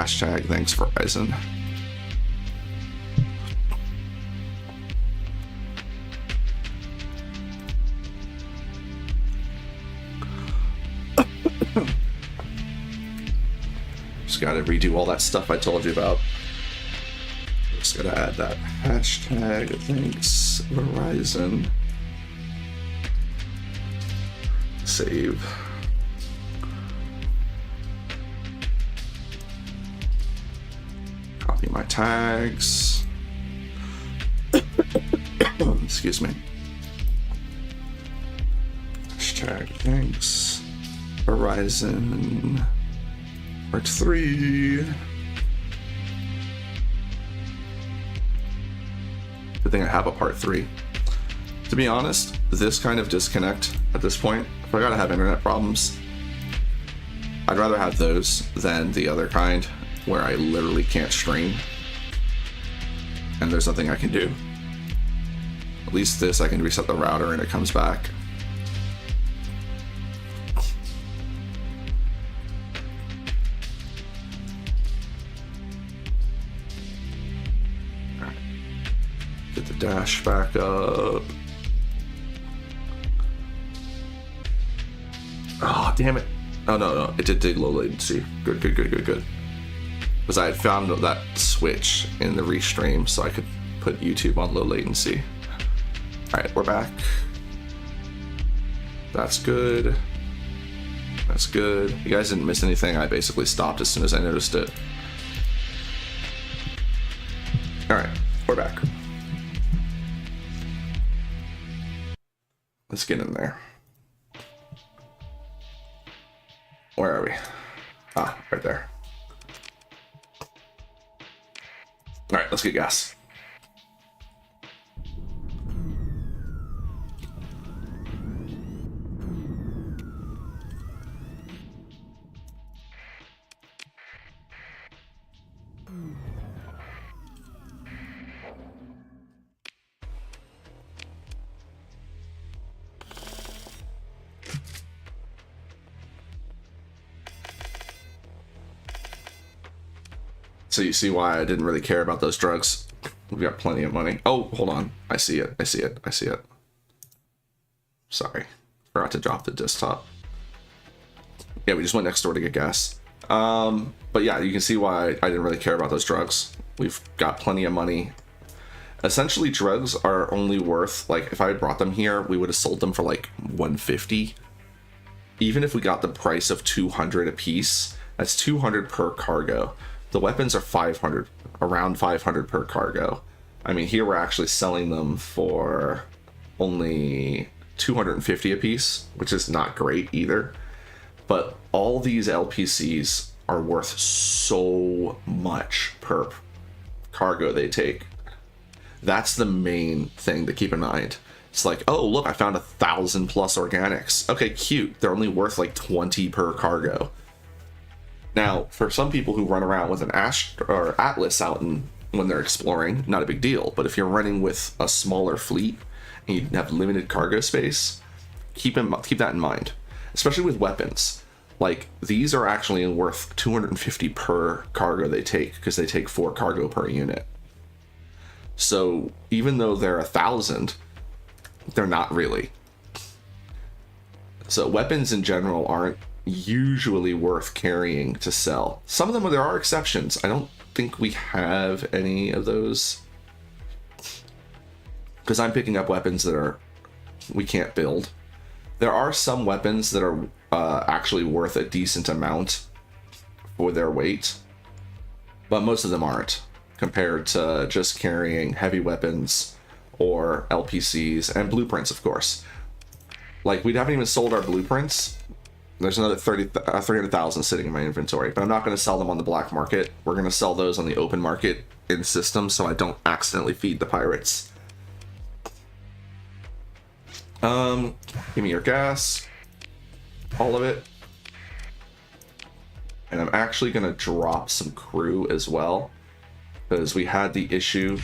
Hashtag thanks Verizon. Just gotta redo all that stuff I told you about. Just gotta add that hashtag thanks Verizon. Save. Copy my tags. Excuse me. Hashtag thanks Verizon part 3. Good thing I have a part 3. To be honest, this kind of disconnect at this point, if I gotta have internet problems, I'd rather have those than the other kind where I literally can't stream and there's nothing I can do. At least this, I can reset the router and it comes back. Alright. Get the dash back up. Oh, damn it. Oh, no, it did low latency. Good. Because I had found that switch in the restream so I could put YouTube on low latency. Alright, we're back. That's good. That's good. You guys didn't miss anything. I basically stopped as soon as I noticed it. Alright, we're back. Let's get in there. Where are we? Ah, right there. All right, let's get gas. So you see why I didn't really care about those drugs. We've got plenty of money. Oh, hold on. I see it. Sorry. Forgot to drop the desktop. Yeah, we just went next door to get gas. But yeah, you can see why I didn't really care about those drugs. We've got plenty of money. Essentially, drugs are only worth, like, if I had brought them here, we would have sold them for like 150. Even if we got the price of 200 a piece, that's 200 per cargo. The weapons are 500, around 500 per cargo. I mean, here we're actually selling them for only 250 a piece, which is not great either. But all these LPCs are worth so much per cargo they take. That's the main thing to keep in mind. It's like, oh, look, I found 1,000 plus organics. Okay, cute. They're only worth like 20 per cargo. Now, for some people who run around with an Atlas out when they're exploring, not a big deal. But if you're running with a smaller fleet and you have limited cargo space, keep that in mind. Especially with weapons. Like, these are actually worth 250 per cargo they take, because they take 4 cargo per unit. So even though they're 1,000, they're not really. So weapons in general aren't usually worth carrying to sell. Some of them, there are exceptions. I don't think we have any of those, because I'm picking up weapons that we can't build. There are some weapons that are actually worth a decent amount for their weight, but most of them aren't, compared to just carrying heavy weapons or LPCs and blueprints, of course. Like, we haven't even sold our blueprints. There's another 300,000 sitting in my inventory, but I'm not going to sell them on the black market. We're going to sell those on the open market in system, so I don't accidentally feed the pirates. Give me your gas. All of it. And I'm actually going to drop some crew as well, because we had the issue.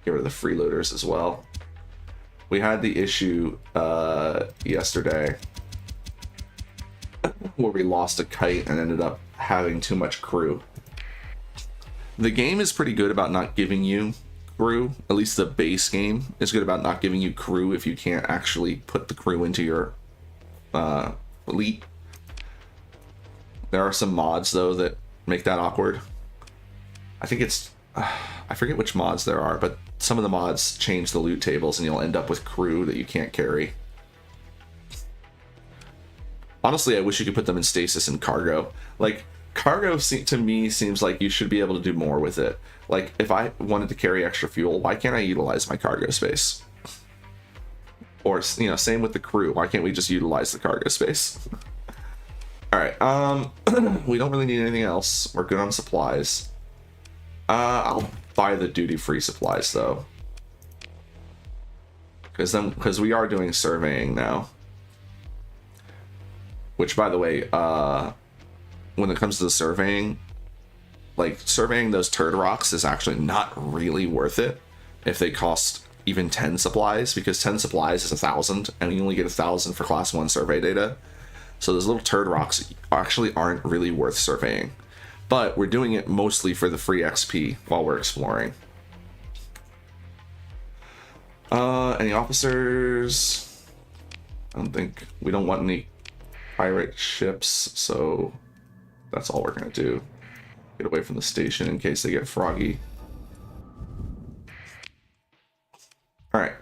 Get rid of the freeloaders as well. We had the issue yesterday where we lost a kite and ended up having too much crew. The game is pretty good about not giving you crew. At least the base game is good about not giving you crew if you can't actually put the crew into your fleet. There are some mods though that make that awkward. I think it's I forget which mods there are, but some of the mods change the loot tables and you'll end up with crew that you can't carry. Honestly, I wish you could put them in stasis and cargo. Like, cargo to me seems like you should be able to do more with it. Like, if I wanted to carry extra fuel, why can't I utilize my cargo space? Or, you know, same with the crew. Why can't we just utilize the cargo space? All right. We don't really need anything else. We're good on supplies. I'll buy the duty-free supplies though, because we are doing surveying now. Which, by the way, when it comes to the surveying, like, surveying those turd rocks is actually not really worth it if they cost even 10 supplies, because 10 supplies is 1,000, and you only get 1,000 for class 1 survey data. So those little turd rocks actually aren't really worth surveying. But we're doing it mostly for the free XP while we're exploring. Any officers? I don't think we don't want any pirate ships, so that's all we're gonna do. Get away from the station in case they get froggy. All right.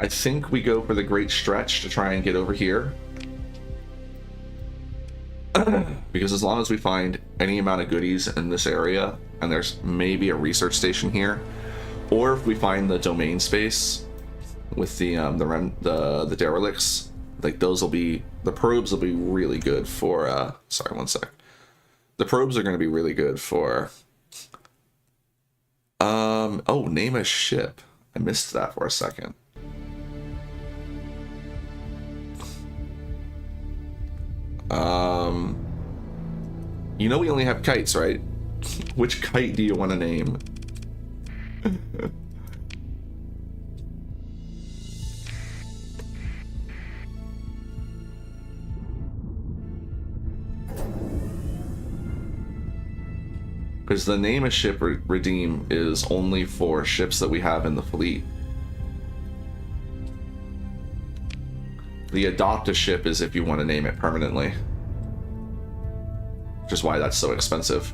I think we go for the great stretch to try and get over here. Because as long as we find any amount of goodies in this area, and there's maybe a research station here, or if we find the domain space with the derelicts, like, those will be, the probes will be really good for, sorry, one sec. The probes are going to be really good for, oh, name a ship. I missed that for a second. You know we only have kites, right? Which kite do you want to name? Because the name a ship redeem is only for ships that we have in the fleet. The adopt a ship is if you want to name it permanently. Which is why that's so expensive.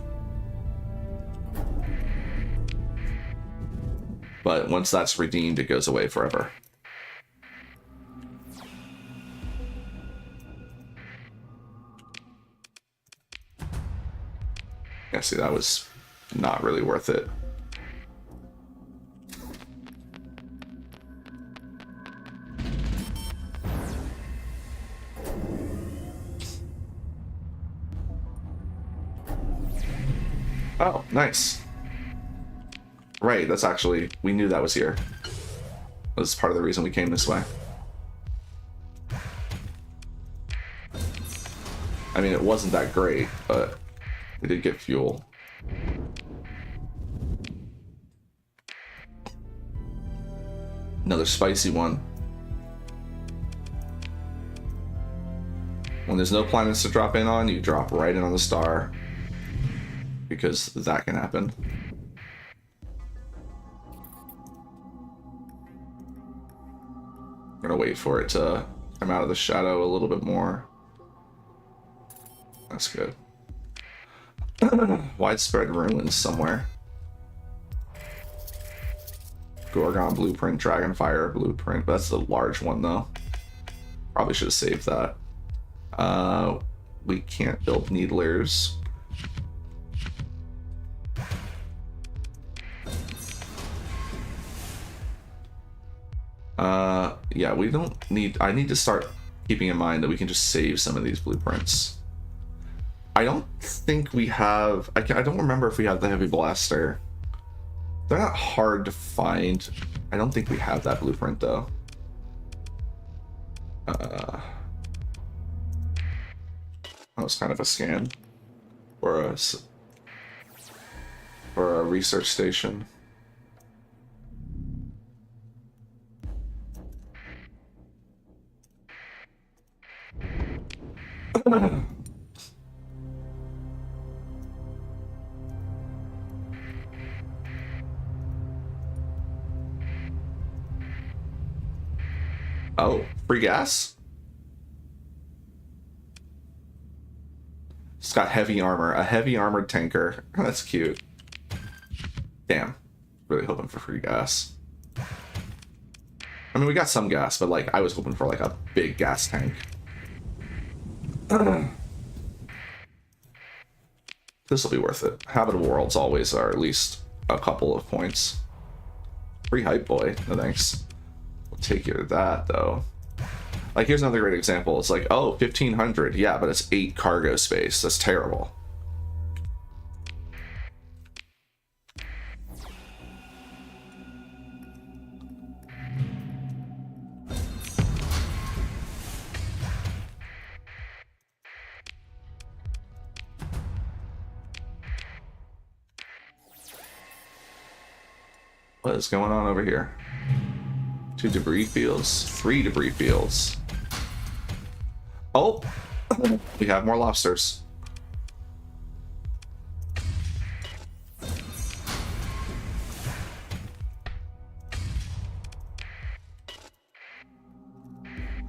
But once that's redeemed, it goes away forever. Yeah, see, that was not really worth it. Oh, nice. Right, that's actually, we knew that was here. That's part of the reason we came this way. I mean, it wasn't that great, but we did get fuel. Another spicy one. When there's no planets to drop in on, you drop right in on the star. Because that can happen. I'm gonna wait for it to come out of the shadow a little bit more. That's good. Widespread ruins somewhere. Gorgon blueprint, Dragonfire blueprint. That's the large one though. Probably should have saved that. We can't build needlers. Yeah, we don't need, I need to start keeping in mind that we can just save some of these blueprints. I don't think we have, I don't remember if we have the heavy blaster. They're not hard to find. I don't think we have that blueprint though. That was kind of a scan for a research station. Oh, free gas? It's got heavy armor, a heavy armored tanker. That's cute. Damn, really hoping for free gas. I mean, we got some gas, but like I was hoping for like a big gas tank. This will be worth it. Habitable worlds always are at least a couple of points. Free hype boy, no thanks. We'll take you to that though. Like here's another great example. It's like, oh, 1500, yeah, but it's 8 cargo space. That's terrible. What is going on over here? 2 debris fields, 3 debris fields. Oh, we have more lobsters.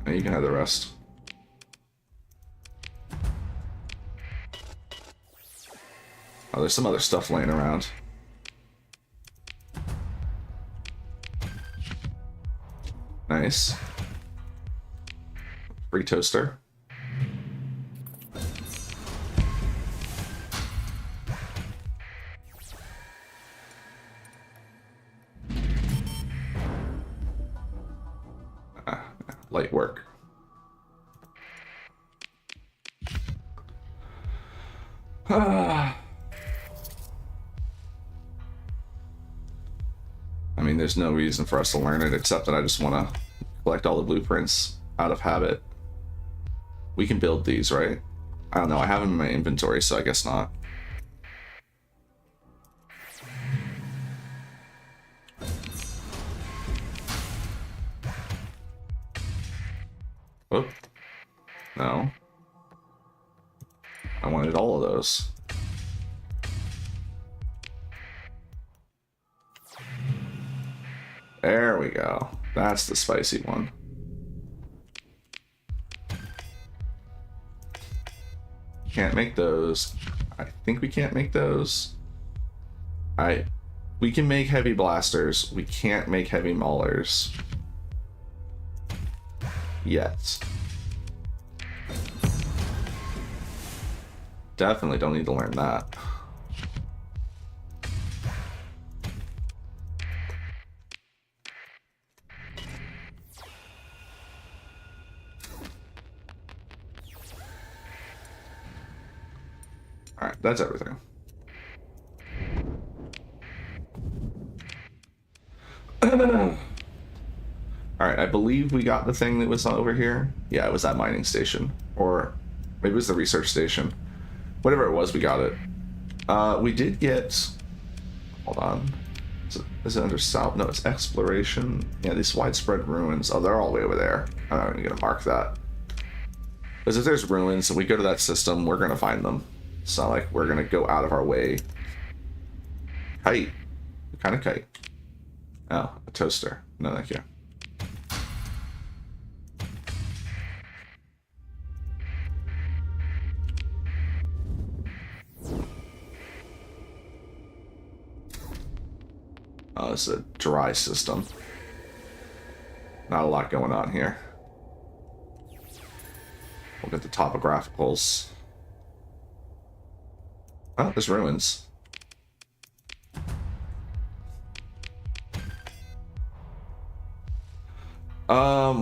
And you can have the rest. Oh, there's some other stuff laying around. Nice. Free toaster. Light work. I mean, there's no reason for us to learn it except that I just want to collect all the blueprints out of habit. We can build these, right? I don't know. I have them in my inventory, so I guess not. Oh, no. I wanted all of those. There we go. That's the spicy one. Can't make those. I think we can't make those. We can make heavy blasters. We can't make heavy maulers. Yet. Definitely don't need to learn that. Alright, that's everything. Alright, I believe we got the thing that was over here. Yeah, it was that mining station. Or maybe it was the research station. Whatever it was, we got it. We did get... Hold on. Is it under south? No, it's exploration. Yeah, these widespread ruins. Oh, they're all the way over there. I'm not even going to mark that. Because if there's ruins and we go to that system, we're going to find them. It's not like we're going to go out of our way. Kite. What kind of kite? Oh, a toaster. No, thank you. Oh, it's a dry system. Not a lot going on here. We'll get the topographicals. Oh, there's ruins.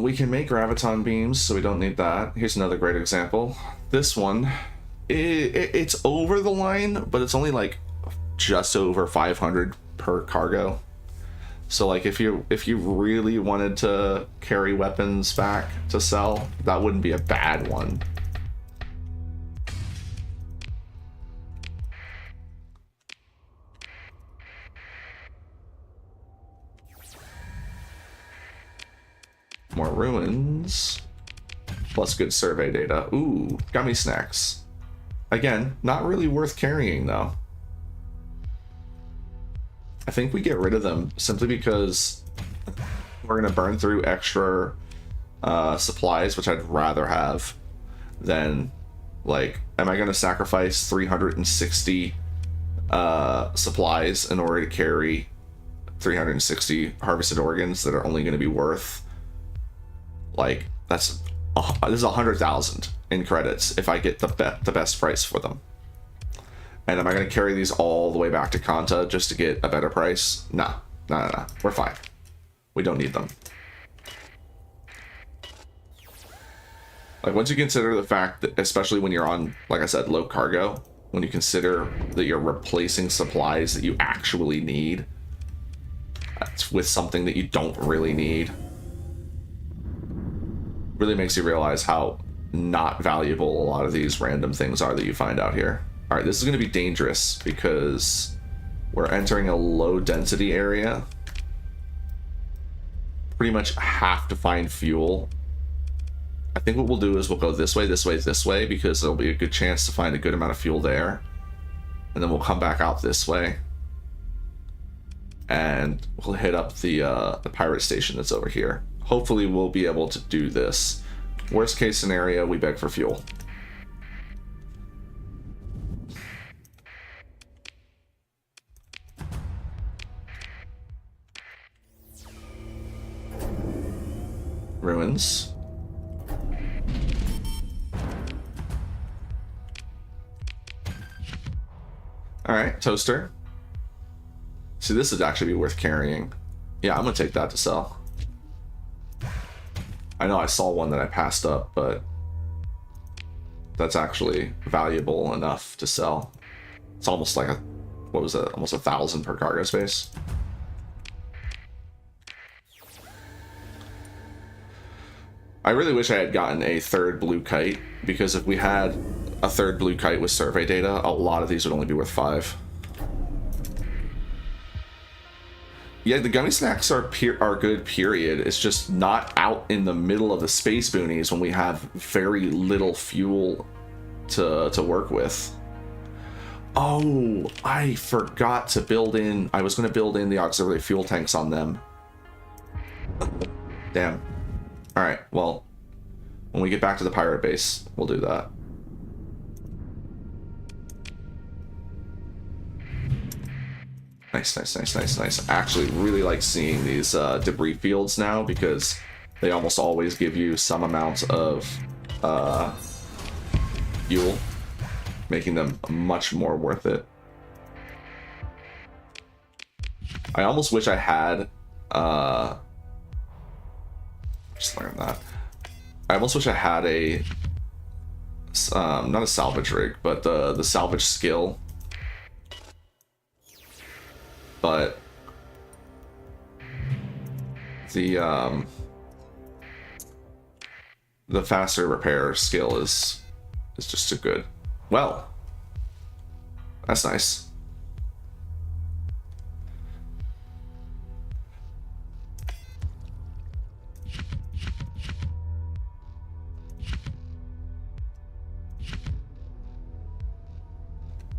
We can make graviton beams, so we don't need that. Here's another great example. This one, it's over the line, but it's only like just over 500 per cargo. So like if you really wanted to carry weapons back to sell, that wouldn't be a bad one. More ruins. Plus good survey data. Ooh, gummy snacks. Again, not really worth carrying though. I think we get rid of them simply because we're going to burn through extra supplies, which I'd rather have than, like, am I going to sacrifice 360 supplies in order to carry 360 harvested organs that are only going to be worth, like, this is 100,000 in credits if I get the best price for them. And am I going to carry these all the way back to Kanta just to get a better price? Nah. We're fine. We don't need them. Like, once you consider the fact that, especially when you're on, like I said, low cargo, when you consider that you're replacing supplies that you actually need with something that you don't really need, really makes you realize how not valuable a lot of these random things are that you find out here. All right, this is going to be dangerous because we're entering a low density area. Pretty much have to find fuel. I think what we'll do is we'll go this way, this way, this way, because there'll be a good chance to find a good amount of fuel there. And then we'll come back out this way. And we'll hit up the pirate station that's over here. Hopefully we'll be able to do this. Worst case scenario, we beg for fuel. Ruins. Alright, toaster. See, this would actually be worth carrying. Yeah, I'm gonna take that to sell. I know I saw one that I passed up, but that's actually valuable enough to sell. It's almost like what was it? Almost 1,000 per cargo space. I really wish I had gotten a third blue kite, because if we had a third blue kite with survey data, a lot of these would only be worth 5. Yeah, the gummy snacks are good, period. It's just not out in the middle of the space boonies when we have very little fuel to work with. Oh, I forgot to build in... I was going to build in the auxiliary fuel tanks on them. Damn. Alright, well, when we get back to the pirate base, we'll do that. Nice. I actually really like seeing these debris fields now, because they almost always give you some amount of fuel, making them much more worth it. I almost wish I had... just learned that. I almost wish I had a... not a salvage rig, but the salvage skill. But the faster repair skill is just too good. Well, that's nice.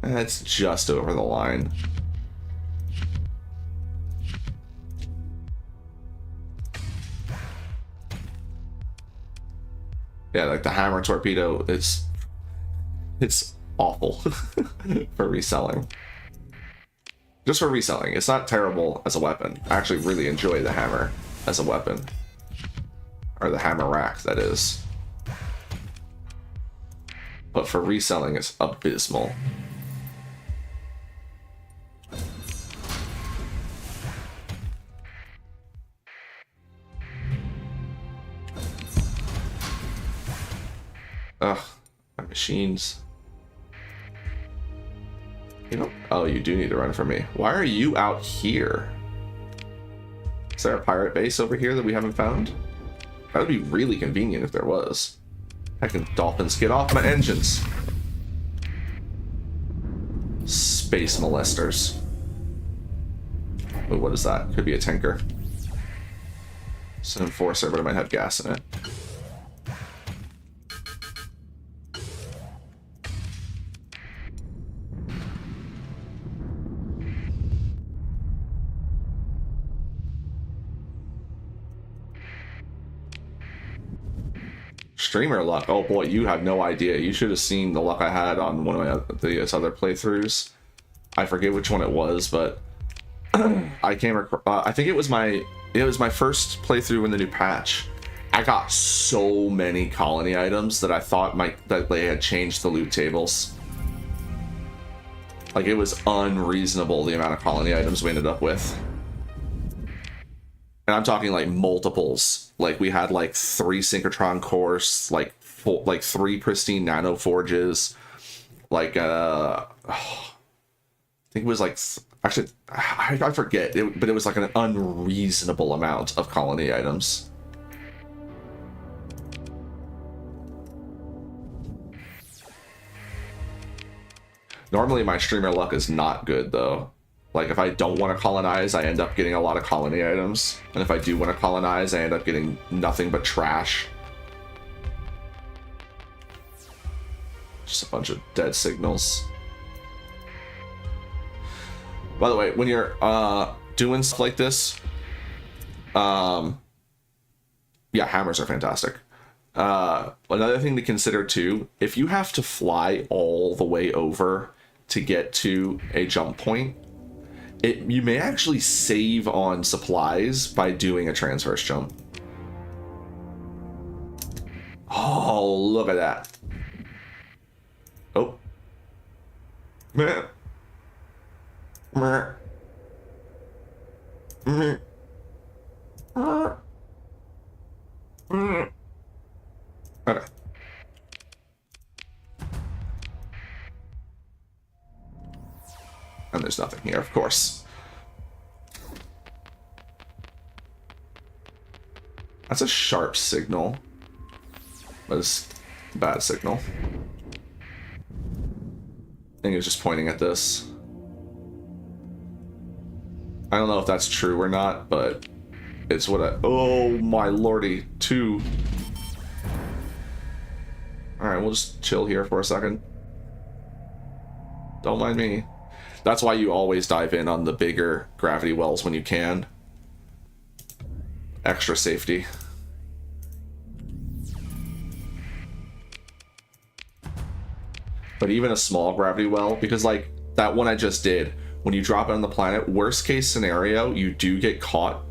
That's just over the line. Yeah, like the hammer torpedo, it's awful for reselling. Just for reselling. It's not terrible as a weapon. I actually really enjoy the hammer as a weapon. Or the hammer rack, that is. But for reselling, it's abysmal. Ugh, my machines. You know, oh, you do need to run for me. Why are you out here? Is there a pirate base over here that we haven't found? That would be really convenient if there was. Heckin' dolphins, get off my engines! Space molesters. Oh, what is that? Could be a tanker. It's an enforcer, but it might have gas in it. Streamer luck. Oh boy, you have no idea. You should have seen the luck I had on one of the other playthroughs. I forget which one it was, but I came across. I think it was my first playthrough in the new patch. I got so many colony items that I thought that they had changed the loot tables. Like, it was unreasonable the amount of colony items we ended up with. And I'm talking like multiples. Like, we had like 3 synchrotron cores, like 3 pristine nano forges, like I think it was like, actually I forget, but it was like an unreasonable amount of colony items. Normally my streamer luck is not good though. Like, if I don't want to colonize, I end up getting a lot of colony items. And if I do want to colonize, I end up getting nothing but trash. Just a bunch of dead signals. By the way, when you're doing stuff like this, yeah, hammers are fantastic. Another thing to consider too, if you have to fly all the way over to get to a jump point, you may actually save on supplies by doing a transverse jump. Oh, look at that. Oh. Meh. Meh. Meh. Meh. Okay. And there's nothing here, of course. That's a sharp signal. But it's a bad signal. I think it's just pointing at this. I don't know if that's true or not, but it's what I... Oh my lordy, 2. Alright, we'll just chill here for a second. Don't mind me. That's why you always dive in on the bigger gravity wells when you can. Extra safety. But even a small gravity well, because like that one I just did, when you drop it on the planet, worst case scenario, you do get caught.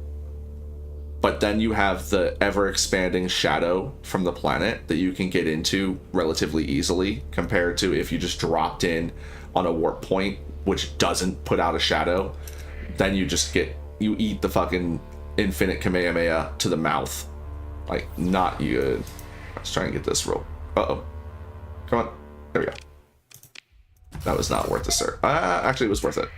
But then you have the ever-expanding shadow from the planet that you can get into relatively easily, compared to if you just dropped in on a warp point, which doesn't put out a shadow. Then you just you eat the fucking infinite Kamehameha to the mouth. Like, not good. Let's try and get this rope. Uh-oh. Come on. There we go. That was not worth the survey. Actually, it was worth it.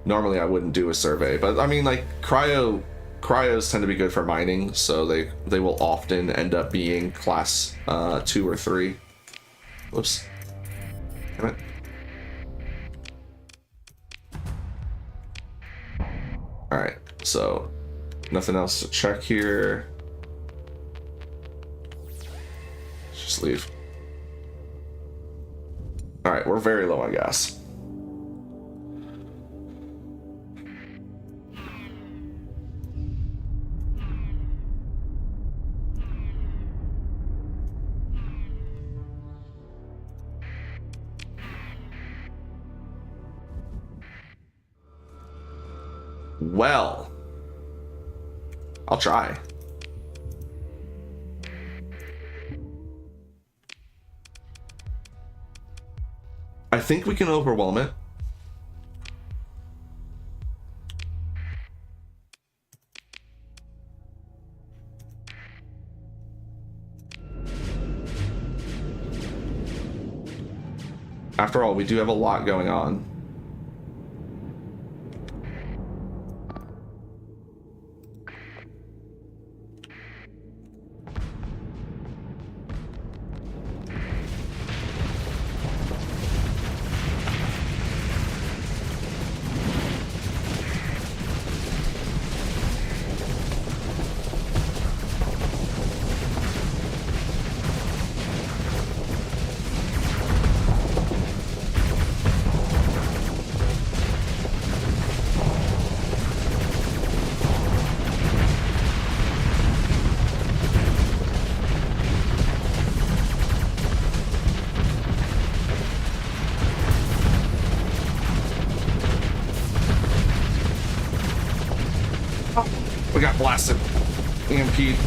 Normally, I wouldn't do a survey, but I mean, like, cryos tend to be good for mining, so they will often end up being class 2 or 3. Whoops. Damn it. Alright, so nothing else to check here. Let's just leave. Alright, we're very low on gas. Well, I'll try. I think we can overwhelm it. After all, we do have a lot going on. We got blasted. EMP'd.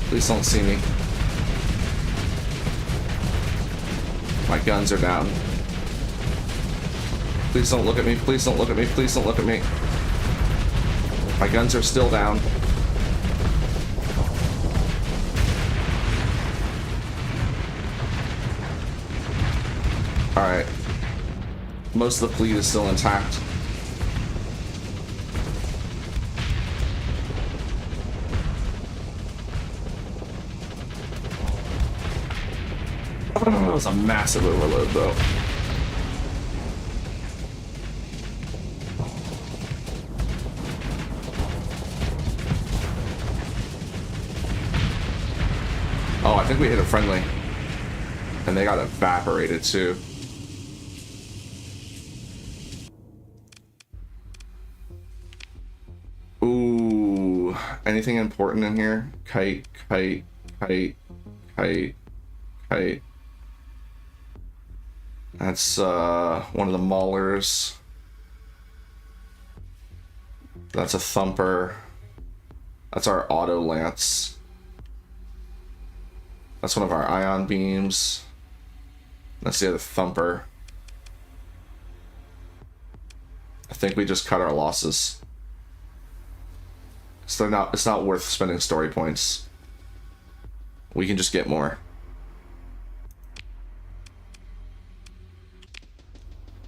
Please don't see me. My guns are down. Please don't look at me. Please don't look at me. Please don't look at me. My guns are still down. Alright. Most of the fleet is still intact. That was a massive overload, though. Oh, I think we hit a friendly. And they got evaporated, too. Ooh. Anything important in here? Kite, kite, kite, kite, kite. That's one of the maulers. That's a thumper. That's our auto lance. That's one of our ion beams. That's the other thumper. I think we just cut our losses. So it's not worth spending story points. We can just get more.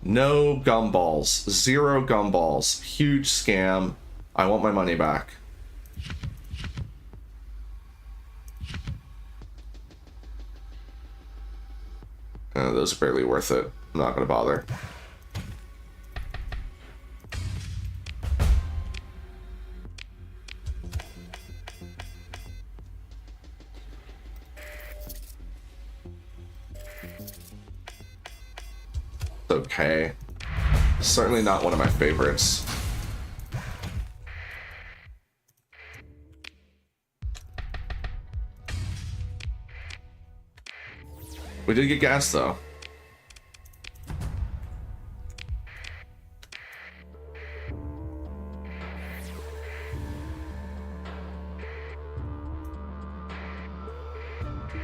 No gumballs. 0 gumballs. Huge scam. I want my money back. Those are barely worth it. I'm not gonna bother. Okay. Certainly not one of my favorites. We did get gas, though.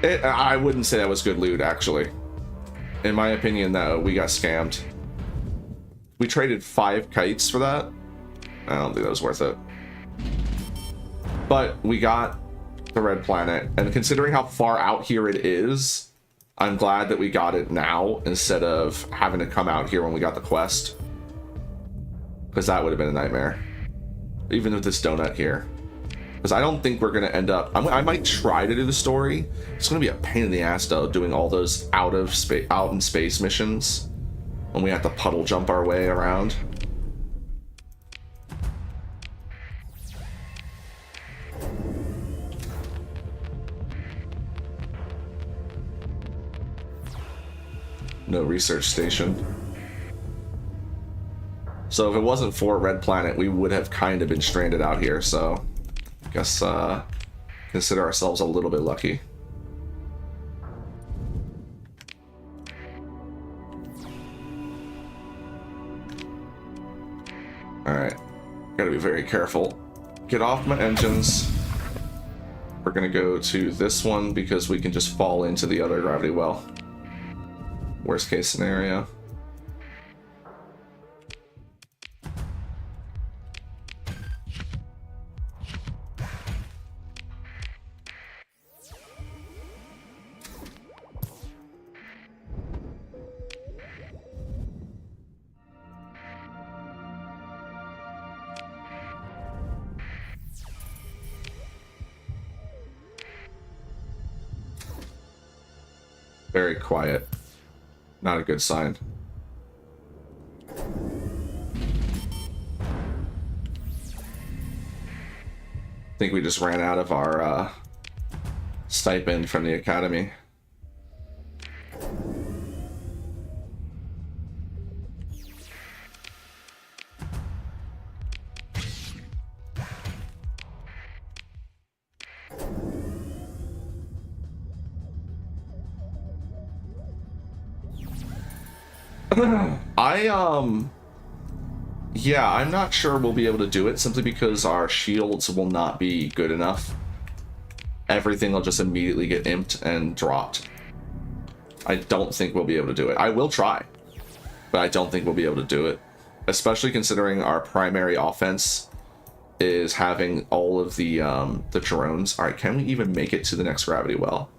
I wouldn't say that was good loot, actually. In my opinion, that we got scammed. We traded 5 kites for that. I don't think that was worth it. But we got the red planet, and considering how far out here it is, I'm glad that we got it now instead of having to come out here when we got the quest. Because that would have been a nightmare. Even with this donut here. Because I don't think we're going to end up... I might try to do the story. It's going to be a pain in the ass, though, doing all those out in space missions. When we have to puddle jump our way around. No research station. So if it wasn't for Red Planet, we would have kind of been stranded out here, so... I guess, consider ourselves a little bit lucky. Alright. Gotta be very careful. Get off my engines. We're gonna go to this one because we can just fall into the other gravity well. Worst case scenario. Very quiet. Not a good sign. I think we just ran out of our stipend from the academy. Yeah, I'm not sure we'll be able to do it simply because our shields will not be good enough. Everything will just immediately get imped and dropped. I don't think we'll be able to do it. I will try, but I don't think we'll be able to do it. Especially considering our primary offense is having all of the drones. All right, can we even make it to the next gravity well?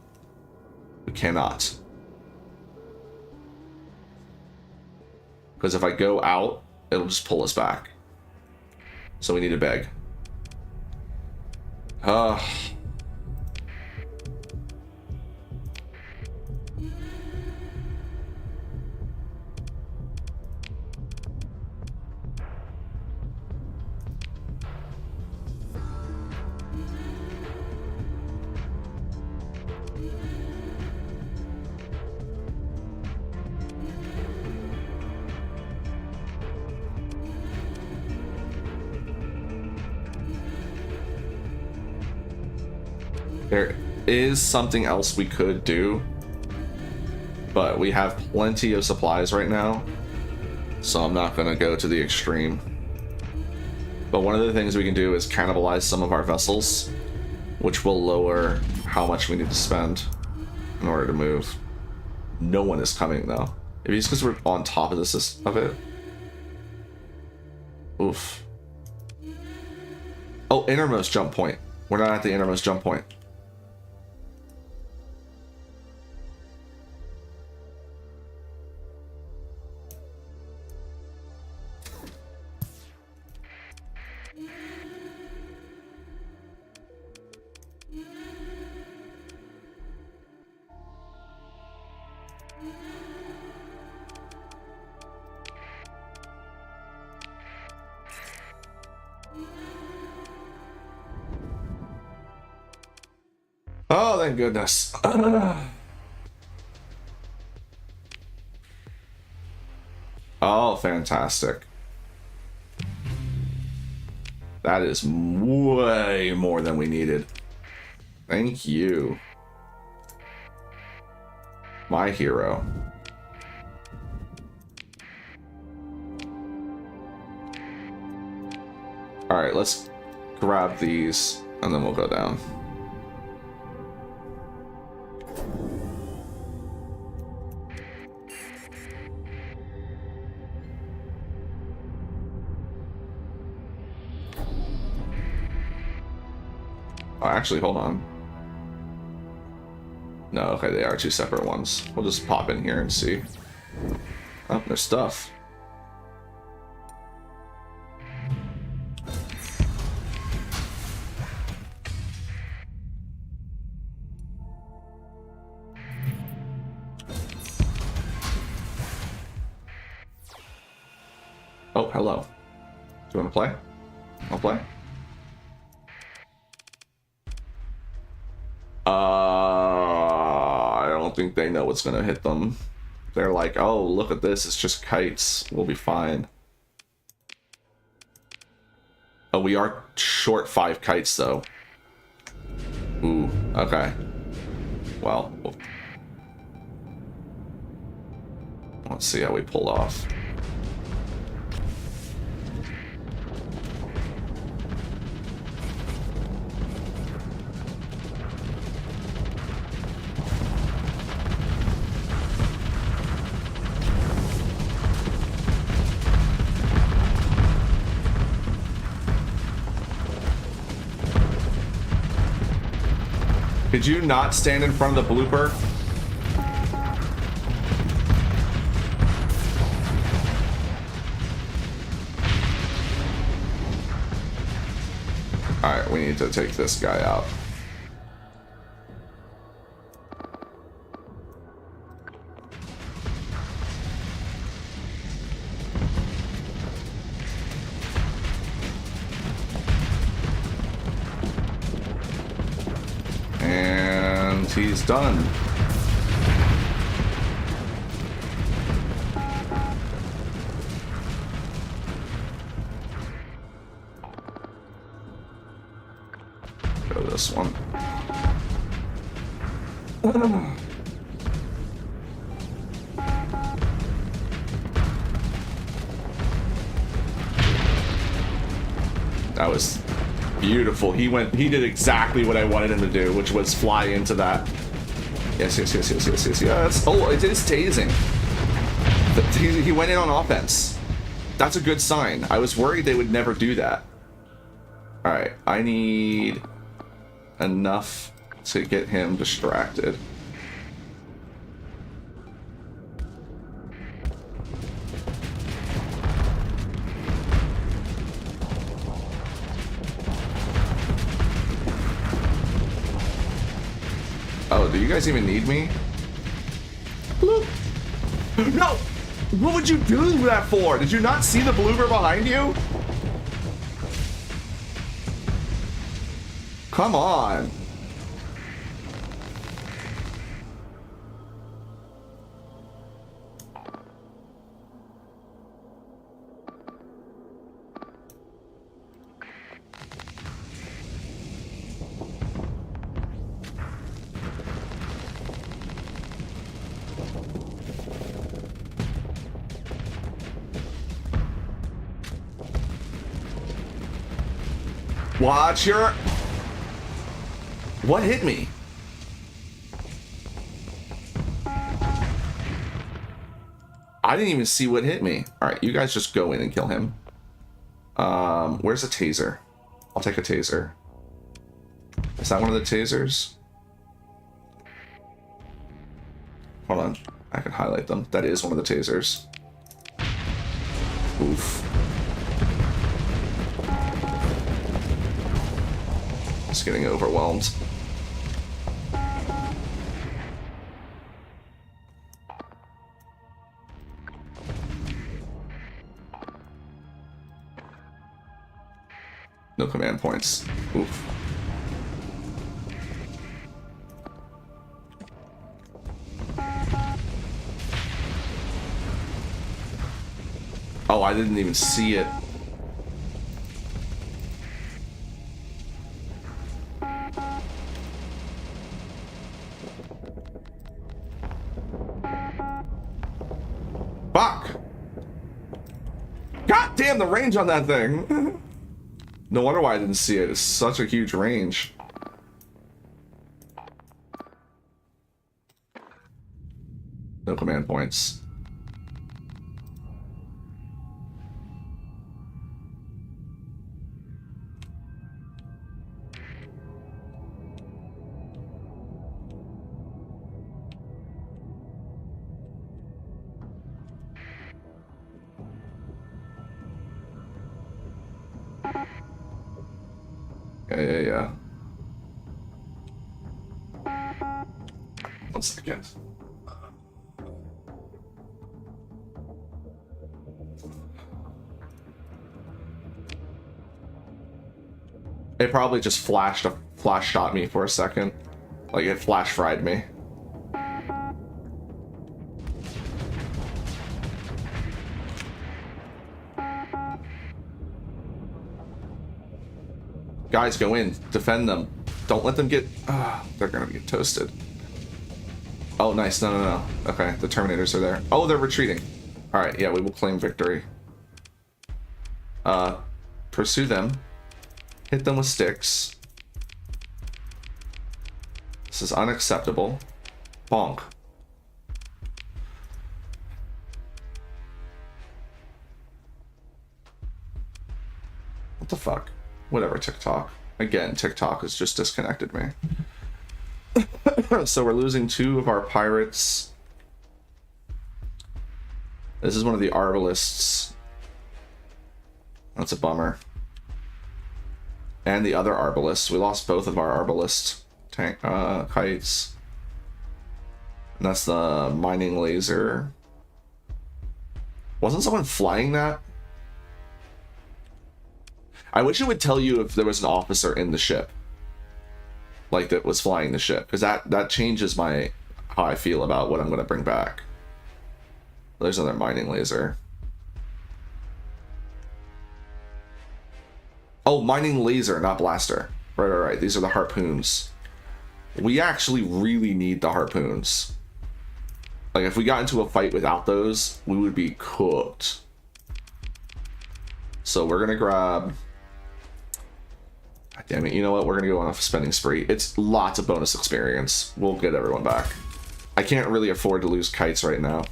We cannot. Because if I go out, it'll just pull us back. So we need to beg. There is something else we could do, but we have plenty of supplies right now, so I'm not going to go to the extreme. But one of the things we can do is cannibalize some of our vessels, which will lower how much we need to spend in order to move. No one is coming, though. Maybe it's because we're on top of this of it. Oof. Oh, innermost jump point. We're not at the innermost jump point. Oh, thank goodness. Oh, fantastic. That is way more than we needed. Thank you. My hero. Alright, let's grab these and then we'll go down. Oh, actually, hold on. No, okay, they are two separate ones. We'll just pop in here and see. Oh, there's stuff. Oh, hello. Do you want to play? I'll play. I don't think they know what's gonna hit them. They're like, oh, look at this, it's just kites. We'll be fine. Oh, we are short 5 kites, though. Ooh, okay. Well, let's see how we pulled off. Could you not stand in front of the blooper? Alright, we need to take this guy out. He's done. Go this one. That was beautiful. He did exactly what I wanted him to do, which was fly into that. Yes, yes, yes, yes, yes, yes, yes. Oh, it is tasing. He went in on offense. That's a good sign. I was worried they would never do that. All right, I need enough to get him distracted. Oh, do you guys even need me? Bloop. No! What would you do that for? Did you not see the blooper behind you? Come on. Watch your... What hit me? I didn't even see what hit me. All right, you guys just go in and kill him. Where's a taser? I'll take a taser. Is that one of the tasers? Hold on, I can highlight them. That is one of the tasers. Oof. Just getting overwhelmed. No command points. Oof. Oh, I didn't even see it. Fuck! God damn the range on that thing! No wonder why I didn't see it. It's such a huge range. No command points. Yeah. 1 second. It probably just flash shot me for a second. Like it flash fried me. Guys, go in. Defend them. Don't let them get... they're gonna get toasted. Oh, nice. No. Okay, the Terminators are there. Oh, they're retreating. Alright, yeah, we will claim victory. Pursue them. Hit them with sticks. This is unacceptable. Bonk. What the fuck? Whatever, TikTok. Again, TikTok has just disconnected me. So we're losing 2 of our pirates. This is one of the arbalists. That's a bummer. And the other arbalists. We lost both of our arbalist tank kites. And that's the mining laser. Wasn't someone flying that? I wish it would tell you if there was an officer in the ship, like that was flying the ship, because that changes how I feel about what I'm going to bring back. There's another mining laser. Oh, mining laser, not blaster. Right. These are the harpoons. We actually really need the harpoons. Like if we got into a fight without those, we would be cooked. So we're gonna grab God damn it, you know what? We're gonna go on a spending spree. It's lots of bonus experience. We'll get everyone back. I can't really afford to lose kites right now.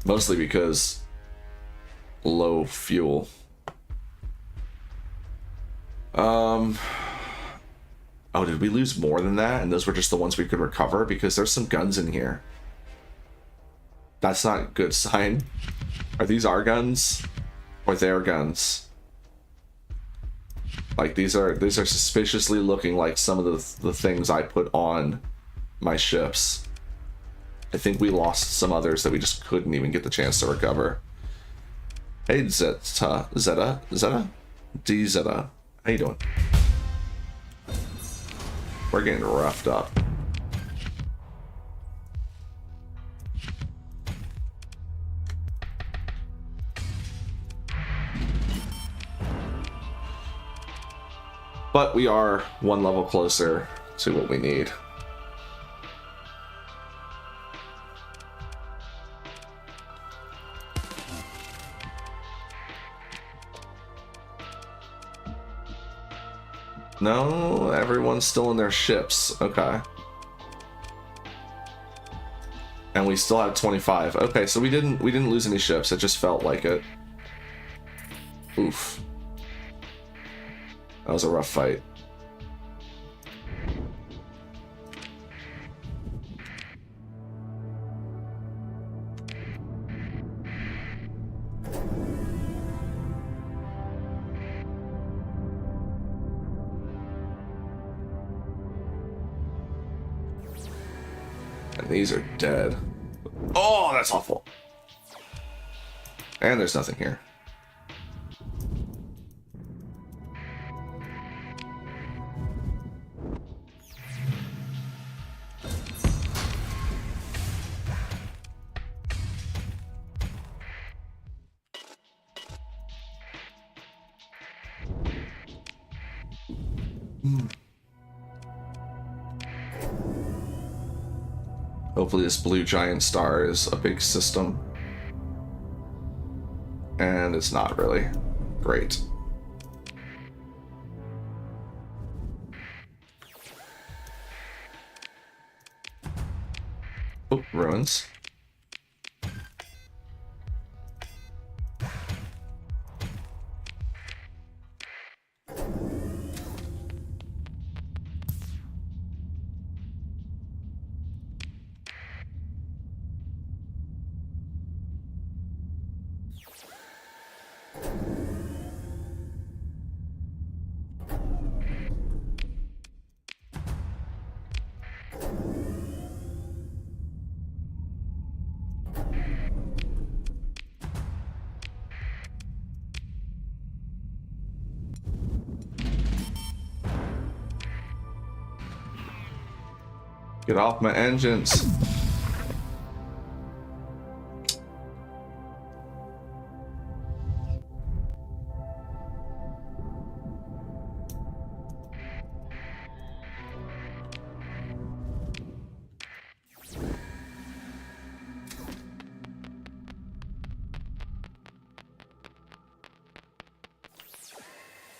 Mostly because low fuel. Oh, did we lose more than that? And those were just the ones we could recover? Because there's some guns in here. That's not a good sign. Are these our guns? Or their guns? Like, these are suspiciously looking like some of the things I put on my ships. I think we lost some others that we just couldn't even get the chance to recover. Hey, Zeta. DZeta. How you doing? We're getting roughed up. But we are one level closer to what we need. No, everyone's still in their ships. Okay. And we still have 25. Okay, so we didn't lose any ships. It just felt like it. Oof. That was a rough fight. And these are dead. Oh, that's awful. And there's nothing here. Hopefully this blue giant star is a big system. And it's not really. Great. Oh, ruins. Get off my engines.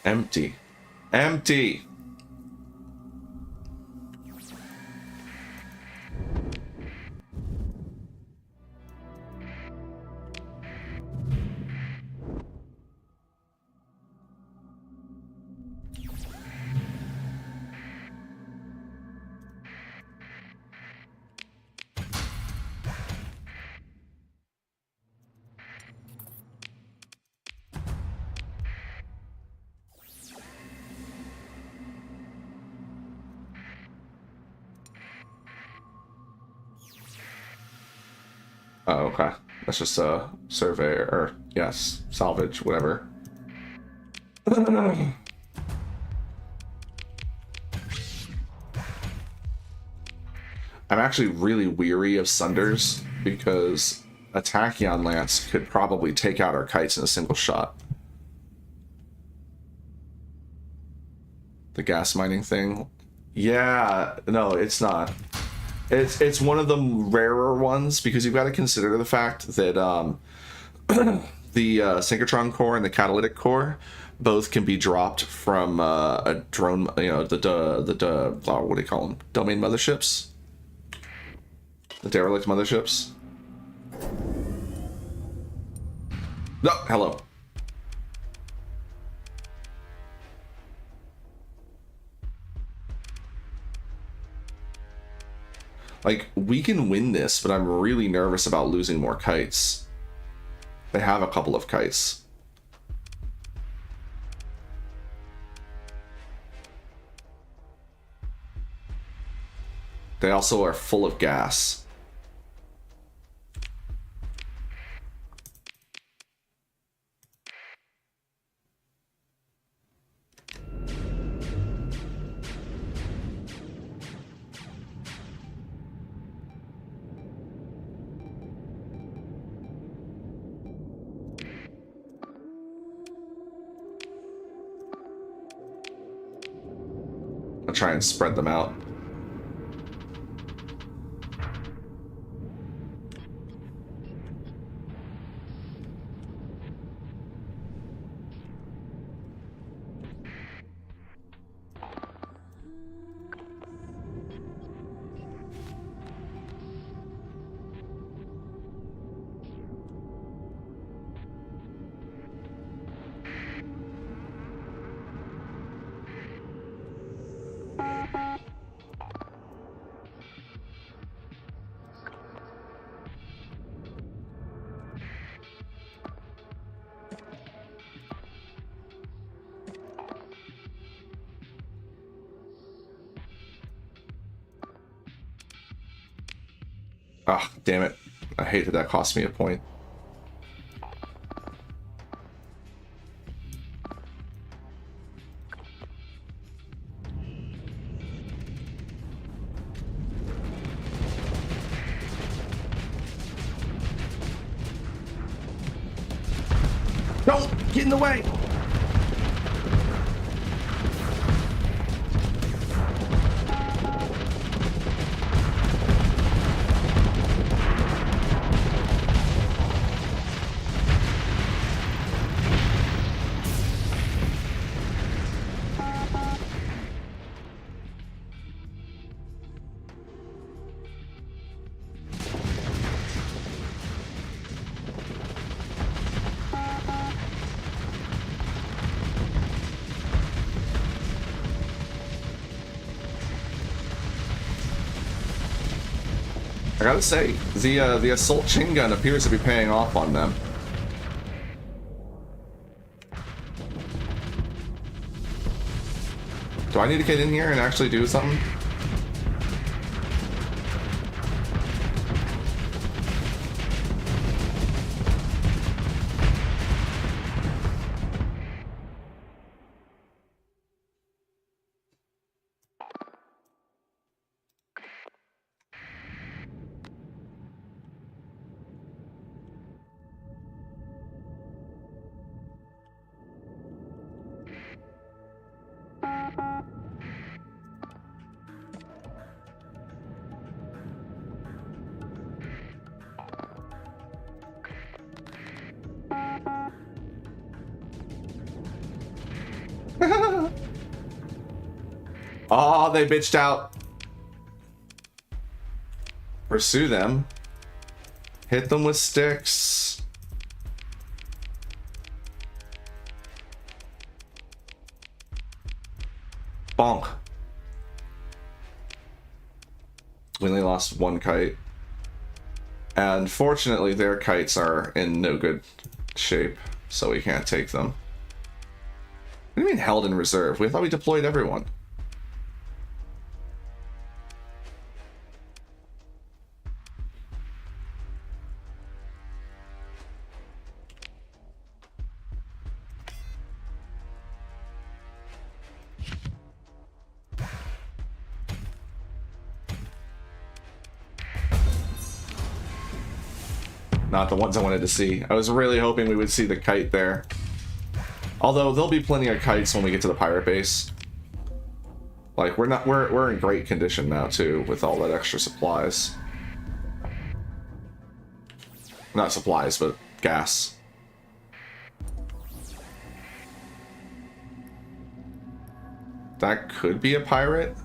Empty. Empty. Oh, okay. That's just a survey, or yes, salvage, whatever. I'm actually really weary of Sunders because a Tachyon Lance could probably take out our kites in a single shot. The gas mining thing? Yeah, no, it's not. It's one of the rarer ones because you've got to consider the fact that The synchrotron core and the catalytic core both can be dropped from a drone, you know, what do you call them? Domain motherships? The derelict motherships? No, hello. Like, we can win this, but I'm really nervous about losing more kites. They have a couple of kites. They also are full of gas. I'll try and spread them out. Ah, damn it. I hate that that cost me a point. Don't get in the way. I gotta say, the assault chain gun appears to be paying off on them. Do I need to get in here and actually do something? Oh, they bitched out. Pursue them. Hit them with sticks. Bonk. We only lost one kite. And fortunately, their kites are in no good shape, so we can't take them. What do you mean held in reserve? We thought we deployed everyone. Not the ones I wanted to see. I was really hoping we would see the kite there. Although there'll be plenty of kites when we get to the pirate base. Like we're in great condition now too with all that extra supplies. Not supplies, but gas. That could be a pirate.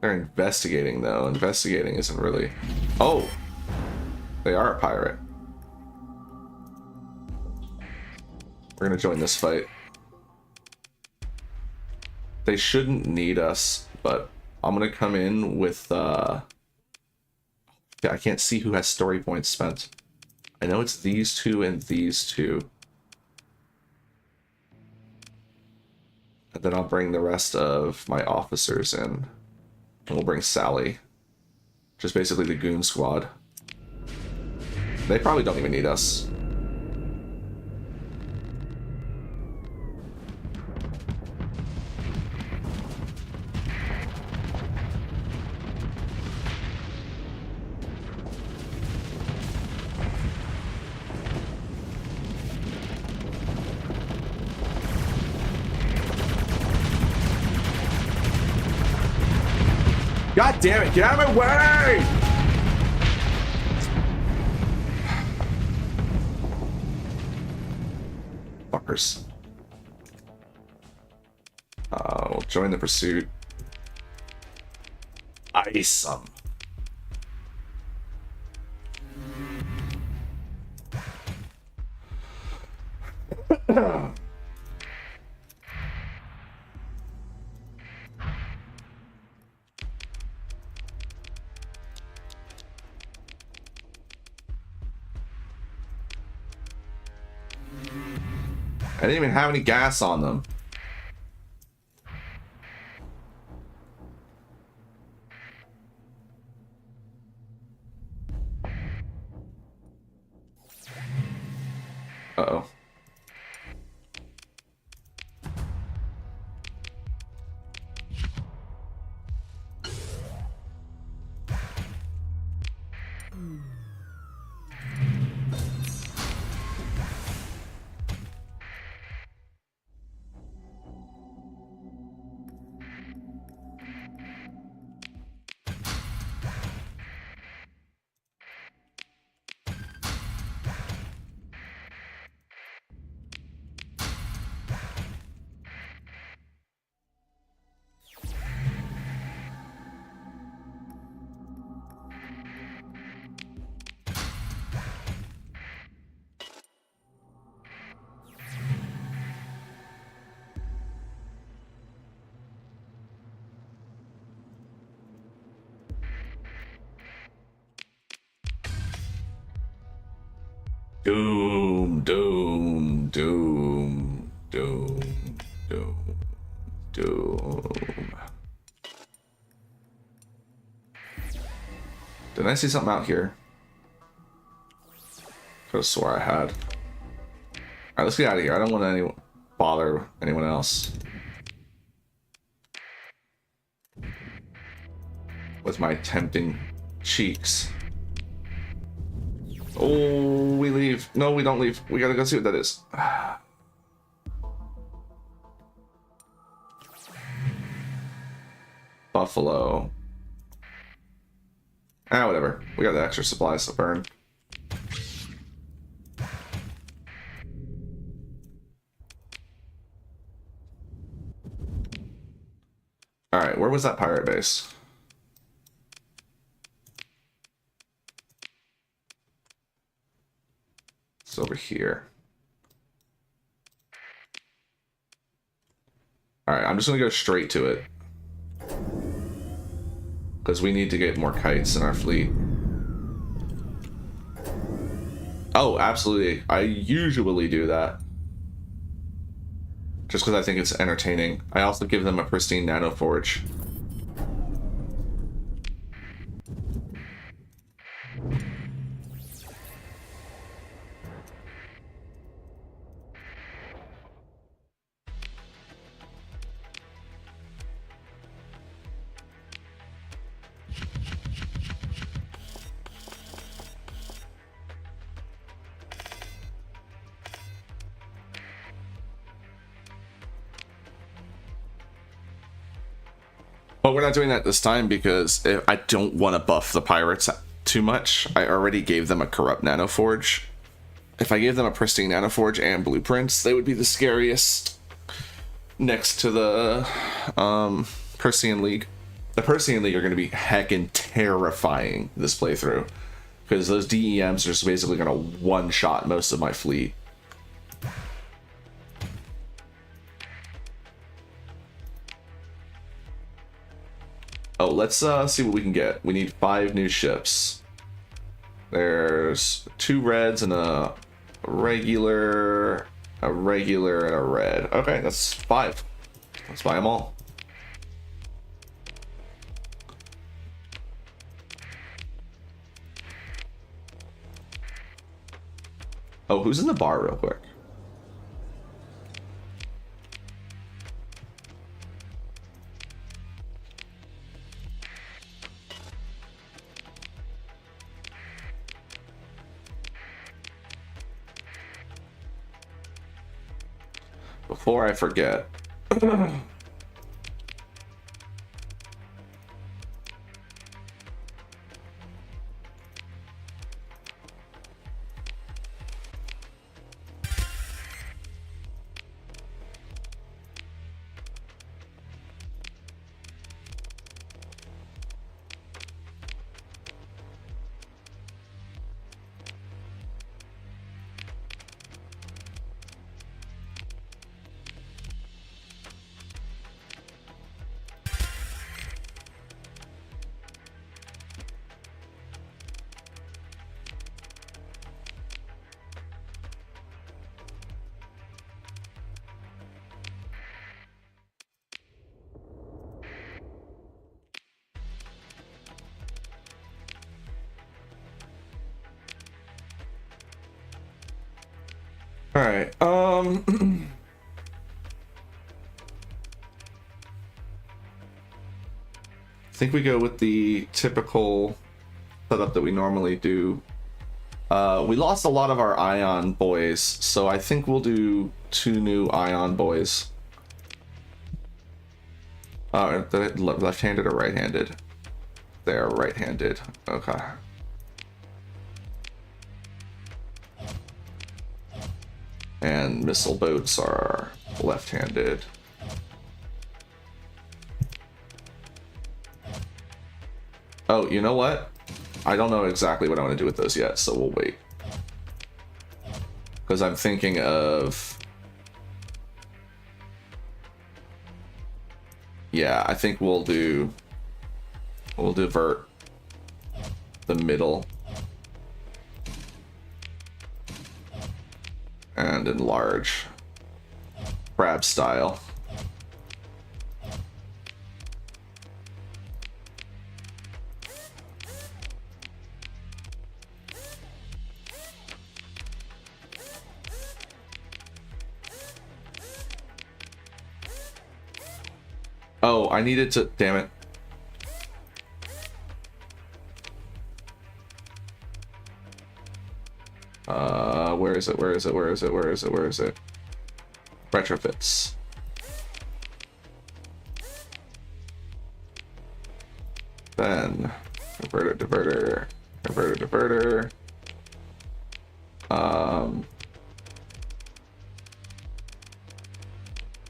They're investigating, though. Investigating isn't really... Oh! They are a pirate. We're gonna join this fight. They shouldn't need us, but I'm gonna come in with... I can't see who has story points spent. I know it's these two and these two. And then I'll bring the rest of my officers in. And we'll bring Sally. Just basically the goon squad. They probably don't even need us. God damn it, get out of my way! Fuckers. We'll join the pursuit. Ice them. I didn't even have any gas on them. Uh-oh. Doom, doom, doom, doom, doom, doom. Didn't I see something out here? Could have swore I had. Alright, let's get out of here. I don't want to bother anyone else with my tempting cheeks. Oh, we leave. No, we don't leave. We gotta go see what that is. Buffalo. Ah, whatever. We got the extra supplies to burn. Alright, where was that pirate base? Over here. Alright, I'm just gonna go straight to it. Because we need to get more kites in our fleet. Oh, absolutely. I usually do that. Just because I think it's entertaining. I also give them a pristine nano forge. But we're not doing that this time because I don't want to buff the pirates too much. I already gave them a corrupt nanoforge. If I gave them a pristine nanoforge and blueprints, they would be the scariest. next to the Persian League. The Persian League are going to be heckin' terrifying this playthrough, because those DEMs are just basically going to one-shot most of my fleet. Oh, let's see what we can get. We need 5 new ships. There's 2 reds and a regular, and a red. Okay, that's 5. Let's buy them all. Oh, who's in the bar real quick? Before I forget. All right. I think we go with the typical setup that we normally do. We lost a lot of our Ion boys, so I think we'll do 2 new Ion boys. Left-handed or right-handed? They're right-handed. Okay. And missile boats are left-handed. Oh, you know what? I don't know exactly what I want to do with those yet, so we'll wait. Because I'm thinking of... Yeah, I think we'll divert the middle. And enlarge. Crab style. Oh, I needed to, damn it. Where is it? Where is it? Where is it? Where is it? Where is it? Retrofits. Then converter, diverter, converter, diverter.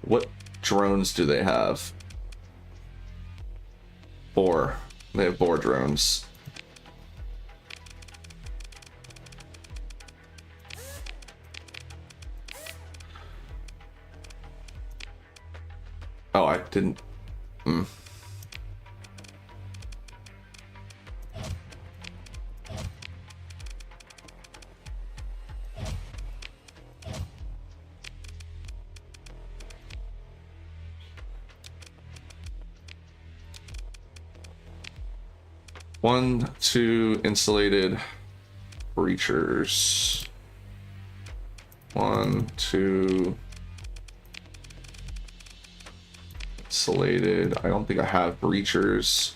What drones do they have? 4. They have 4 drones. Oh, I didn't. One, 2 insulated breachers. 1, 2 insulated. I don't think I have breachers,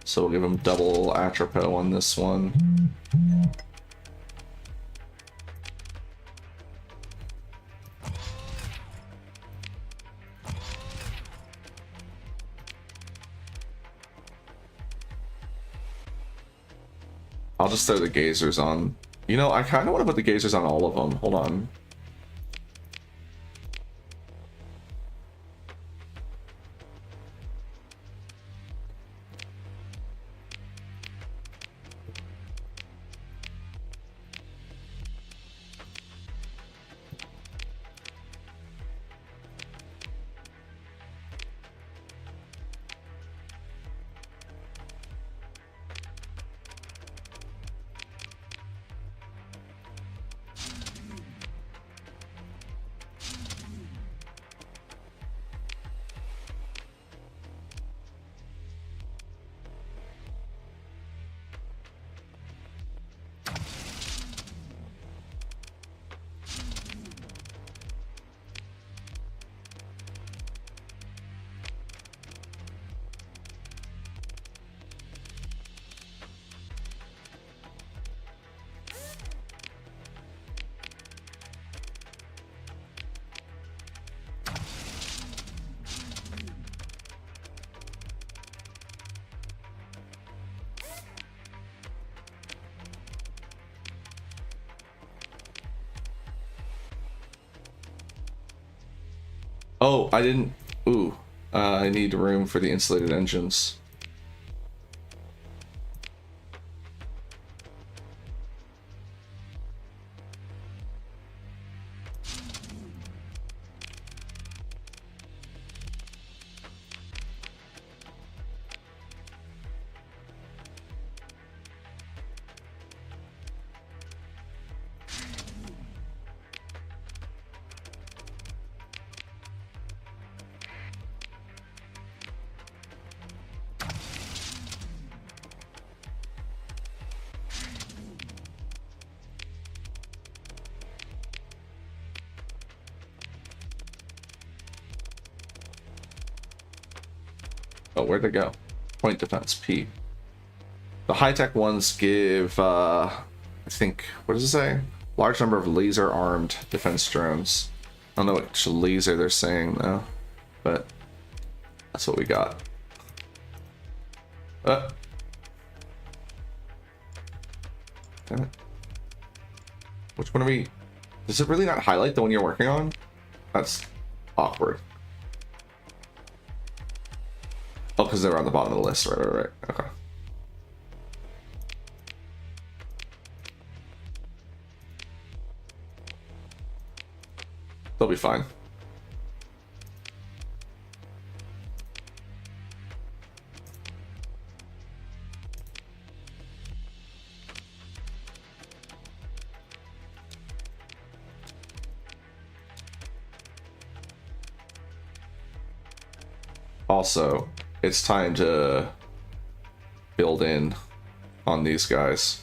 so we'll give them double atropo on this one. I'll just throw the gazers on. You know, I kind of want to put the gazers on all of them. Hold on. Oh, I didn't. Ooh, I need room for the insulated engines. Oh, where'd they go? Point defense, P. The high-tech ones give, I think, what does it say? Large number of laser-armed defense drones. I don't know which laser they're saying, though, but that's what we got. Damn it. Which one are we... Does it really not highlight the one you're working on? That's awkward. Oh, because they were on the bottom of the list. Right. Okay. They'll be fine. Also, it's time to build in on these guys.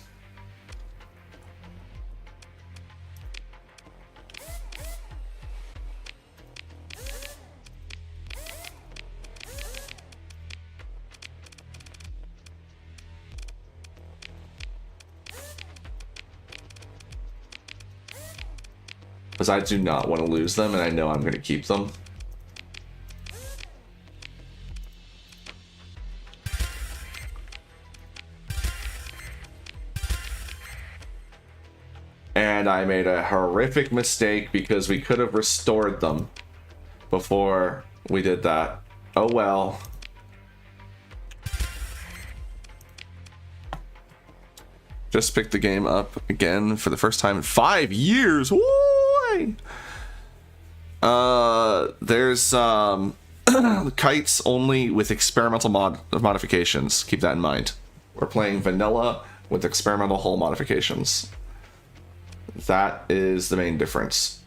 Because I do not want to lose them, and I know I'm going to keep them. And I made a horrific mistake because we could have restored them before we did that. Oh well. Just picked the game up again for the first time in 5 years. Why? There's kites only with experimental modifications. Keep that in mind. We're playing vanilla with experimental hull modifications. That is the main difference.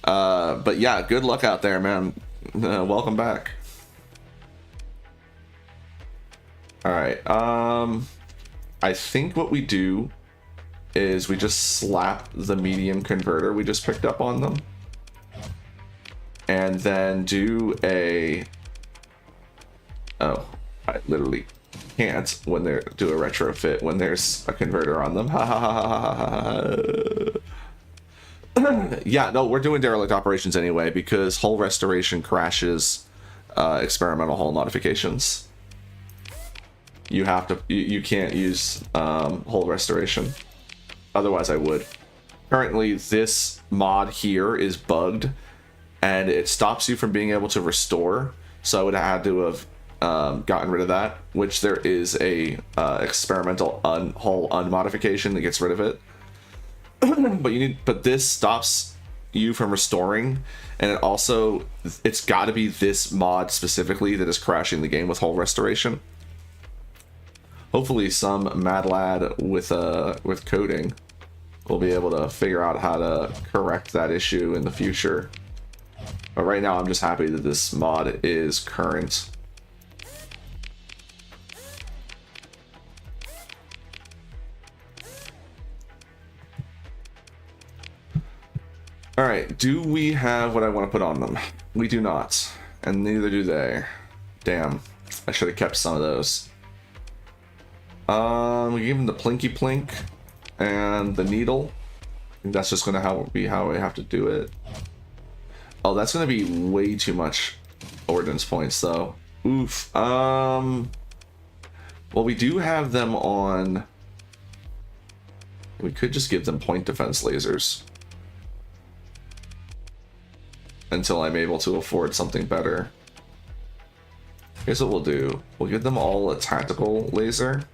But yeah, good luck out there, man. Welcome back. All right. I think what we do is we just slap the medium converter we just picked up on them, and then do a... Oh, I literally can't when they do a retrofit when there's a converter on them. Yeah, no, we're doing derelict operations anyway because hull restoration crashes experimental hull modifications. You have to, you can't use hull restoration. Otherwise I would. Currently this mod here is bugged and it stops you from being able to restore, so I would have had to have gotten rid of that, which there is a experimental hull unmodification that gets rid of it. But this stops you from restoring, and it also, it's got to be this mod specifically that is crashing the game with hull restoration. Hopefully some mad lad with coding will be able to figure out how to correct that issue in the future. But right now I'm just happy that this mod is current. Alright, do we have what I want to put on them? We do not, and neither do they. Damn, I should have kept some of those. We gave them the Plinky Plink and the Needle. I think that's just gonna be how we have to do it. Oh, that's gonna be way too much ordnance points though. Oof. Well, we do have them on... We could just give them point defense lasers. until I'm able to afford something better. Here's what we'll do. We'll give them all a tactical laser.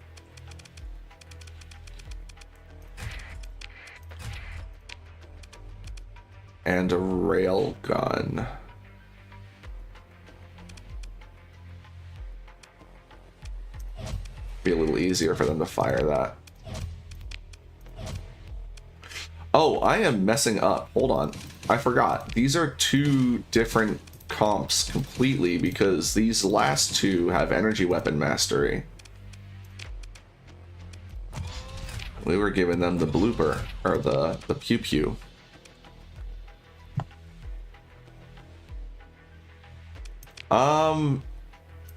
And a rail gun. Be a little easier for them to fire that. Oh, I am messing up. Hold on. I forgot. These are two different comps completely because these last two have energy weapon mastery. We were giving them the blooper, or the pew pew.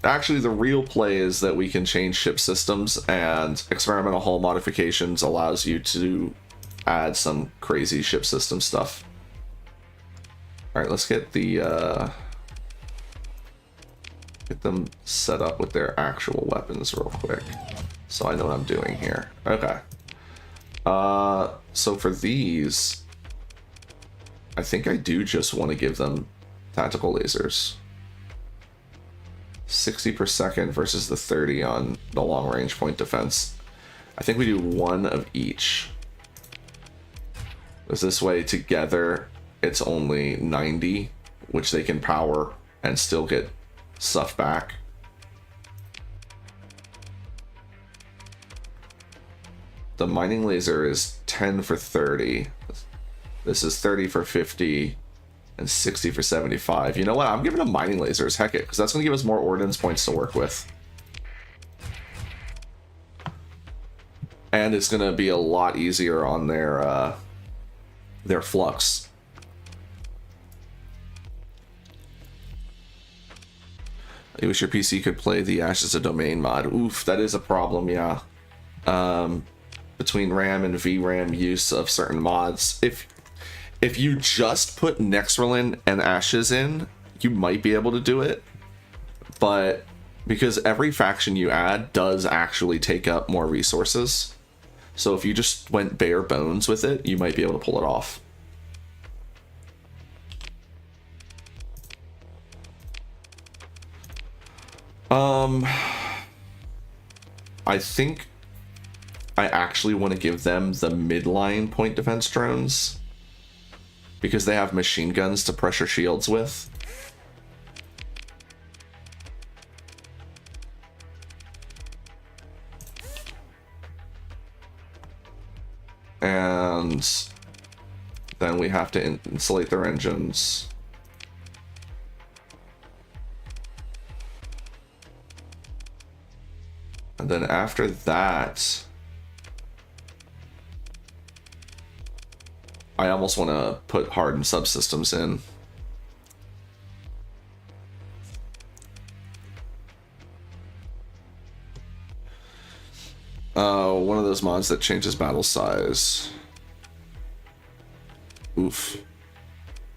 Actually, the real play is that we can change ship systems, and experimental hull modifications allows you to add some crazy ship system stuff. All right, let's get the get them set up with their actual weapons real quick, so I know what I'm doing here. Okay. So for these, I think I do just want to give them tactical lasers. 60 per second versus the 30 on the long range point defense. I think we do one of each. Because this way together it's only 90, which they can power and still get stuff back. The mining laser is 10 for 30. This is 30 for 50. And 60 for 75. You know what? I'm giving them mining lasers. Heck it, because that's going to give us more ordnance points to work with. And it's going to be a lot easier on their flux. I wish your PC could play the Ashes of Domain mod. Oof, that is a problem, yeah. Between RAM and VRAM use of certain mods. If you just put Nexrolin and Ashes in, you might be able to do it. But because every faction you add does actually take up more resources. So if you just went bare bones with it, you might be able to pull it off. I think I actually want to give them the midline point defense drones, because they have machine guns to pressure shields with. And then we have to insulate their engines. And then after that, I almost want to put hardened subsystems in. One of those mods that changes battle size. Oof.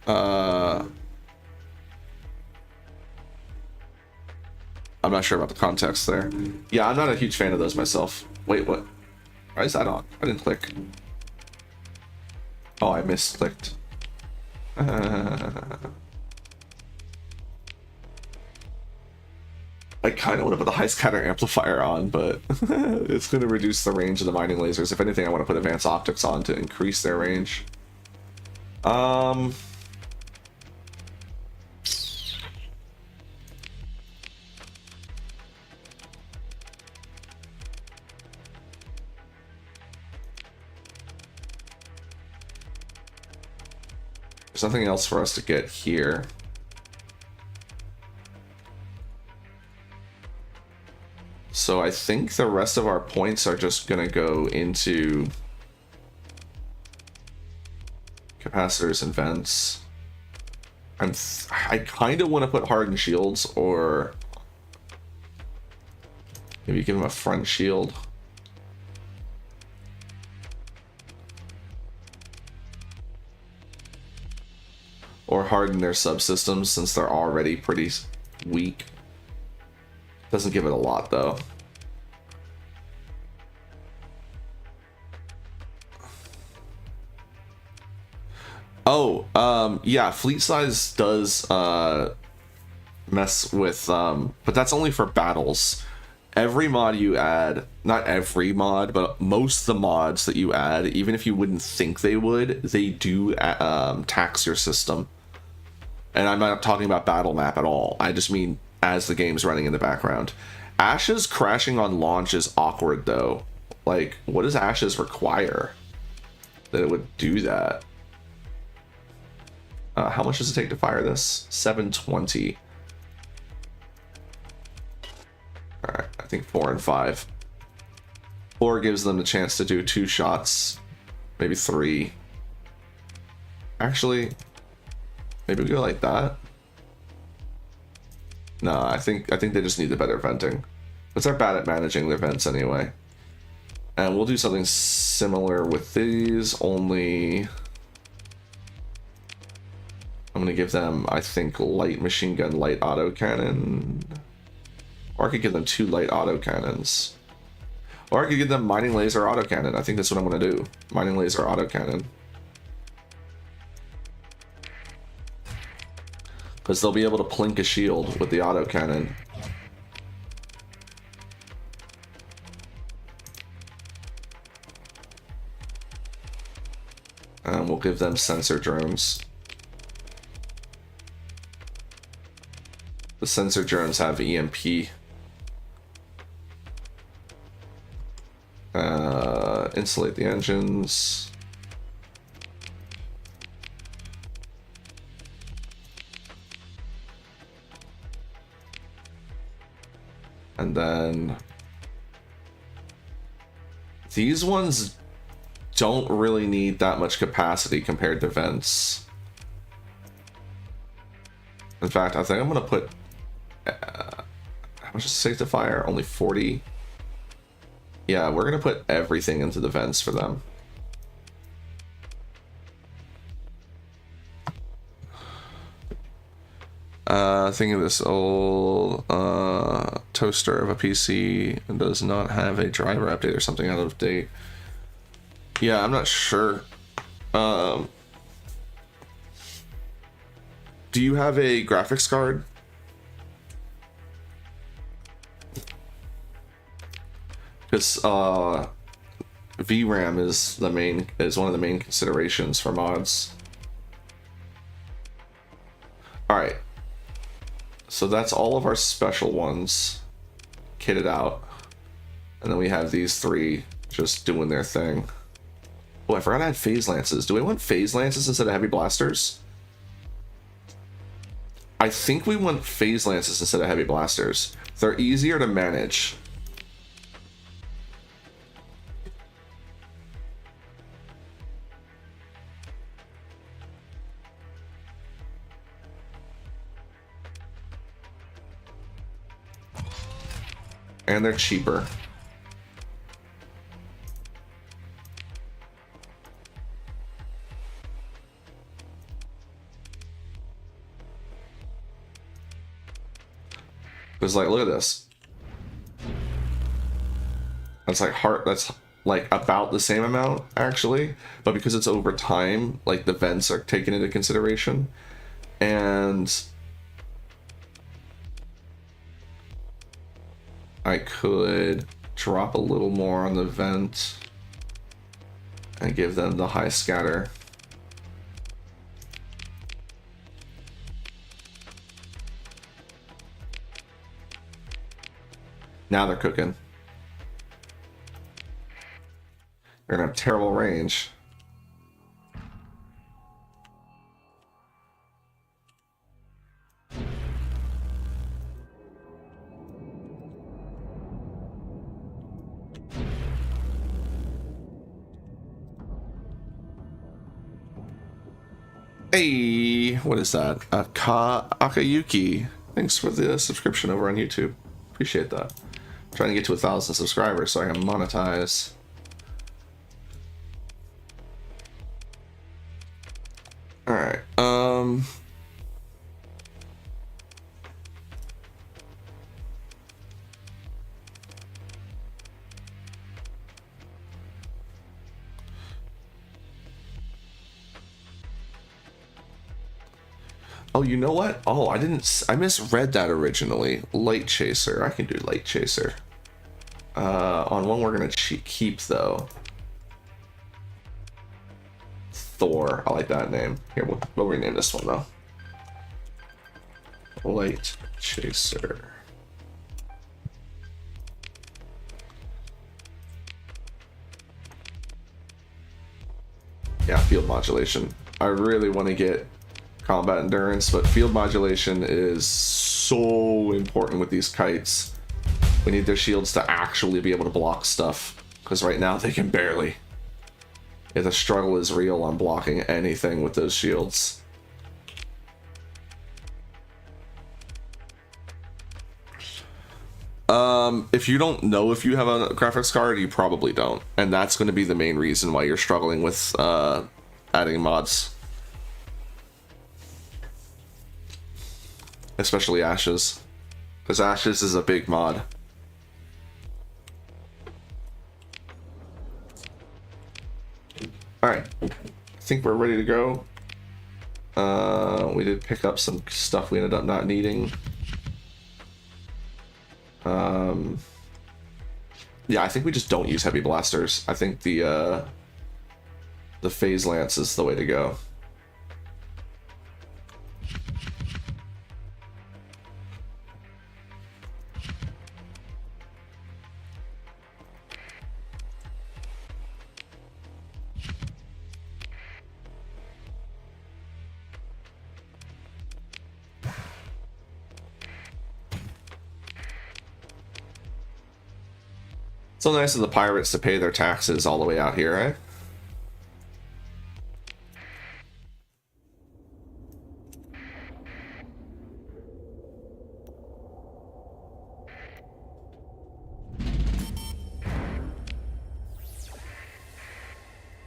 I'm not sure about the context there. Yeah, I'm not a huge fan of those myself. Wait, what? Why is that on? I didn't click. Oh, I misclicked. I kind of want to put the high scatter amplifier on, but it's going to reduce the range of the mining lasers. If anything, I want to put advanced optics on to increase their range. There's nothing else for us to get here. So I think the rest of our points are just gonna go into capacitors and vents. I kind of want to put hardened shields, or maybe give them a front shield. Or harden their subsystems since they're already pretty weak. Doesn't give it a lot though. Oh, yeah, fleet size does mess with, but that's only for battles. Every mod you add, not every mod, but most of the mods that you add, even if you wouldn't think they would, they do tax your system. And I'm not talking about battle map at all. I just mean as the game's running in the background. Ashes crashing on launch is awkward, though. Like, what does Ashes require that it would do that? How much does it take to fire this? 720. Alright, I think 4 and 5. 4 gives them the chance to do 2 shots. Maybe 3. Actually, maybe we go like that. No, I think they just need the better venting. But they're bad at managing their vents anyway. And we'll do something similar with these, only I'm gonna give them, I think, light machine gun, light autocannon. Or I could give them 2 light autocannons. Or I could give them mining laser autocannon. I think that's what I'm gonna do. Mining laser autocannon. Because they'll be able to plink a shield with the autocannon. And we'll give them sensor drones. The sensor drones have EMP. Insulate the engines. And then these ones don't really need that much capacity compared to vents. In fact, I think I'm gonna put how much is safe to fire? Only 40. Yeah, we're gonna put everything into the vents for them. Thinking of this old toaster of a PC and does not have a driver update or something out of date. Yeah, I'm not sure. Do you have a graphics card? Because VRAM is one of the main considerations for mods. All right. So that's all of our special ones kitted out. And then we have these 3 just doing their thing. Oh, I forgot I had phase lances. Do we want phase lances instead of heavy blasters? I think we want phase lances instead of heavy blasters. They're easier to manage. And they're cheaper. Because, like, look at this. That's like about the same amount, actually. But because it's over time, like, the vents are taken into consideration. And I could drop a little more on the vent and give them the high scatter. Now they're cooking. They're gonna have terrible range. Hey, what is that? Akayuki. Thanks for the subscription over on YouTube. Appreciate that. I'm trying to get to 1,000 subscribers so I can monetize. All right. Oh, you know what? Oh, I misread that originally. Light Chaser. I can do Light Chaser. On one we're gonna keep though. Thor. I like that name. Here, we'll rename this one though. Light Chaser. Yeah, field modulation. I really want to get combat endurance, but field modulation is so important with these kites. We need their shields to actually be able to block stuff, because right now they can barely. Yeah, the struggle is real on blocking anything with those shields. If you don't know if you have a graphics card, you probably don't, and that's going to be the main reason why you're struggling with adding mods, especially Ashes, because Ashes is a big mod. All right, I think we're ready to go. We did pick up some stuff we ended up not needing. Yeah, I think we just don't use heavy blasters. I think the phase lance is the way to go. So nice of the pirates to pay their taxes all the way out here, eh?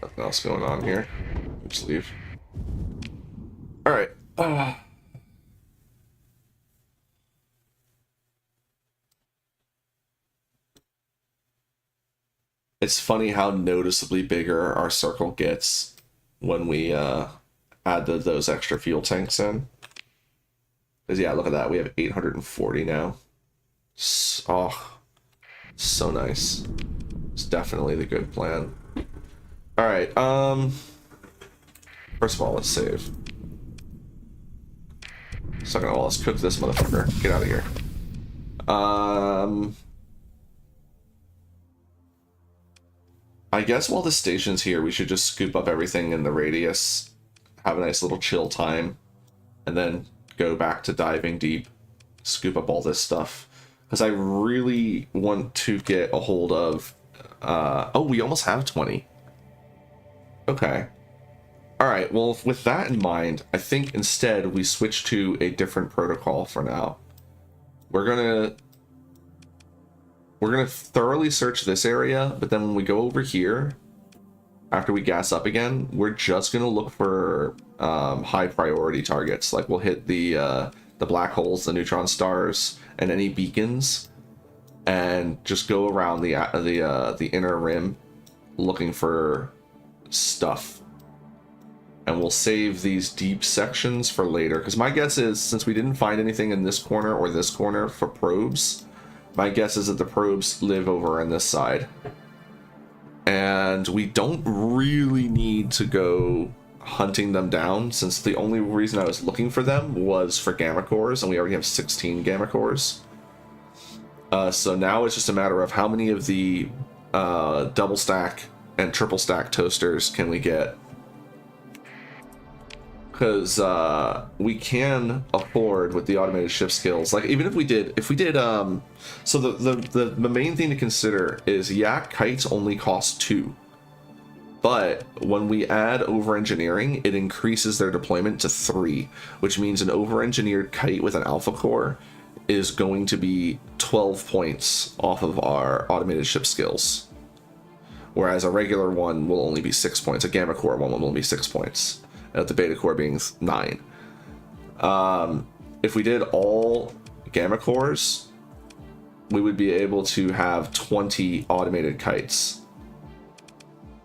Nothing else going on here. Just leave. All right. It's funny how noticeably bigger our circle gets when we add those extra fuel tanks in. Because yeah, look at that. We have 840 now. Oh, so nice. It's definitely the good plan. All right. First of all, let's save. Second of all, let's cook this motherfucker. Get out of here. I guess while the station's here, we should just scoop up everything in the radius, have a nice little chill time, and then go back to diving deep, scoop up all this stuff. Because I really want to get a hold of... oh, we almost have 20. Okay. Alright, well, with that in mind, I think instead we switch to a different protocol for now. We're gonna thoroughly search this area, but then when we go over here, after we gas up again, we're just gonna look for high priority targets. Like we'll hit the black holes, the neutron stars, and any beacons, and just go around the inner rim looking for stuff. And we'll save these deep sections for later, because my guess is, since we didn't find anything in this corner or this corner for probes, my guess is that the probes live over on this side. And we don't really need to go hunting them down, since the only reason I was looking for them was for gamma cores, and we already have 16 gamma cores. So now it's just a matter of how many of the double stack and triple stack toasters can we get. Because we can afford with the automated shift skills, like even if we did so the main thing to consider is, yeah, kites only cost 2, but when we add over engineering, it increases their deployment to 3, which means an over engineered kite with an alpha core is going to be 12 points off of our automated ship skills, whereas a regular one will only be 6 points. A gamma core one will only be 6 points. The beta core being 9. If we did all gamma cores, we would be able to have 20 automated kites.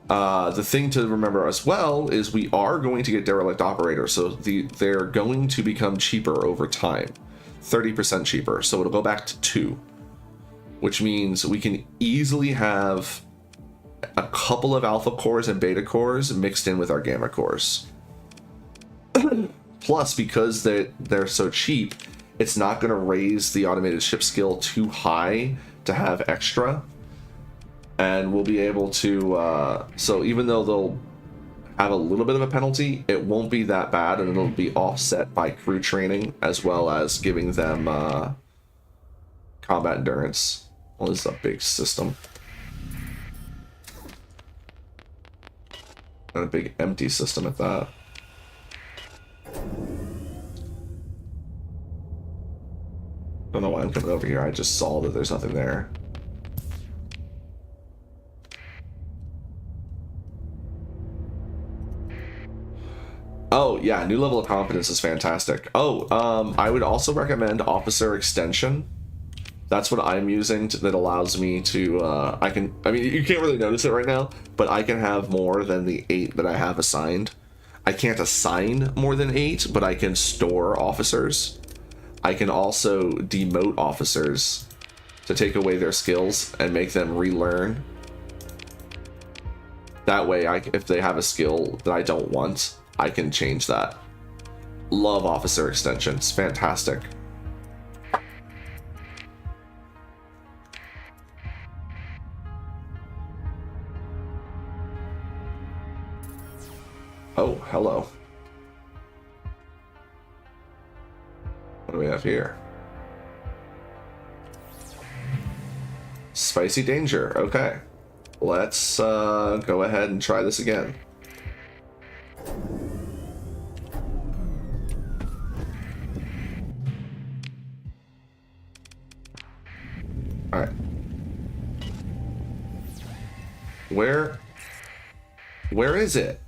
The thing to remember as well is we are going to get derelict operators, so they're going to become cheaper over time, 30% cheaper. So it'll go back to 2, which means we can easily have a couple of alpha cores and beta cores mixed in with our gamma cores. Plus, because they're so cheap, it's not going to raise the automated ship skill too high to have extra. And we'll be able to, so even though they'll have a little bit of a penalty, it won't be that bad, and it'll be offset by crew training as well as giving them combat endurance. Well, this is a big system. And a big empty system at that. Don't know why I'm coming over here. I just saw that there's nothing there. Oh, yeah, new level of confidence is fantastic. Oh, I would also recommend Officer Extension. That's what I'm using that allows me to, I mean, you can't really notice it right now, but I can have more than the 8 that I have assigned. I can't assign more than 8, but I can store officers. I can also demote officers to take away their skills and make them relearn. That way, if they have a skill that I don't want, I can change that. Love Officer Extension. It's fantastic. Oh, hello. What do we have here? Spicy danger. Okay. Let's go ahead and try this again. All right. Where is it?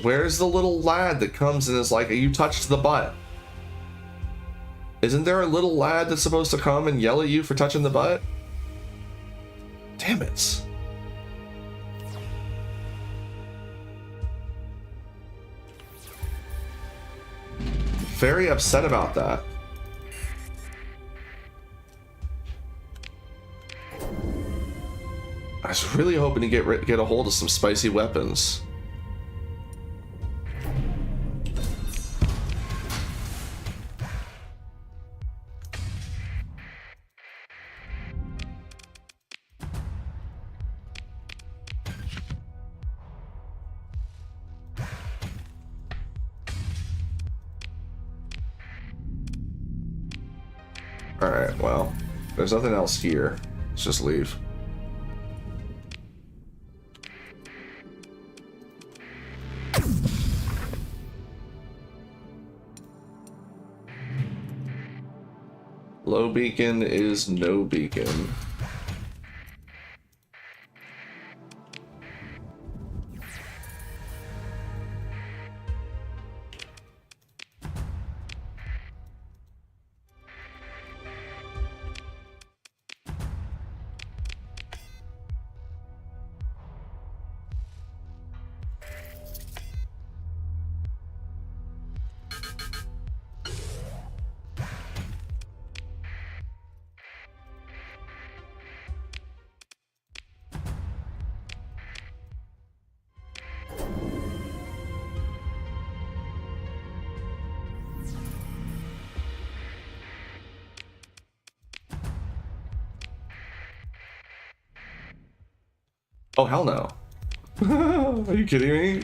Where's the little lad that comes and is like, you touched the butt? Isn't there a little lad that's supposed to come and yell at you for touching the butt? Damn it. Very upset about that. I was really hoping to get a hold of some spicy weapons. Alright, well, there's nothing else here. Let's just leave. Low beacon is no beacon. Oh, hell no. Are you kidding me?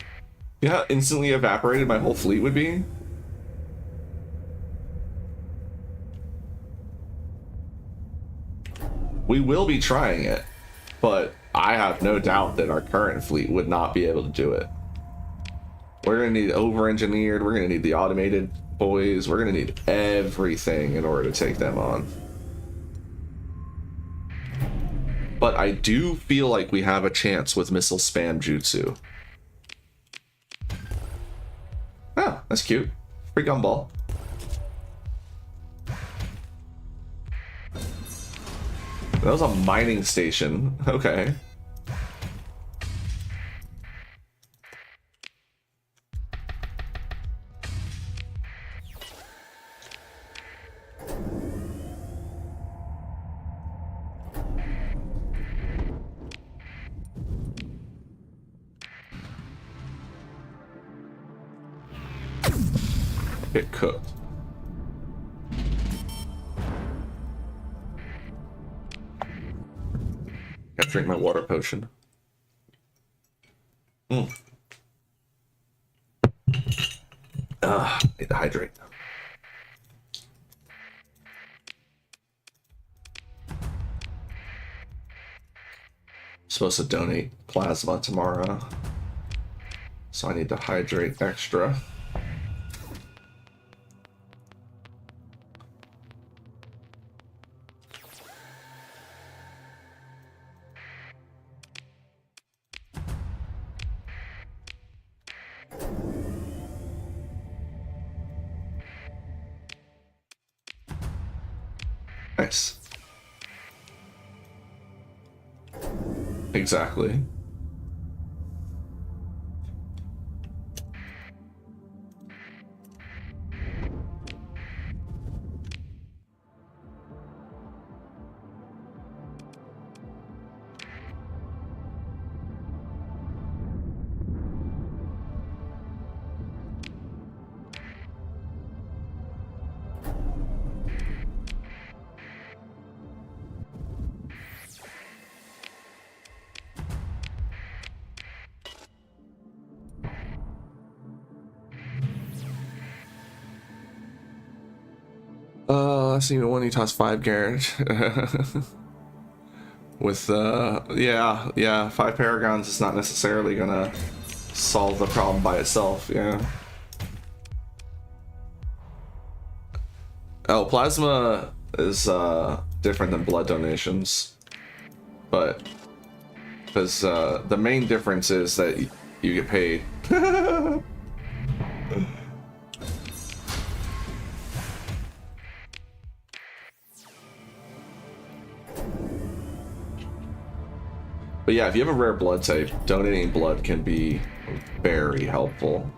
Yeah, instantly evaporated my whole fleet would be? We will be trying it, but I have no doubt that our current fleet would not be able to do it. We're going to need over-engineered, we're going to need the automated boys, we're going to need everything in order to take them on. But I do feel like we have a chance with missile spam jutsu. Oh, that's cute. Free gumball. That was a mining station. Okay. get cooked. Gotta drink my water potion. Need to hydrate. Supposed to donate plasma tomorrow, so I need to hydrate extra. Nice. Exactly. I see one he tossed 5 Garrett. With yeah, 5 Paragons is not necessarily gonna solve the problem by itself, yeah. Oh, plasma is different than blood donations, but because the main difference is that you get paid. But yeah, if you have a rare blood type, donating blood can be very helpful.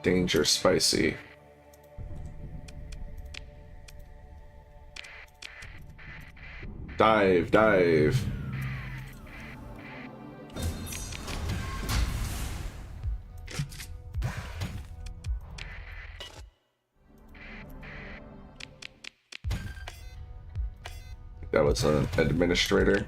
Danger spicy. Dive, dive. That was an administrator.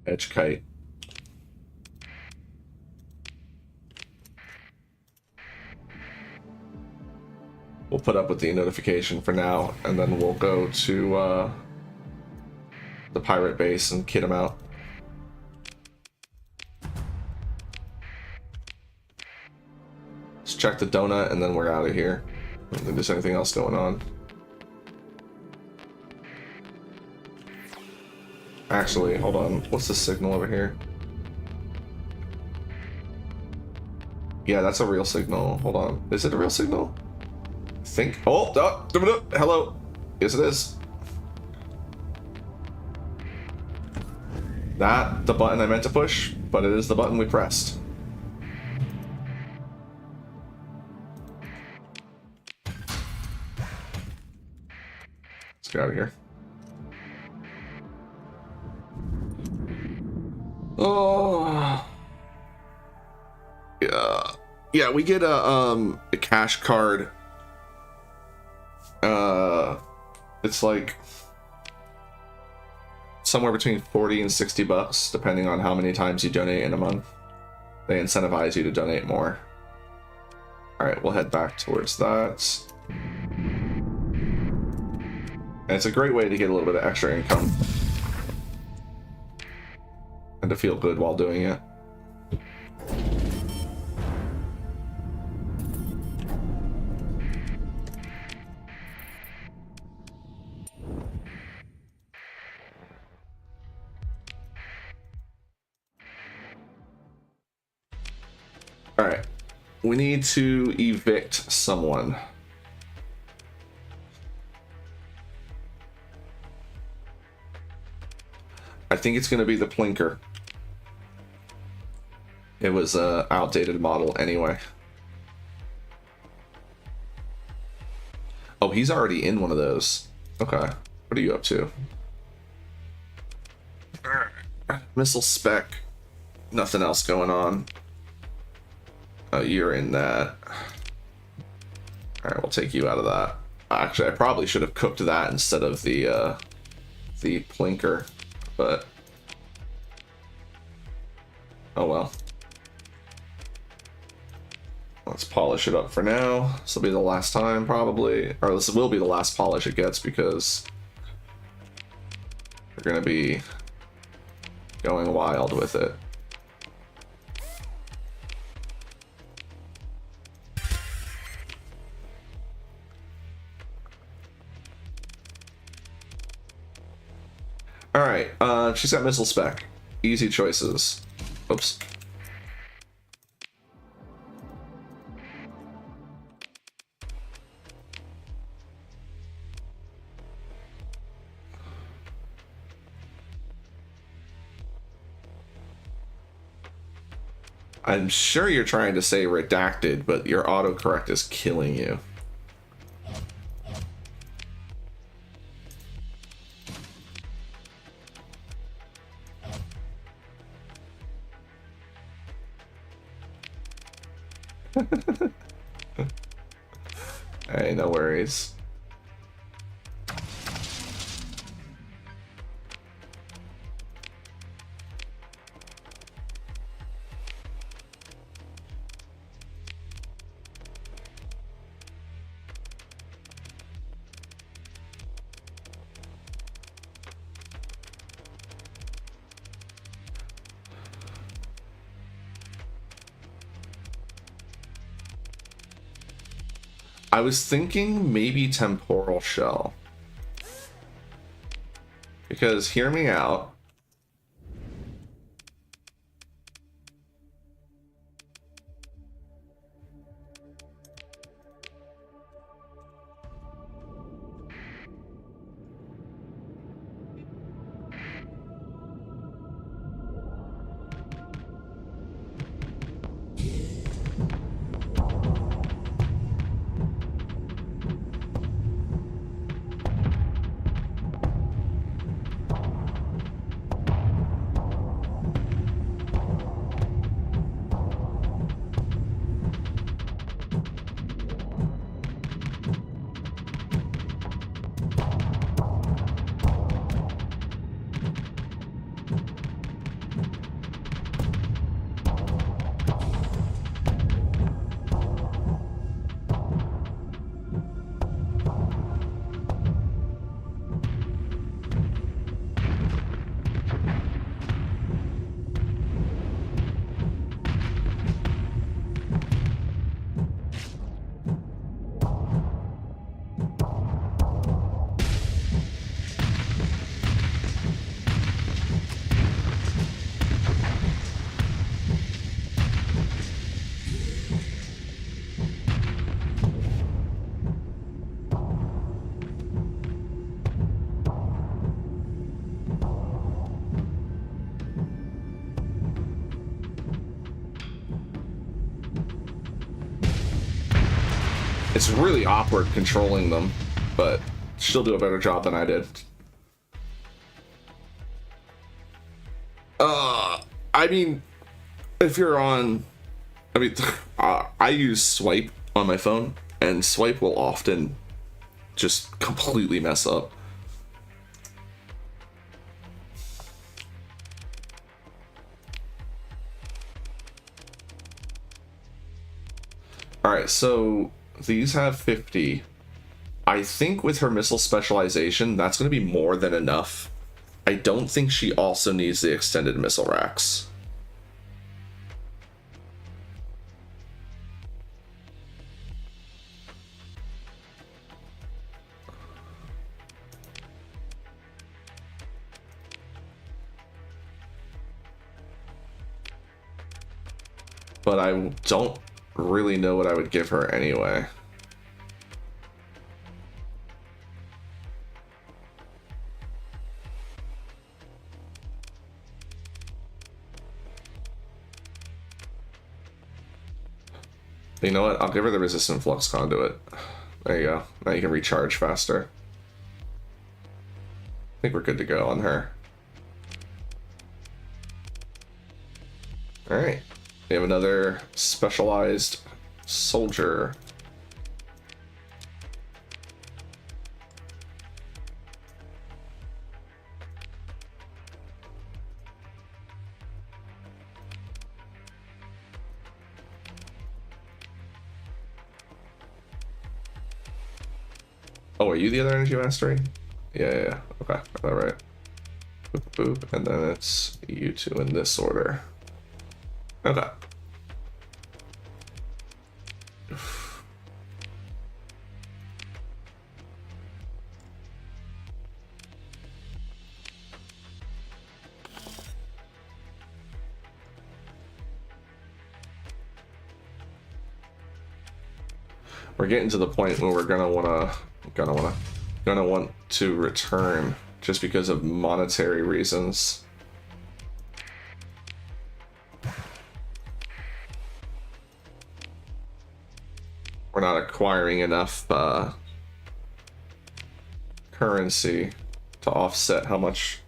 Edge kite. We'll put up with the notification for now, and then we'll go to the pirate base and kid him out. Let's check the donut, and then we're out of here. I don't think there's anything else going on. Actually, hold on. What's the signal over here? Yeah, that's a real signal. Hold on. Is it a real signal? I think. Oh, hello. Yes, it is. Not the button I meant to push, but it is the button we pressed. Let's get out of here. Oh, yeah, we get a cash card It's like somewhere between 40 and 60 bucks, depending on how many times you donate in a month. They incentivize you to donate more. All right, we'll head back towards that. And it's a great way to get a little bit of extra income and to feel good while doing it. All right, we need to evict someone. I think it's going to be the Plinker. It was an outdated model anyway. Oh, he's already in one of those. Okay, what are you up to? Missile spec. Nothing else going on. You're in that. All right, we'll take you out of that. Actually, I probably should have cooked that instead of the Plinker, but oh well. Let's polish it up for now. This will be the last time, probably, or this will be the last polish it gets because we're gonna be going wild with it. All right, she's got missile spec. Easy choices. Oops. I'm sure you're trying to say redacted, but your autocorrect is killing you. Hey, no worries. I was thinking maybe temporal shell. Because hear me out. It's really awkward controlling them, but she'll do a better job than I did. I mean, if you're on, I use swipe on my phone, and swipe will often just completely mess up. Alright, so these have 50. I think with her missile specialization, that's going to be more than enough. I don't think she also needs the extended missile racks. But I don't really know what I would give her anyway. You know what? I'll give her the resistant flux conduit. There you go. Now you can recharge faster. I think we're good to go on her. Alright. We have another specialized soldier. Oh, are you the other energy mastery? Yeah. Okay, got that right. Boop, boop, and then it's you two in this order. Okay. We're getting to the point where we're gonna want to return just because of monetary reasons. We're not acquiring enough currency to offset how much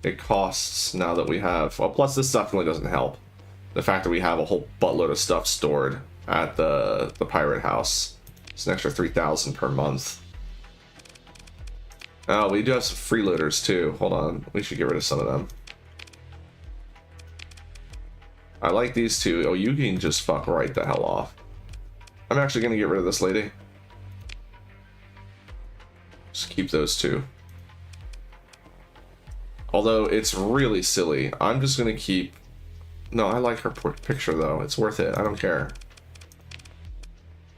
it costs now that we have. Well, plus this definitely doesn't help. The fact that we have a whole buttload of stuff stored at the pirate house. It's an extra 3,000 per month. Oh, we do have some freeloaders too. Hold on, we should get rid of some of them. I like these two. Oh, you can just fuck right the hell off. I'm actually gonna get rid of this lady. Just keep those two. Although it's really silly. I'm just gonna keep... No, I like her picture though. It's worth it. I don't care.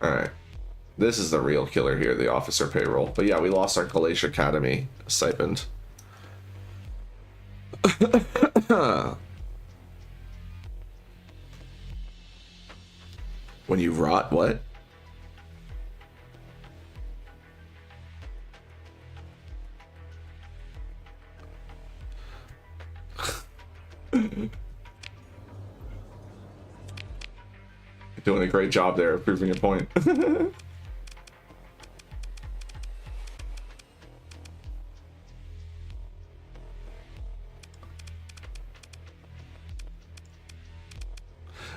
Alright. This is the real killer here, the officer payroll. But yeah, we lost our Galatia Academy stipend. When you rot, what? You're doing a great job there of proving your point.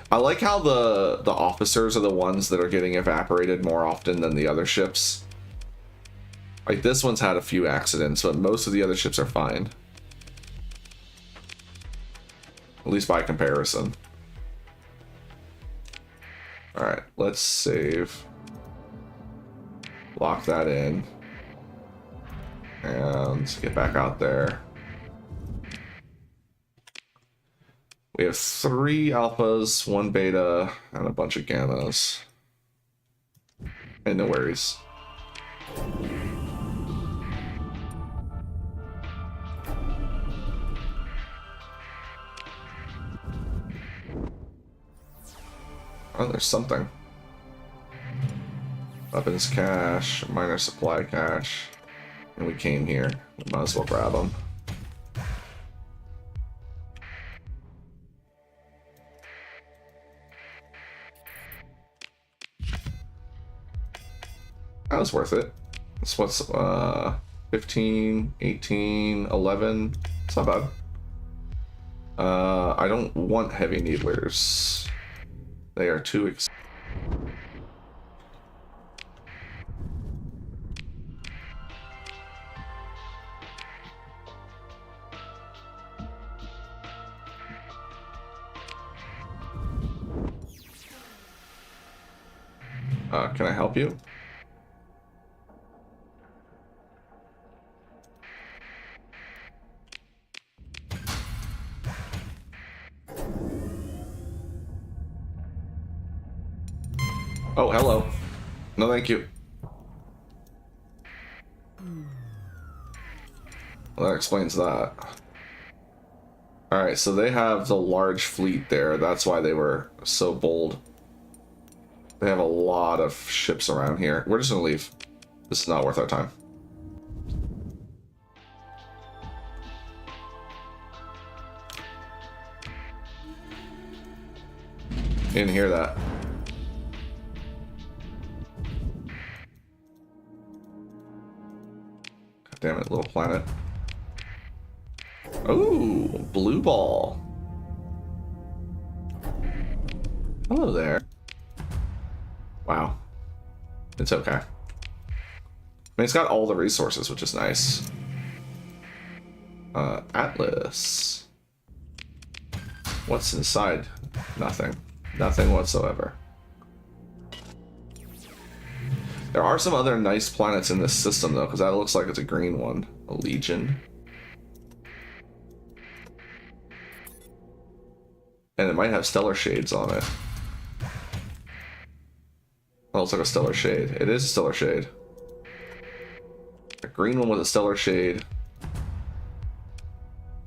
I like how the officers are the ones that are getting evaporated more often than the other ships. Like this one's had a few accidents, but most of the other ships are fine. At least by comparison. Alright, let's save. Lock that in. And get back out there. We have 3 alphas, 1 beta, and a bunch of gammas. And no worries. Oh, there's something. Weapons cache, minor supply cache. And we came here. We might as well grab them. That was worth it. This what's 15, 18, 11. It's not bad. I don't want heavy needlers. They are too Can I help you? Oh, hello. No, thank you. Well, that explains that. Alright, so they have the large fleet there. That's why they were so bold. They have a lot of ships around here. We're just gonna leave. This is not worth our time. Didn't hear that. God damn it, little planet. Oh, blue ball. Hello there. Wow. It's okay. I mean, it's got all the resources, which is nice. Atlas. What's inside? Nothing. Nothing whatsoever. There are some other nice planets in this system, though, because that looks like it's a green one. A Legion. And it might have stellar shades on it. Oh, it's like a stellar shade. It is a stellar shade. A green one with a stellar shade.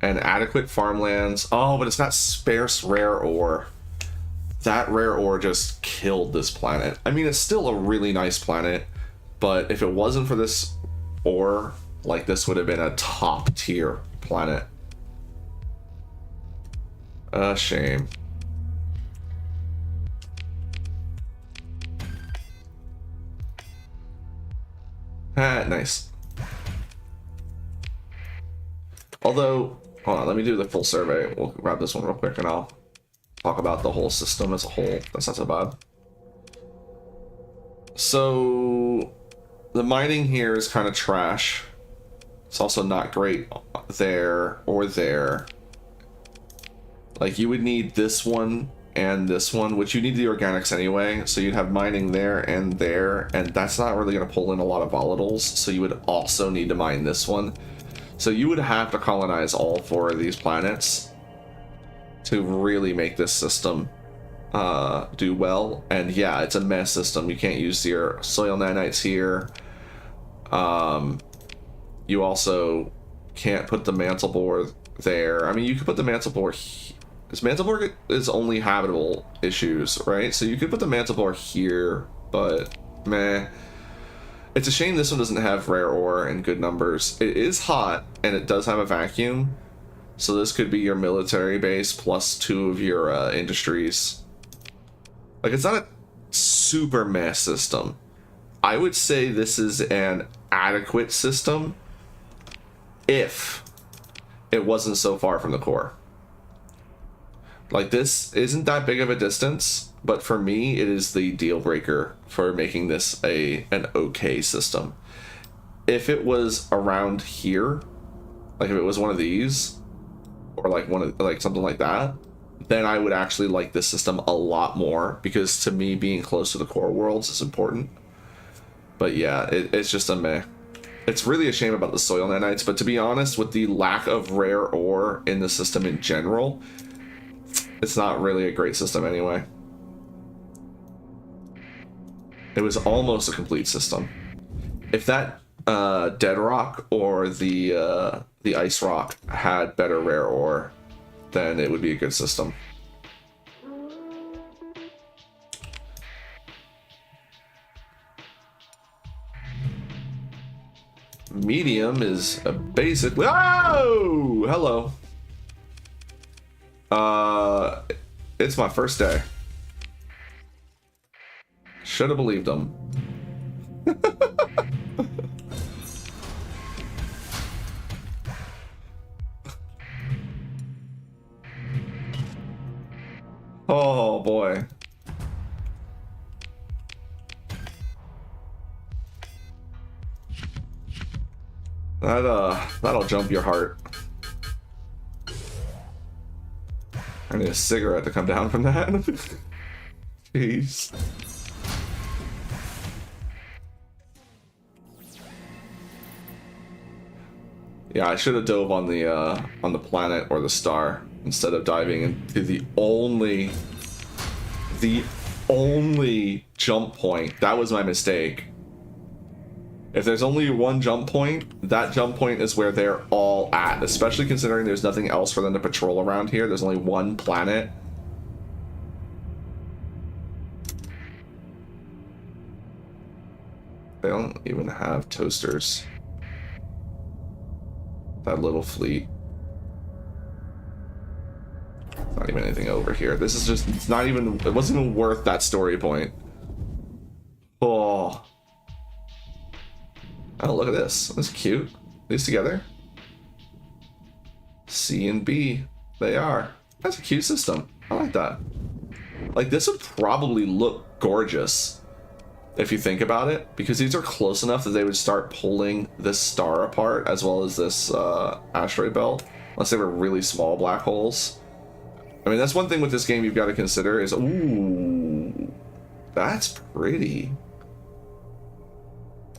And adequate farmlands. Oh, but it's not sparse rare ore. That rare ore just killed this planet. I mean, it's still a really nice planet, but if it wasn't for this ore, like, this would have been a top tier planet. A shame. Ah, nice. Although, hold on, let me do the full survey. We'll grab this one real quick and I'll talk about the whole system as a whole. That's not so bad. So, the mining here is kind of trash. It's also not great there or there. Like, you would need this one and this one, which you need the organics anyway, so you'd have mining there, and that's not really going to pull in a lot of volatiles, so you would also need to mine this one. So you would have to colonize all 4 of these planets to really make this system do well. And yeah, it's a mess system. You can't use your soil nanites here. You also can't put the mantle bore there. I mean, you could put the mantle bore here. This mantle bore is only habitable issues, right? So you could put the mantle bore here, but meh. It's a shame this one doesn't have rare ore in good numbers. It is hot, and it does have a vacuum. So this could be your military base plus 2 of your industries. Like, it's not a super meh system. I would say this is an adequate system if it wasn't so far from the core. Like, this isn't that big of a distance, but for me, it is the deal breaker for making this an okay system. If it was around here, like if it was one of these, or like something like that, then I would actually like this system a lot more, because to me, being close to the core worlds is important. But yeah, it's just a meh. It's really a shame about the soil nanites, but to be honest, with the lack of rare ore in the system in general, it's not really a great system anyway. It was almost a complete system. If that dead rock or the ice rock had better rare ore, then it would be a good system. Medium is a basic. Oh, hello. It's my first day. Should have believed them. Oh boy. That'll jump your heart. I need a cigarette to come down from that. Jeez. Yeah, I should have dove on the planet or the star instead of diving into the only jump point. That was my mistake. If there's only one jump point, that jump point is where they're all at, especially considering there's nothing else for them to patrol around here. There's only one planet. They don't even have toasters. That little fleet. Not even anything over here. This is just, it's not even, it wasn't even worth that story point. Oh. Oh, look at this. That's cute. These together. C and B. They are. That's a cute system. I like that. Like, this would probably look gorgeous if you think about it, because these are close enough that they would start pulling this star apart as well as this asteroid belt, unless they were really small black holes. I mean, that's one thing with this game you've got to consider is, ooh, that's pretty.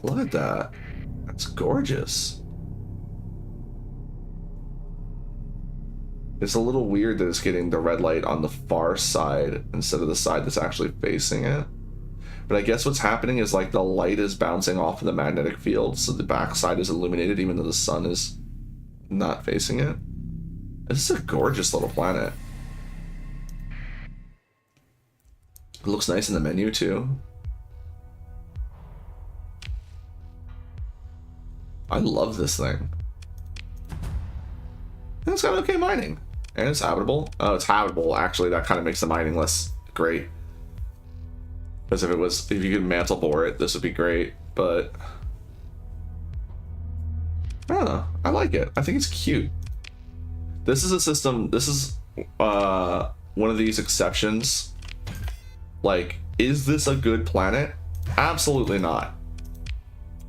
Look at that. That's gorgeous. It's a little weird that it's getting the red light on the far side instead of the side that's actually facing it. But I guess what's happening is like the light is bouncing off of the magnetic field, so the back side is illuminated even though the sun is not facing it. This is a gorgeous little planet. It looks nice in the menu too. I love this thing. And it's got okay mining. And it's habitable. Oh, it's habitable. Actually, that kind of makes the mining less great. Because if you could mantle bore it, this would be great. But I don't know. I like it. I think it's cute. This is a system. This is one of these exceptions. Like, is this a good planet? Absolutely not.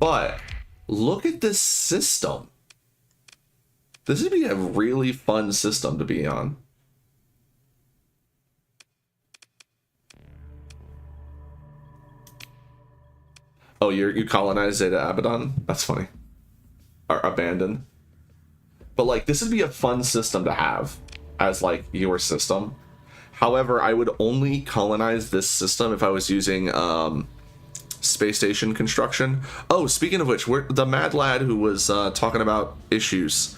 But look at this system. This would be a really fun system to be on. Oh, you colonized Zeta Abaddon? That's funny. Or abandoned. But like, this would be a fun system to have as like your system. However, I would only colonize this system if I was using space station construction. Oh, speaking of which, the mad lad who was talking about issues.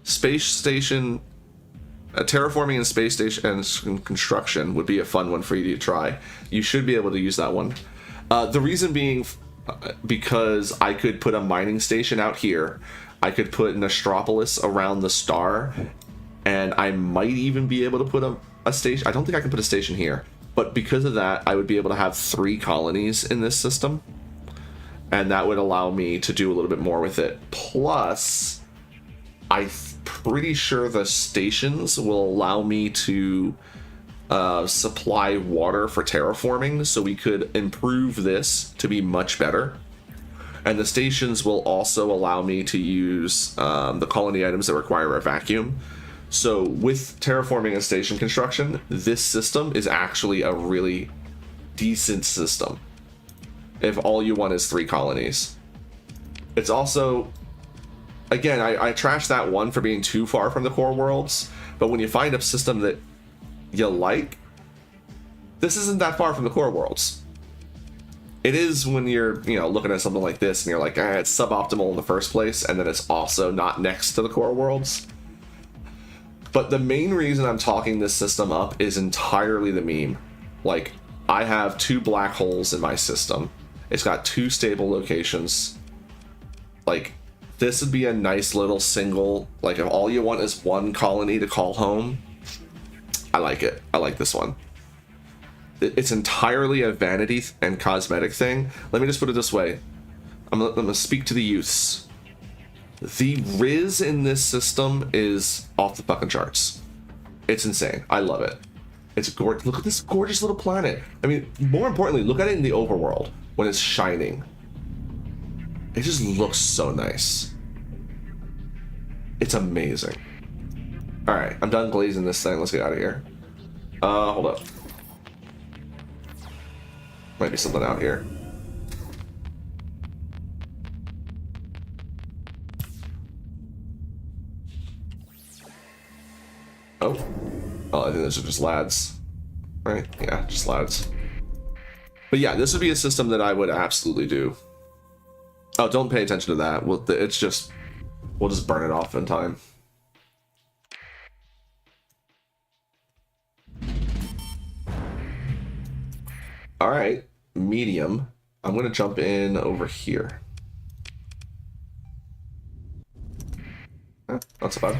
Space station, terraforming and space station and construction would be a fun one for you to try. You should be able to use that one. The reason being, because I could put a mining station out here. I could put Nostropolis around the star, and I might even be able to put a station. I don't think I can put a station here, but because of that, I would be able to have 3 colonies in this system, and that would allow me to do a little bit more with it. Plus, I'm pretty sure the stations will allow me to supply water for terraforming, so we could improve this to be much better. And the stations will also allow me to use the colony items that require a vacuum. So with terraforming and station construction, this system is actually a really decent system if all you want is 3 colonies. It's also, again, I trashed that one for being too far from the core worlds, but when you find a system that you like, this isn't that far from the core worlds. It is when you're, looking at something like this and you're like, it's suboptimal in the first place, and then it's also not next to the core worlds. But the main reason I'm talking this system up is entirely the meme. Like, I have 2 black holes in my system. It's got 2 stable locations. Like, this would be a nice little single, like, if all you want is 1 colony to call home, I like it. I like this one. It's entirely a vanity and cosmetic thing. Let me just put it this way. I'm gonna speak to the youths. The Riz in this system is off the fucking charts. It's insane. I love it. It's gorgeous. Look at this gorgeous little planet. I mean, more importantly, look at it in the overworld when it's shining. It just looks so nice. It's amazing. All right, I'm done glazing this thing. Let's get out of here. Hold up. Might be something out here. Oh, I think those are just lads. Right? Yeah, just lads. But yeah, this would be a system that I would absolutely do. Oh, don't pay attention to that. It's just... We'll just burn it off in time. Alright, medium. I'm going to jump in over here. Not so bad.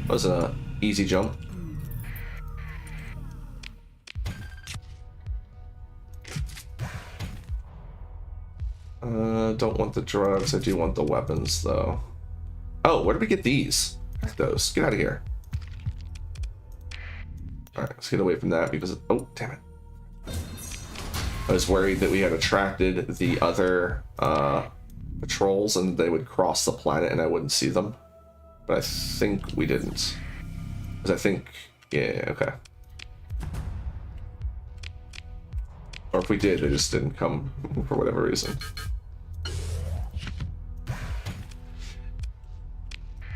That was an easy jump. Don't want the drugs. I do want the weapons, though. Oh, where did we get these? Heck those. Get out of here. Alright, let's get away from that because... Oh, damn it. I was worried that we had attracted the other patrols and they would cross the planet and I wouldn't see them. But I think we didn't. Because I think... Yeah, okay. Or if we did, they just didn't come for whatever reason.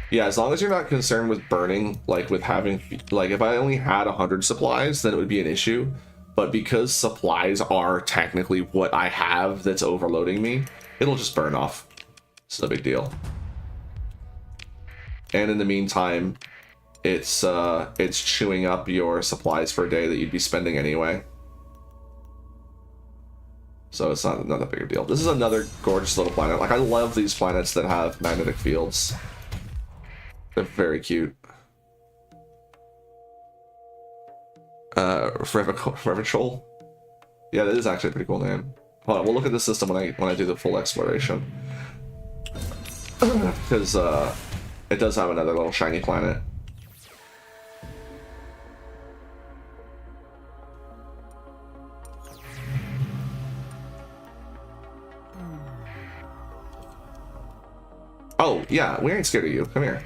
Yeah, as long as you're not concerned with burning, like with having... Like, if I only had 100 supplies, then it would be an issue. But because supplies are technically what I have that's overloading me, it'll just burn off. It's no big deal. And in the meantime, it's chewing up your supplies for a day that you'd be spending anyway. So it's not that big a deal. This is another gorgeous little planet. Like, I love these planets that have magnetic fields. They're very cute. Revachol? Yeah, that is actually a pretty cool name. Hold on, we'll look at the system when I do the full exploration. Because it does have another little shiny planet. Oh, yeah, we ain't scared of you. Come here.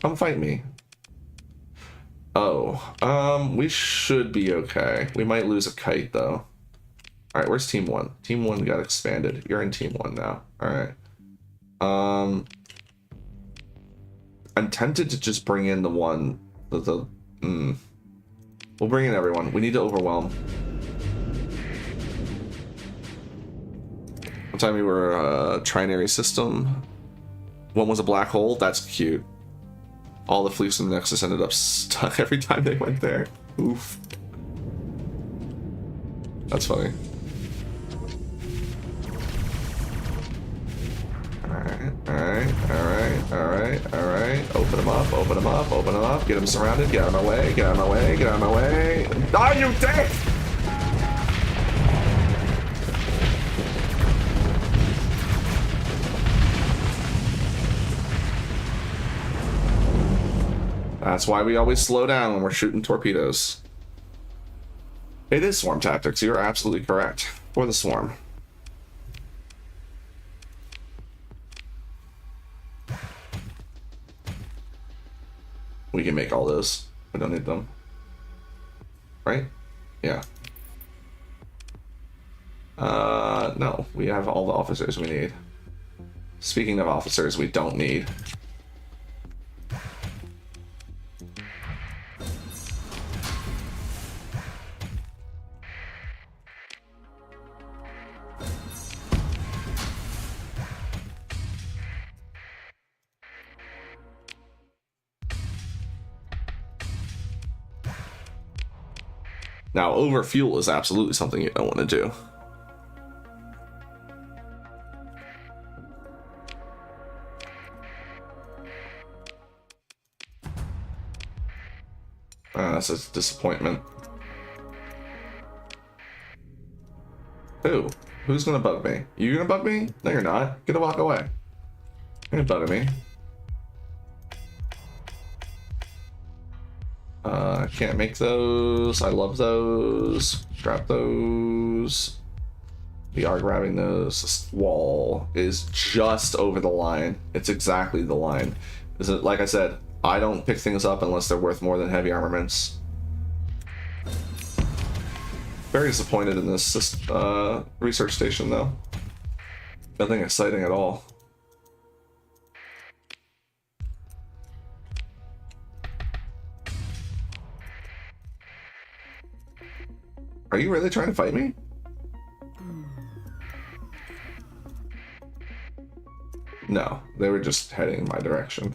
Come fight me. Oh, we should be okay. We might lose a kite, though. Alright, where's Team 1? Team 1 got expanded. You're in Team 1 now. Alright. I'm tempted to just bring in the one... We'll bring in everyone. We need to overwhelm. One time we were a trinary system. One was a black hole. That's cute. All the fleets in the Nexus ended up stuck every time they went there. Oof. That's funny. Alright. Open them up, open them up, open them up. Get them surrounded, get out of my way, get out of my way, get out of my way. Oh, you dick! That's why we always slow down when we're shooting torpedoes. It is swarm tactics. You're absolutely correct. For the swarm. We can make all those. We don't need them. Right? Yeah. No. We have all the officers we need. Speaking of officers we don't need. Now, overfuel is absolutely something you don't want to do. That's a disappointment. Who? Who's gonna bug me? You gonna bug me? No, you're not. Get a walk away. You're gonna bug me. I can't make those. I love those. Grab those. We are grabbing those. This wall is just over the line. It's exactly the line. Is it, like I said, I don't pick things up unless they're worth more than heavy armaments. Very disappointed in this research station, though. Nothing exciting at all. Are you really trying to fight me? No, they were just heading in my direction.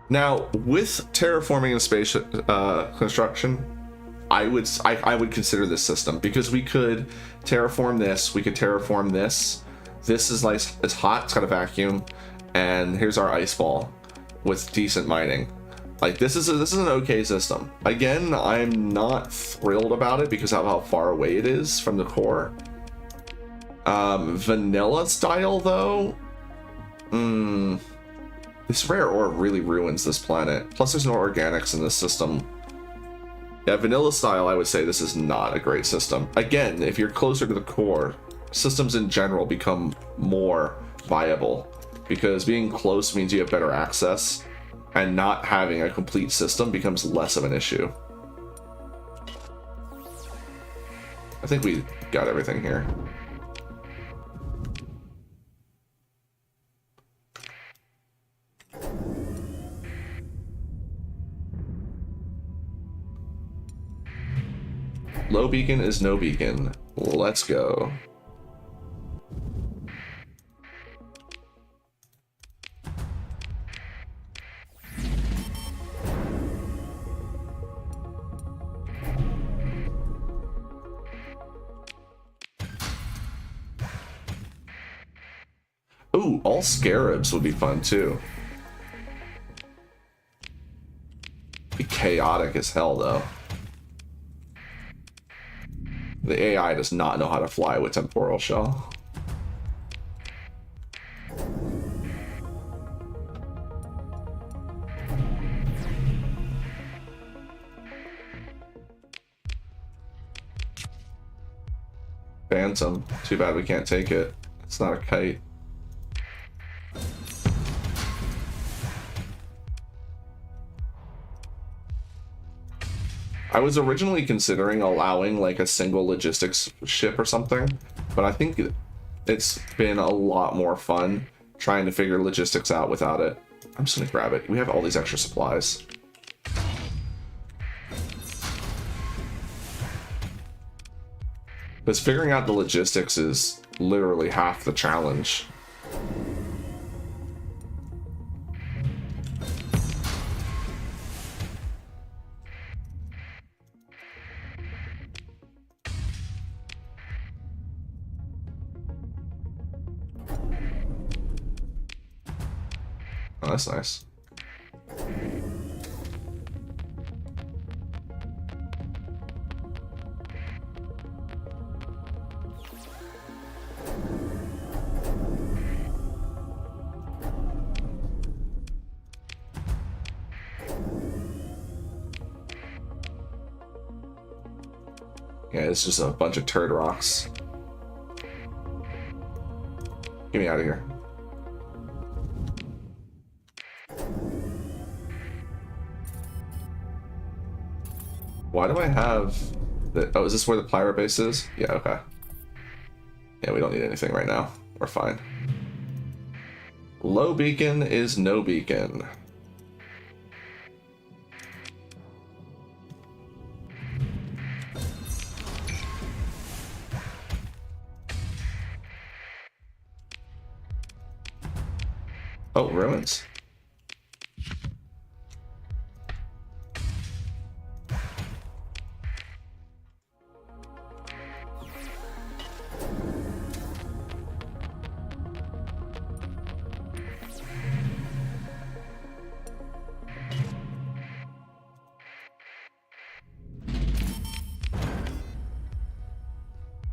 Now, with terraforming and space construction, I would consider this system, because we could terraform this, we could terraform this. This is like, it's hot, it's got a vacuum, and here's our ice ball with decent mining. Like, this is an okay system. Again, I'm not thrilled about it because of how far away it is from the core. Vanilla style though, this rare ore really ruins this planet. Plus there's no organics in this system. Yeah, vanilla style, I would say this is not a great system. Again, if you're closer to the core, systems in general become more viable, because being close means you have better access, and not having a complete system becomes less of an issue. I think we got everything here. Low beacon is no beacon. Let's go. Ooh, all scarabs would be fun too. Be chaotic as hell though. The AI does not know how to fly with temporal shell. Phantom. Too bad we can't take it. It's not a kite. I was originally considering allowing like a single logistics ship or something, but I think it's been a lot more fun trying to figure logistics out without it. I'm just gonna grab it. We have all these extra supplies. Because figuring out the logistics is literally half the challenge. Oh, that's nice. Yeah, it's just a bunch of turd rocks. Get me out of here. Why do I have the... Oh, is this where the pirate base is? Yeah, okay. Yeah, we don't need anything right now. We're fine. Low beacon is no beacon. Oh, ruins.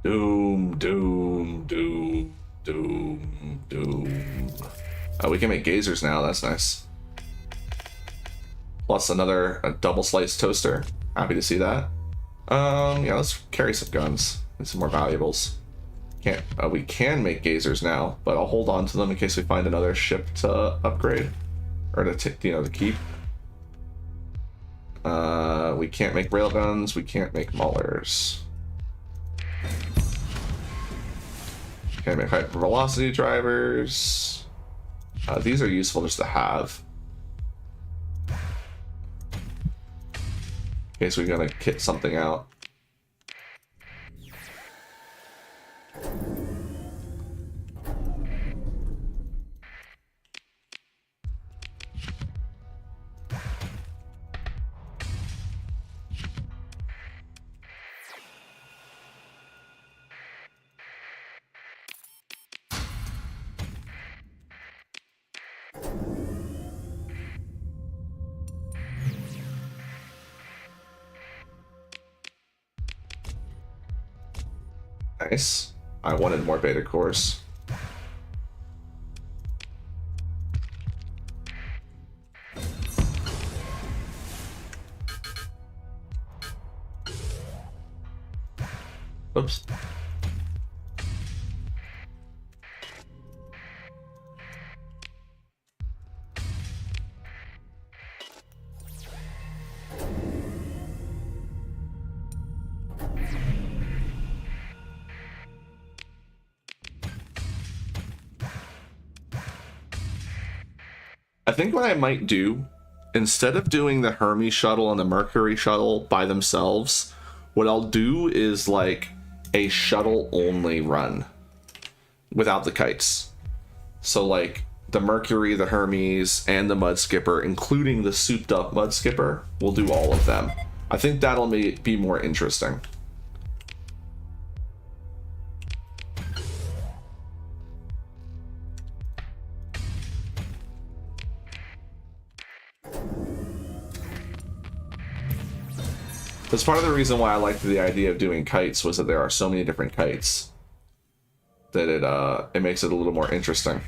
Doom, doom, doom, doom, doom. Oh, we can make gazers now. That's nice. Plus a double sliced toaster. Happy to see that. Yeah, let's carry some guns and some more valuables. We can make gazers now, but I'll hold on to them in case we find another ship to upgrade or to keep. We can't make railguns. We can't make maulers. Okay, make hypervelocity drivers. These are useful just to have. In case we're gonna kit something out. Nice. I wanted more beta cores. Oops. I think what I might do, instead of doing the Hermes shuttle and the Mercury shuttle by themselves, what I'll do is like a shuttle only run without the kites. So like the Mercury, the Hermes, and the Mud Skipper, including the souped up Mud Skipper, we'll do all of them. I think that'll be more interesting. That's part of the reason why I liked the idea of doing kites, was that there are so many different kites that it makes it a little more interesting.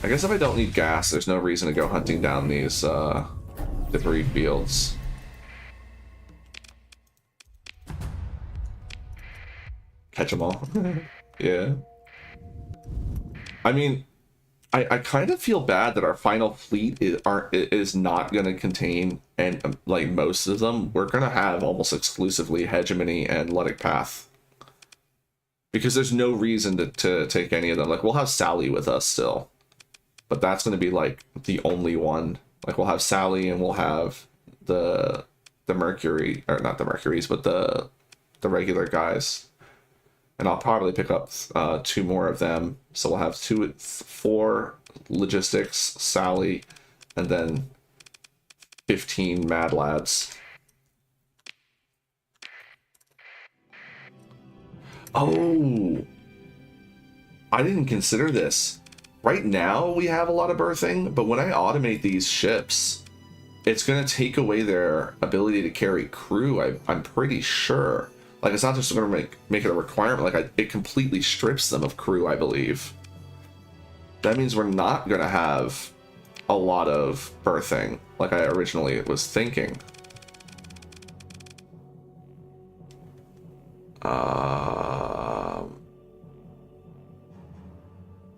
I guess if I don't need gas, there's no reason to go hunting down these debris fields. Catch them all. Yeah. I mean, I kind of feel bad that our final fleet is not going to contain, and like most of them, we're going to have almost exclusively Hegemony and Luddic Path. Because there's no reason to take any of them. Like, we'll have Sally with us still. But that's going to be like the only one. Like, we'll have Sally and we'll have the Mercury, or not the Mercuries, but the regular guys. And I'll probably pick up 2 more of them. So we'll have 4 logistics, Sally, and then 15 Mad Lads. Oh, I didn't consider this. Right now we have a lot of berthing, but when I automate these ships, it's going to take away their ability to carry crew, I'm pretty sure. Like, it's not just going to make it a requirement. Like, it completely strips them of crew, I believe. That means we're not going to have a lot of berthing, like I originally was thinking.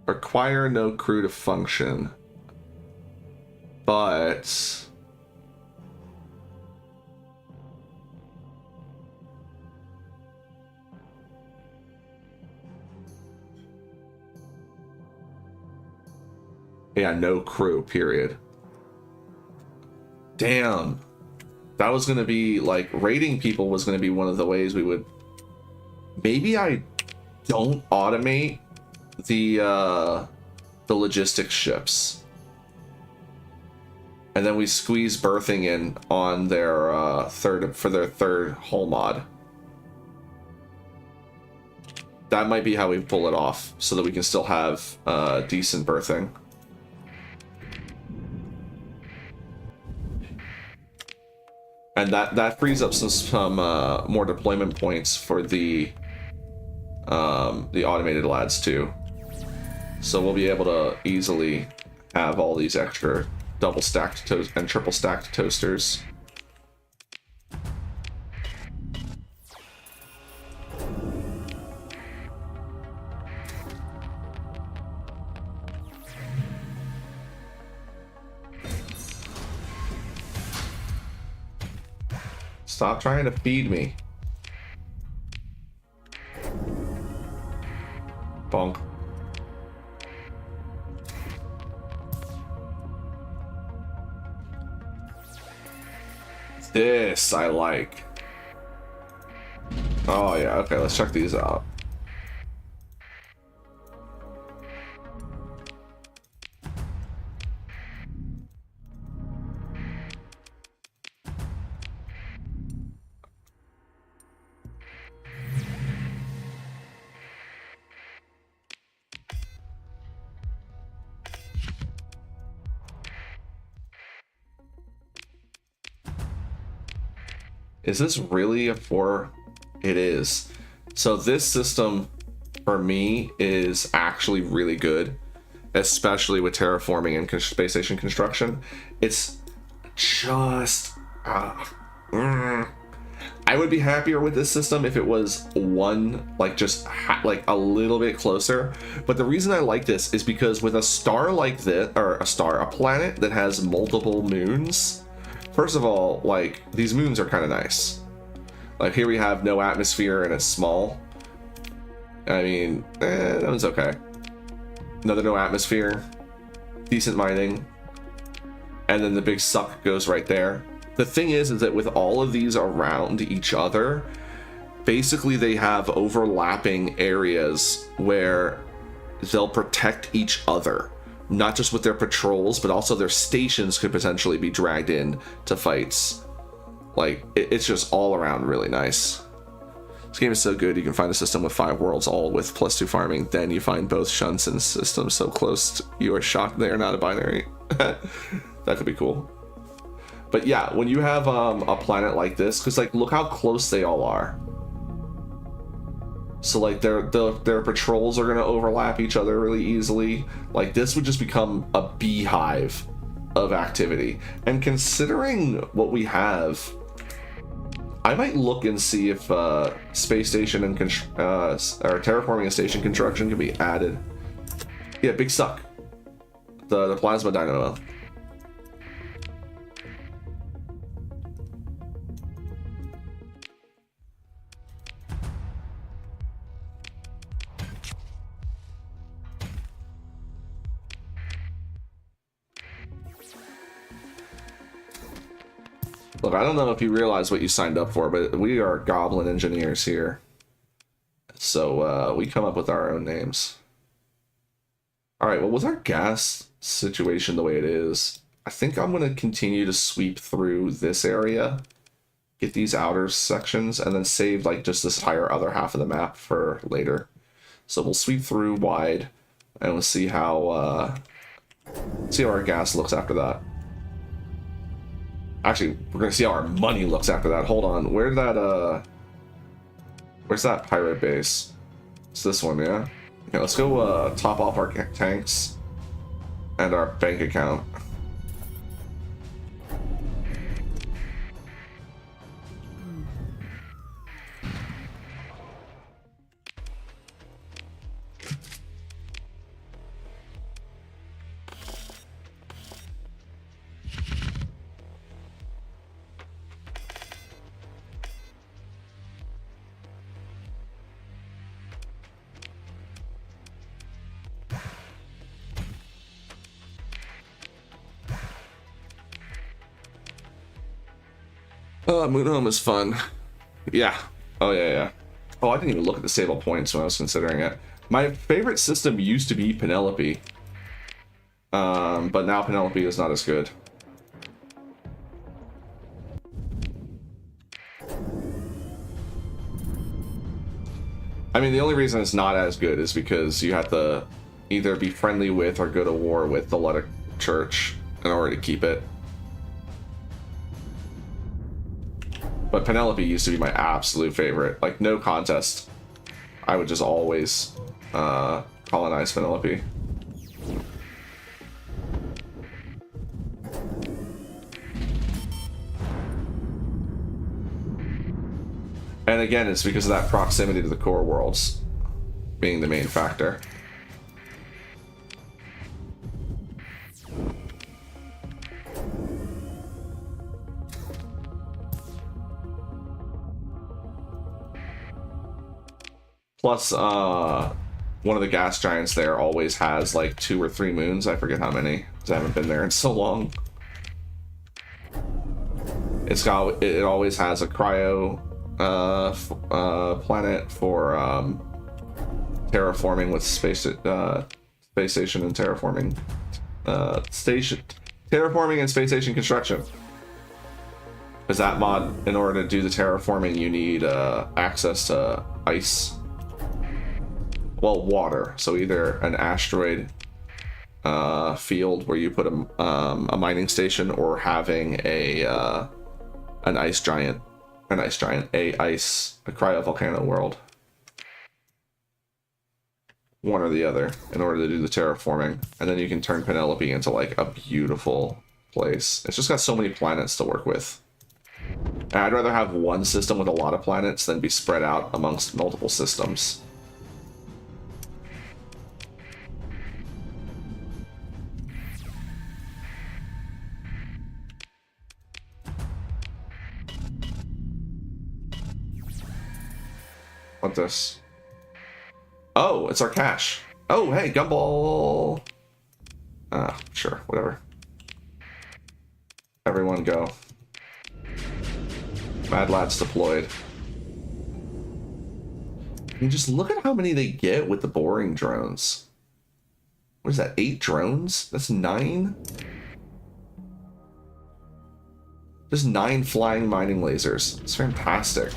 Require no crew to function. But... yeah, no crew, period. Damn. That was going to be, like, raiding people was going to be one of the ways we would... Maybe I don't automate the logistics ships. And then we squeeze berthing in on their third hull mod. That might be how we pull it off, so that we can still have decent berthing. And that frees up some more deployment points for the automated lads too. So we'll be able to easily have all these extra double stacked and triple stacked toasters. Stop trying to feed me. Bonk. This I like. Oh yeah, okay, let's check these out. Is this really a 4? It is. So this system, for me, is actually really good, especially with terraforming and space station construction. It's just... I would be happier with this system if it was one, like, just like a little bit closer. But the reason I like this is because with a star like this, or a planet that has multiple moons... First of all, like, these moons are kind of nice. Like, here we have no atmosphere and it's small. I mean, that one's okay. Another no atmosphere. Decent mining. And then the big suck goes right there. The thing is that with all of these around each other, basically they have overlapping areas where they'll protect each other. Not just with their patrols, but also their stations could potentially be dragged in to fights. Like, it's just all around really nice. This game is so good, you can find a system with 5 worlds, all with +2 farming. Then you find both shunts and systems so close, you are shocked they are not a binary. That could be cool. But yeah, when you have a planet like this, because, like, look how close they all are. So, like, their patrols are going to overlap each other really easily. Like, this would just become a beehive of activity. And considering what we have, I might look and see if space station and or terraforming a station construction can be added. Yeah, big suck. The plasma dynamo. Look, I don't know if you realize what you signed up for, but we are goblin engineers here. So we come up with our own names. All right, well, with our gas situation the way it is, I think I'm going to continue to sweep through this area, get these outer sections, and then save like just this entire other half of the map for later. So we'll sweep through wide, and we'll see how our gas looks after that. Actually, we're gonna see how our money looks after that. Hold on, where's that pirate base? It's this one, yeah? Okay, let's go top off our tanks and our bank account. Moon Home is fun. Yeah. Oh, yeah. Oh, I didn't even look at the stable points when I was considering it. My favorite system used to be Penelope. But now Penelope is not as good. I mean, the only reason it's not as good is because you have to either be friendly with or go to war with the Luddic Church in order to keep it. But Penelope used to be my absolute favorite. Like, no contest. I would just always colonize Penelope. And again, it's because of that proximity to the core worlds being the main factor. Plus, one of the gas giants there always has like 2 or 3 moons. I forget how many, because I haven't been there in so long. It always has a cryo planet for terraforming with space station and terraforming terraforming and space station construction. Because that mod, in order to do the terraforming, you need access to ice. Well, water. So either an asteroid field where you put a mining station, or having a cryovolcano world. One or the other, in order to do the terraforming. And then you can turn Penelope into like a beautiful place. It's just got so many planets to work with. And I'd rather have one system with a lot of planets than be spread out amongst multiple systems. What's this? Oh, it's our cash. Oh, hey, Gumball. Sure, whatever. Everyone go. Mad Lads deployed. You just look at how many they get with the boring drones. What is that, 8 drones? That's 9? There's 9 flying mining lasers. It's fantastic.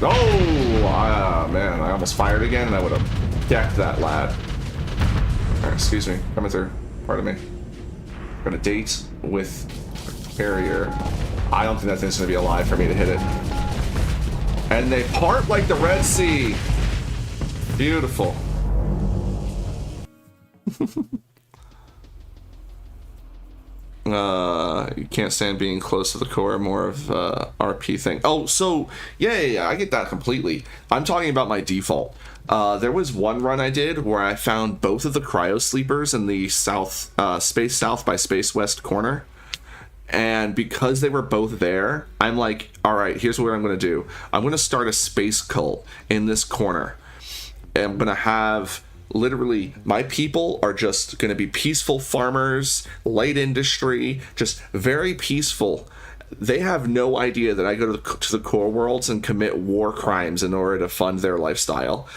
Oh, man, I almost fired again, and I would have decked that lad. Alright, excuse me, coming through. Pardon me. Got a date with a carrier. I don't think that thing's going to be alive for me to hit it. And they part like the Red Sea. Beautiful. You can't stand being close to the core, more of RP thing. Oh, so yeah, I get that completely. I'm talking about my default. There was one run I did where I found both of the cryo sleepers in the south, space south by space west corner, and because they were both there, I'm like, all right, here's what I'm going to do. I'm going to start a space cult in this corner, and I'm going to have literally, my people are just going to be peaceful farmers, light industry, just very peaceful. They have no idea that I go to the core worlds and commit war crimes in order to fund their lifestyle.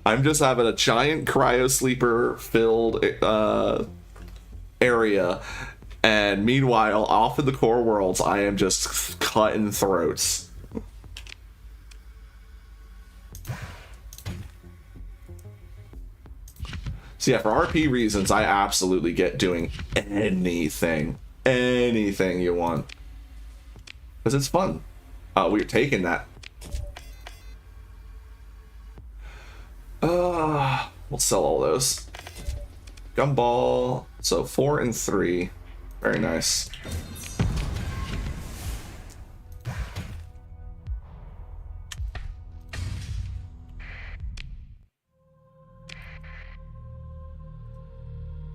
I'm just having a giant cryo sleeper filled area, and meanwhile, off in the core worlds, I am just cutting throats. So yeah, for RP reasons, I absolutely get doing anything you want, because it's fun. We're taking that. We'll sell all those. Gumball. So 4 and 3. Very nice.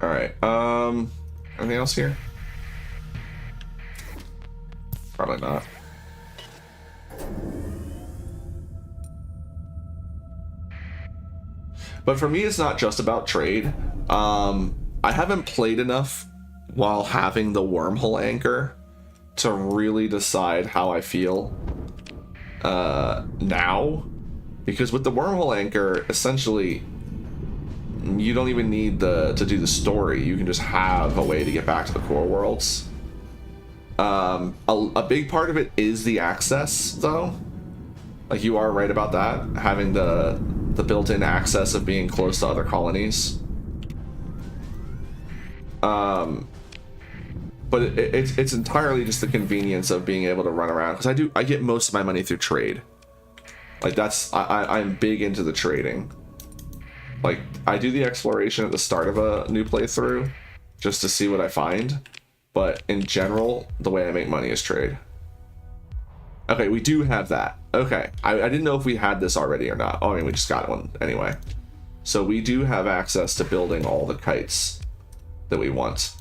All right. Anything else here? Probably not. But for me, it's not just about trade. I haven't played enough while having the wormhole anchor to really decide how I feel now. Because with the wormhole anchor, essentially, you don't even need to do the story. You can just have a way to get back to the core worlds. A big part of it is the access, though. Like, you are right about that, having the built-in access of being close to other colonies. But it's entirely just the convenience of being able to run around, because I get most of my money through trade. Like, I'm big into the trading. Like, I do the exploration at the start of a new playthrough just to see what I find, but in general, the way I make money is trade. Okay, we do have that. Okay, I didn't know if we had this already or not. Oh, I mean, we just got one anyway. So we do have access to building all the kites that we want.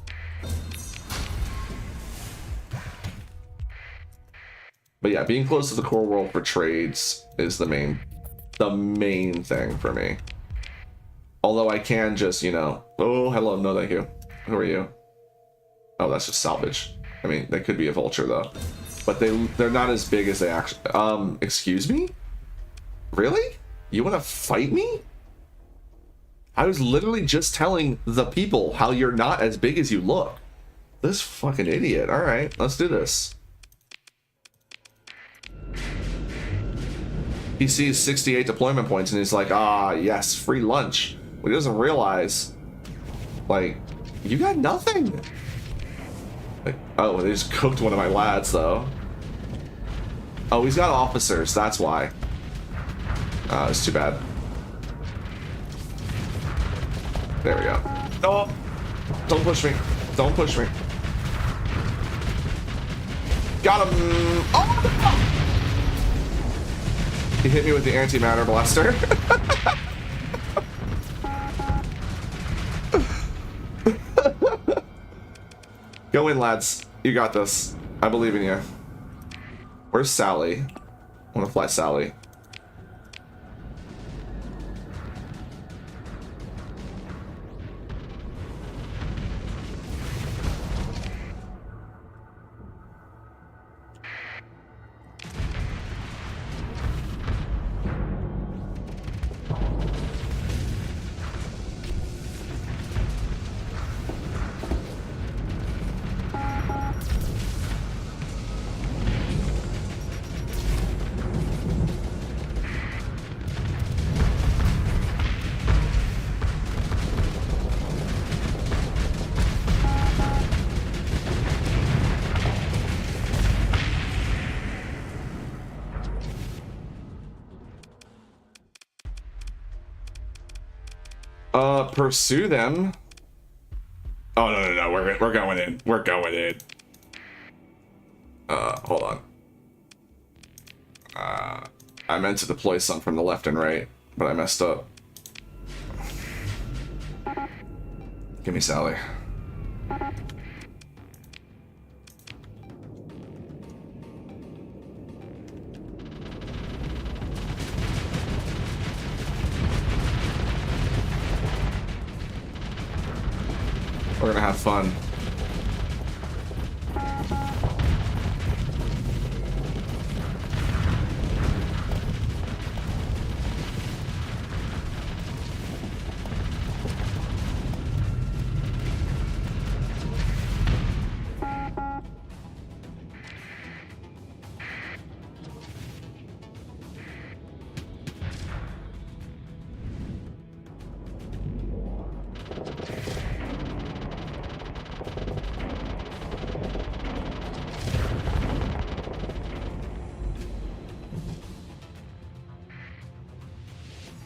But yeah, being close to the core world for trades is the main thing for me. Although I can just, you know, oh, hello, no thank you. Who are you? Oh, that's just salvage. I mean, they could be a vulture though. But they're not as big as they actually, excuse me? Really? You want to fight me? I was literally just telling the people how you're not as big as you look. This fucking idiot. All right, let's do this. He sees 68 deployment points and he's like, ah, yes, free lunch. But he doesn't realize, like, you got nothing. Like, oh, they just cooked one of my lads, though. Oh, he's got officers, that's why. It's too bad. There we go. No! Don't push me. Don't push me. Got him! Oh! He hit me with the antimatter blaster. Go in, lads. You got this. I believe in you. Where's Sally? I want to fly Sally. Pursue them. Oh no, we're going in. We're going in. Hold on. I meant to deploy some from the left and right, but I messed up. Give me Sally. We're gonna have fun.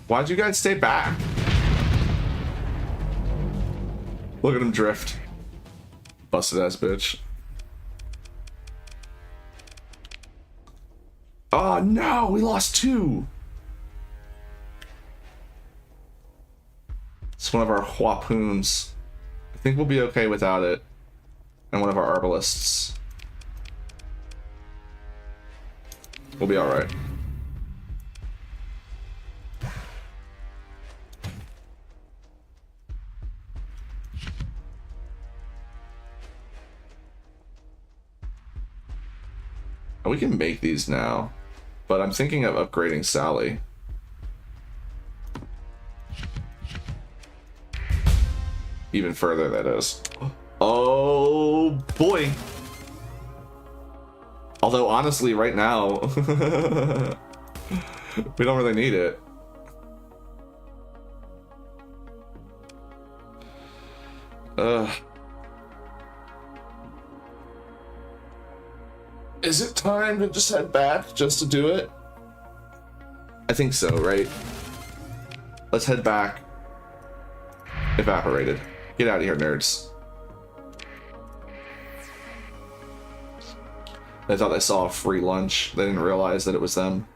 Why'd you guys stay back? Look at him drift. Busted ass bitch. Oh no, we lost two. It's one of our Huapoons. I think we'll be okay without it. And one of our Arbalists. We'll be alright. We can make these now, but I'm thinking of upgrading Sally. Even further, that is. Oh boy. Although honestly, right now, we don't really need it. Is it time to just head back just to do it? I think so, right? Let's head back. Evaporated. Get out of here, nerds. They thought they saw a free lunch. They didn't realize that it was them.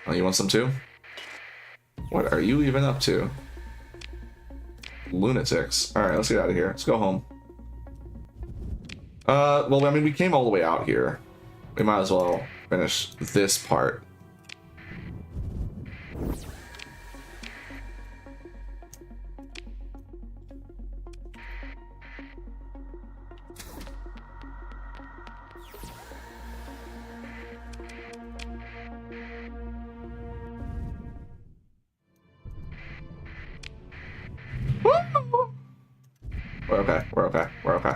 Oh, you want some too? What are you even up to? Lunatics. Alright, let's get out of here. Let's go home. Well, I mean, we came all the way out here. We might as well finish this part. We're okay, we're okay, we're okay.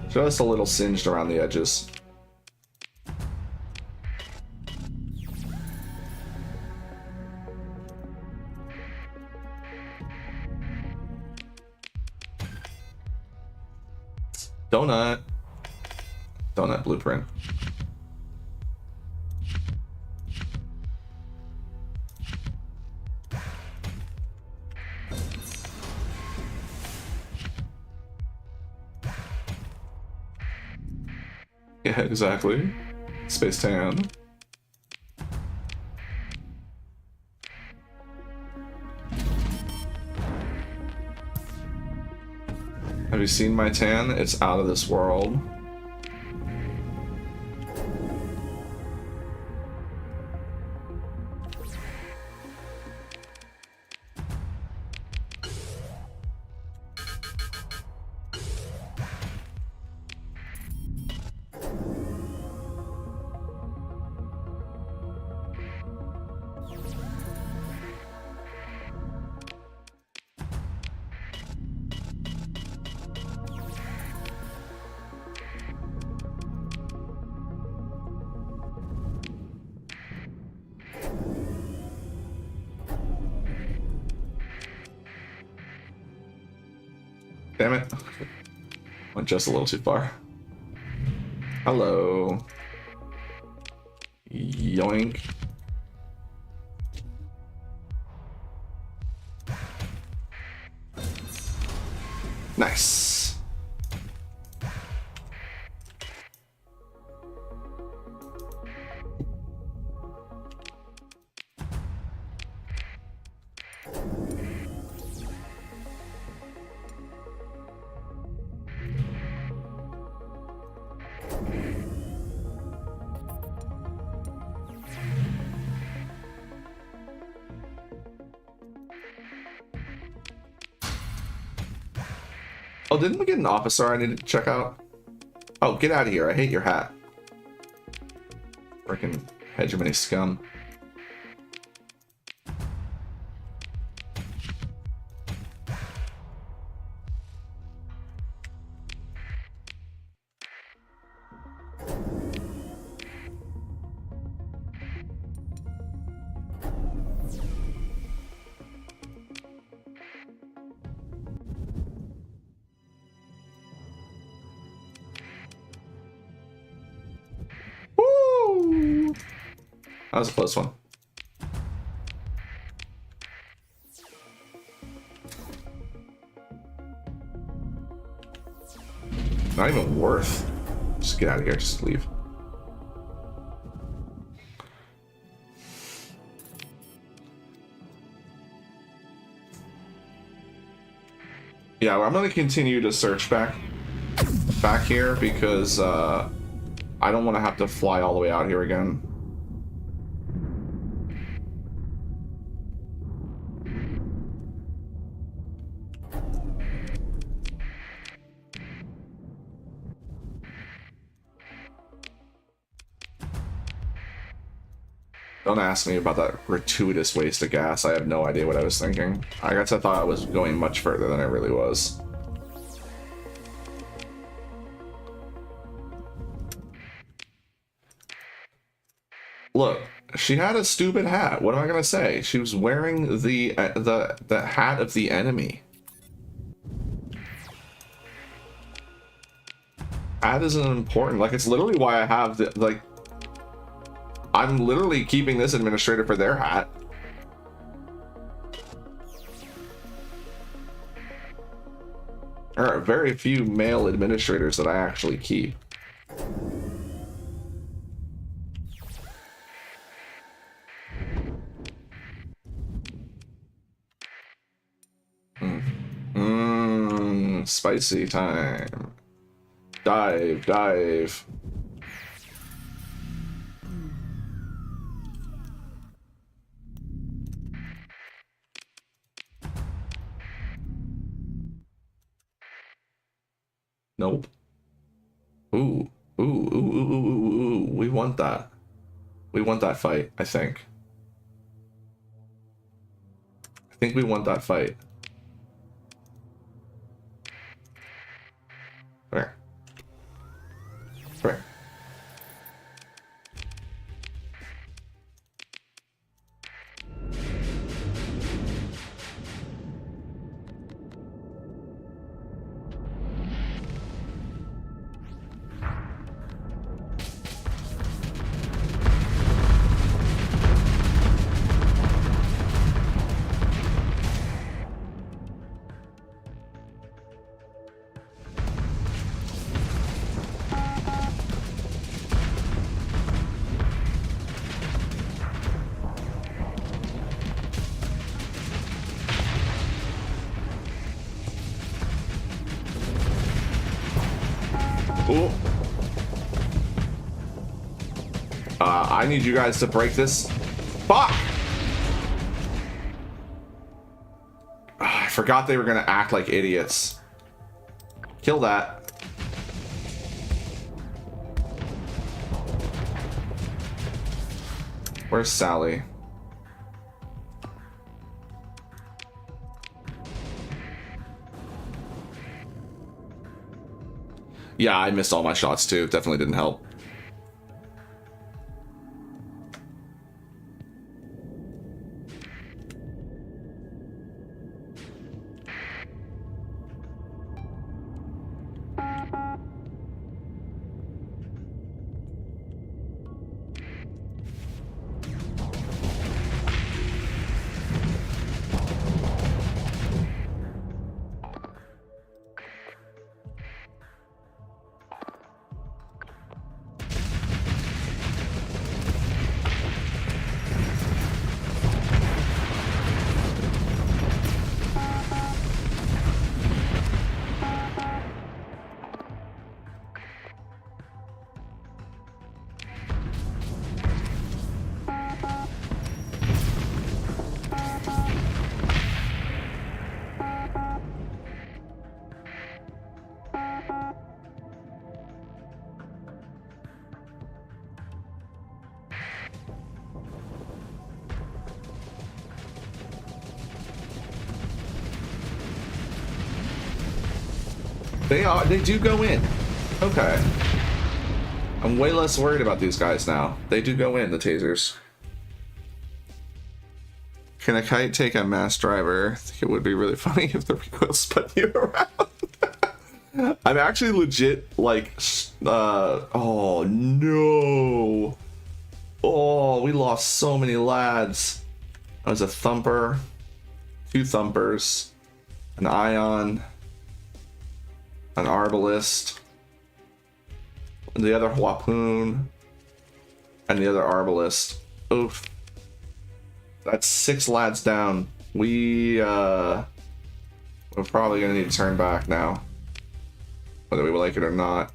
Just a little singed around the edges. Donut. Donut blueprint. Yeah, exactly. Space tan. Have you seen my tan? It's out of this world. Damn it. Went just a little too far. Hello. Yoink. Nice. Oh, didn't we get an officer I needed to check out? Oh, get out of here. I hate your hat. Frickin' hegemony scum. That was a close one. Not even worth. Just get out of here. Just leave. Yeah, well, I'm going to continue to search back here because I don't want to have to fly all the way out here again. Don't ask me about that gratuitous waste of gas. I have no idea what I was thinking. I guess I thought I was going much further than I really was. Look, she had a stupid hat. What am I gonna say? She was wearing the hat of the enemy. Hat isn't important. Like, it's literally why I have the, like, I'm literally keeping this administrator for their hat. There are very few male administrators that I actually keep. Spicy time. Dive, dive. Nope. Ooh. Ooh, ooh, ooh, ooh, ooh, ooh. We want that. We want that fight, I think. I think we want that fight. There. There. Ooh. I need you guys to break this. Fuck! I forgot they were gonna act like idiots. Kill that. Where's Sally? Yeah, I missed all my shots too. Definitely didn't help. They do go in. Okay. I'm way less worried about these guys now. They do go in, the tasers. Can a kite take a mass driver? I think it would be really funny if the recoil spun you around. I'm actually legit like, oh no. Oh, we lost so many lads. That was a thumper, 2 thumpers, an ion, an arbalist, the other harpoon, and the other arbalist. Oof. That's 6 lads down. We're probably gonna need to turn back now, whether we like it or not.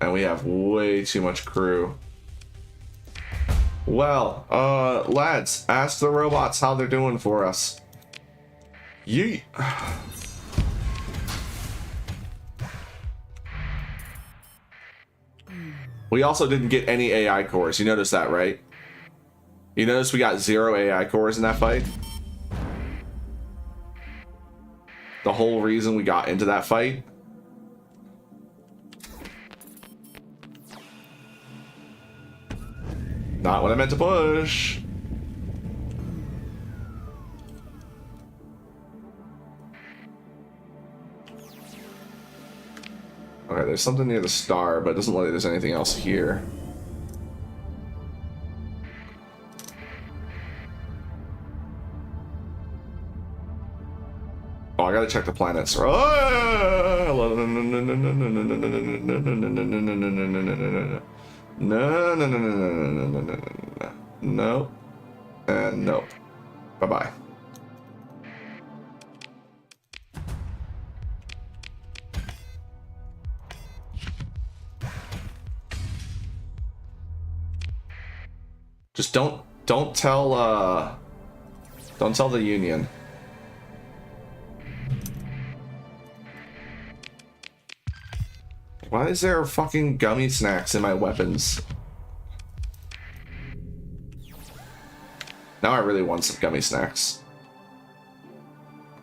And we have way too much crew. Well, lads, ask the robots how they're doing for us. Yeet. We also didn't get any AI cores. You noticed that, right? You notice we got 0 AI cores in that fight? The whole reason we got into that fight? Not what I meant to push. Okay, there's something near the star, but it doesn't look like there's anything else here. Oh, I gotta check the planets. No, no, and no. Bye-bye. Just don't tell the Union. Why is there fucking gummy snacks in my weapons? Now I really want some gummy snacks.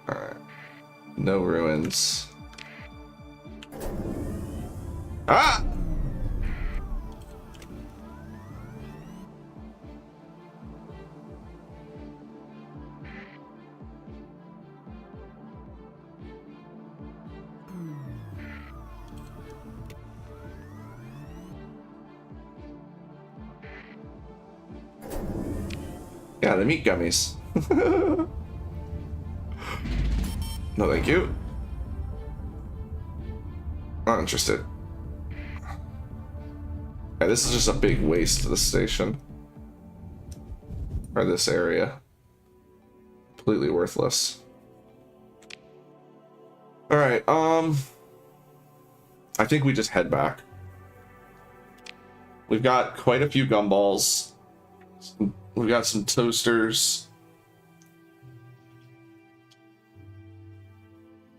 Alright. No ruins. Ah! Yeah, the meat gummies. No, thank you. Not interested. Yeah, this is just a big waste of the station. Or this area. Completely worthless. Alright, I think we just head back. We've got quite a few gumballs. We've got some toasters.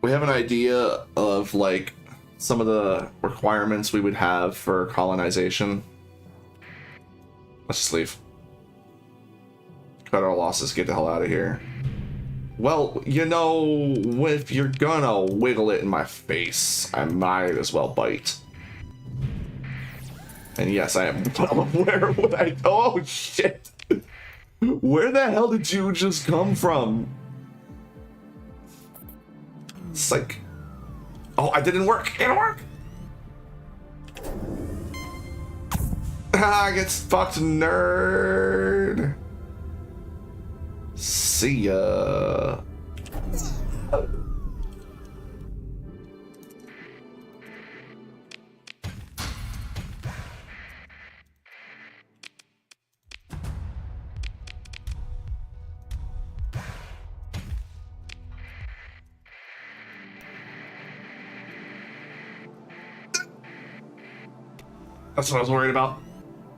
We have an idea of, like, some of the requirements we would have for colonization. Let's just leave. Cut our losses, get the hell out of here. Well, you know, if you're gonna wiggle it in my face, I might as well bite. And yes, I am well aware of what I... Oh, shit! Where the hell did you just come from? It's like... Oh, it didn't work! It didn't work! Ah, gets fucked, nerd! See ya! That's what I was worried about.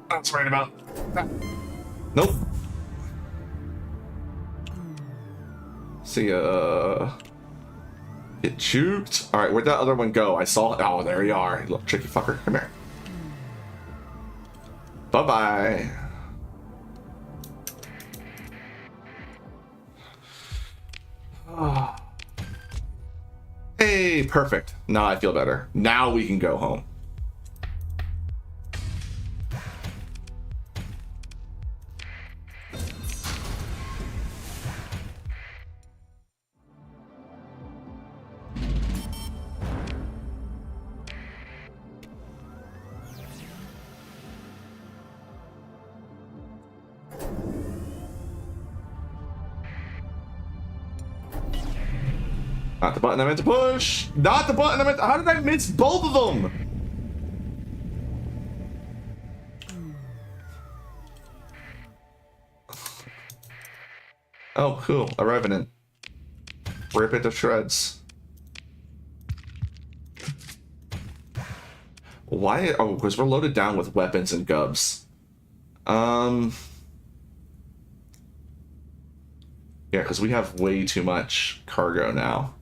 That's what I was worried about. Nope. See ya. Get juked. Alright, where'd that other one go? I saw it. Oh, there you are. You little tricky fucker. Come here. Bye-bye. Oh. Hey, perfect. Now I feel better. Now we can go home. Not the button I meant to push! Not the button I meant to... How did I miss both of them? Oh, cool. A Revenant. Rip it to shreds. Why? Oh, because we're loaded down with weapons and gubs. Yeah, because we have way too much cargo now.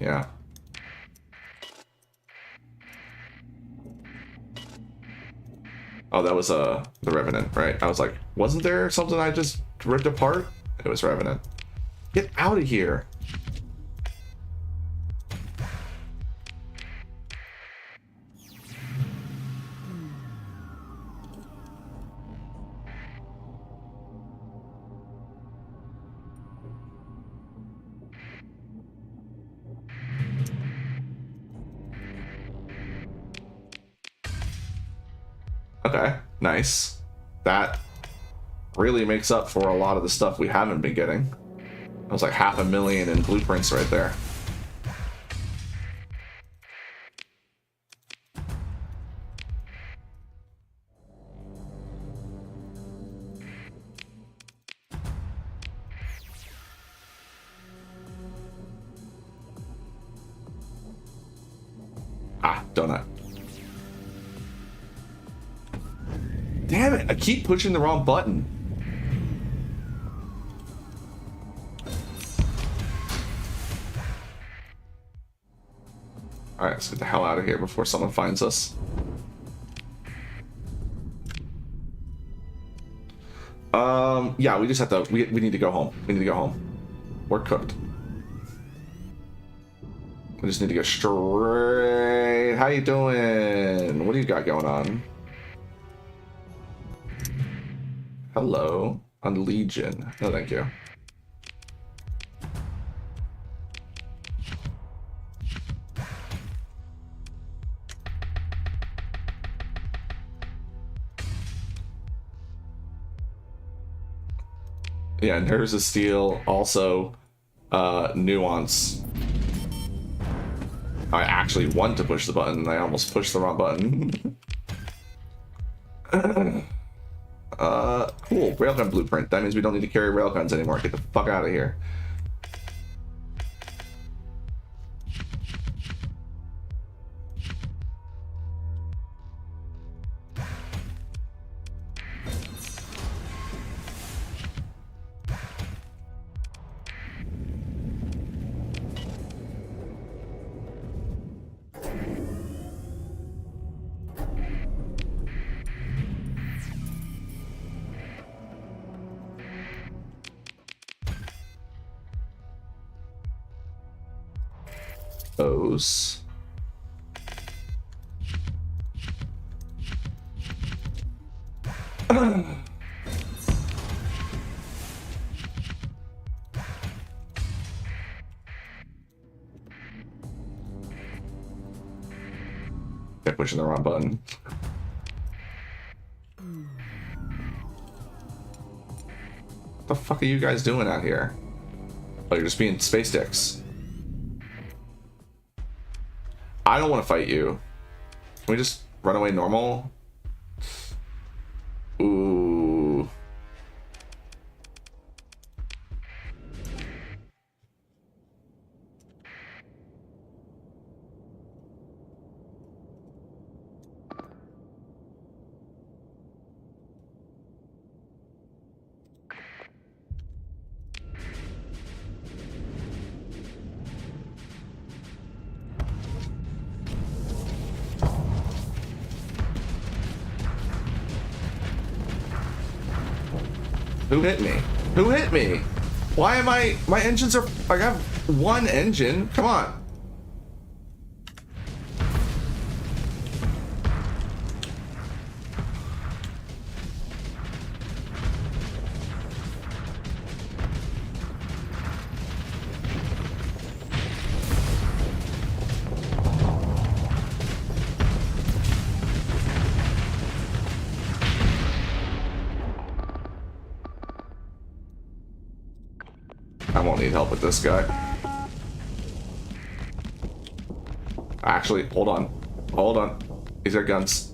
Yeah. Oh, that was the Revenant, right? I was like, wasn't there something I just ripped apart? It was Revenant. Get out of here. Okay, nice. That really makes up for a lot of the stuff we haven't been getting. That was like 500,000 in blueprints right there. Ah, donut. Damn it, I keep pushing the wrong button. Alright, let's get the hell out of here before someone finds us. Yeah, we just have to, we need to go home. We need to go home. We're cooked. We just need to go straight. How you doing? What do you got going on? Hello. On Legion. No, thank you. Yeah, Nerves of Steel, also Nuance. I actually want to push the button, I almost pushed the wrong button. Cool, railgun blueprint. That means we don't need to carry railguns anymore. Get the fuck out of here. Those. Kept pushing the wrong button. What the fuck are you guys doing out here? Oh, you're just being space dicks. I don't want to fight you. Can we just run away normal? Ooh. Who hit me? Who hit me? Why am my engines are, I got one engine. Come on. I won't need help with this guy. Actually, hold on. Hold on. These are guns.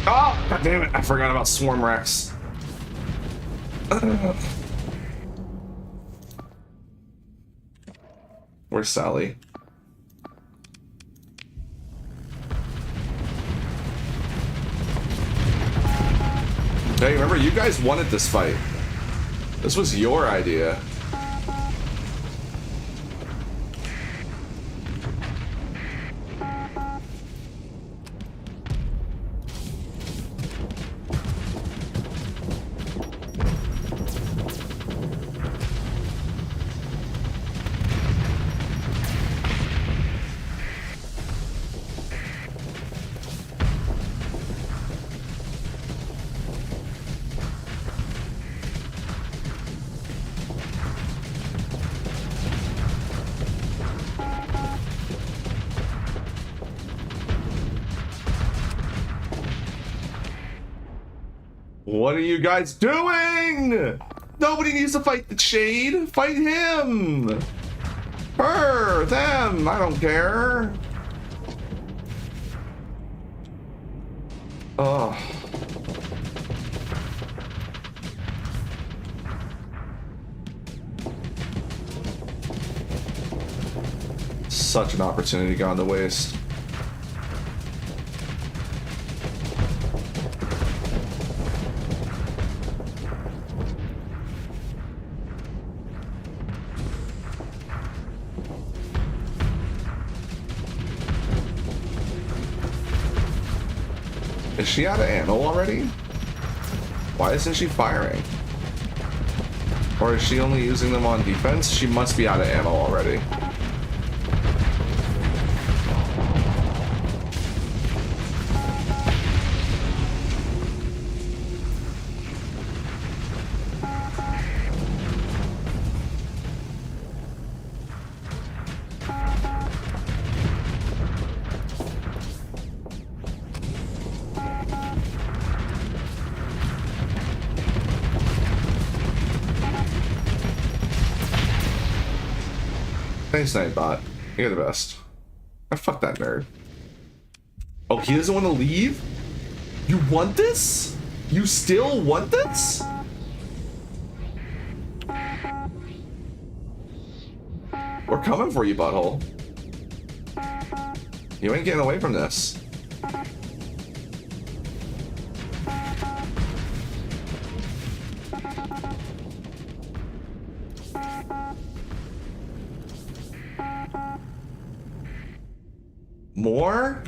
Oh, god damn it. I forgot about Swarm Rex. Where's Sally? Hey, remember, you guys wanted this fight. This was your idea. What are you guys doing? Nobody needs to fight the shade. Fight him. Her, them, I don't care. Oh. Such an opportunity gone to waste. Is she out of ammo already? Why isn't she firing? Or is she only using them on defense? She must be out of ammo already. Thanks, Nightbot. You're the best. Oh, fuck that nerd. Oh, he doesn't want to leave? You want this? You still want this? We're coming for you, butthole. You ain't getting away from this. More?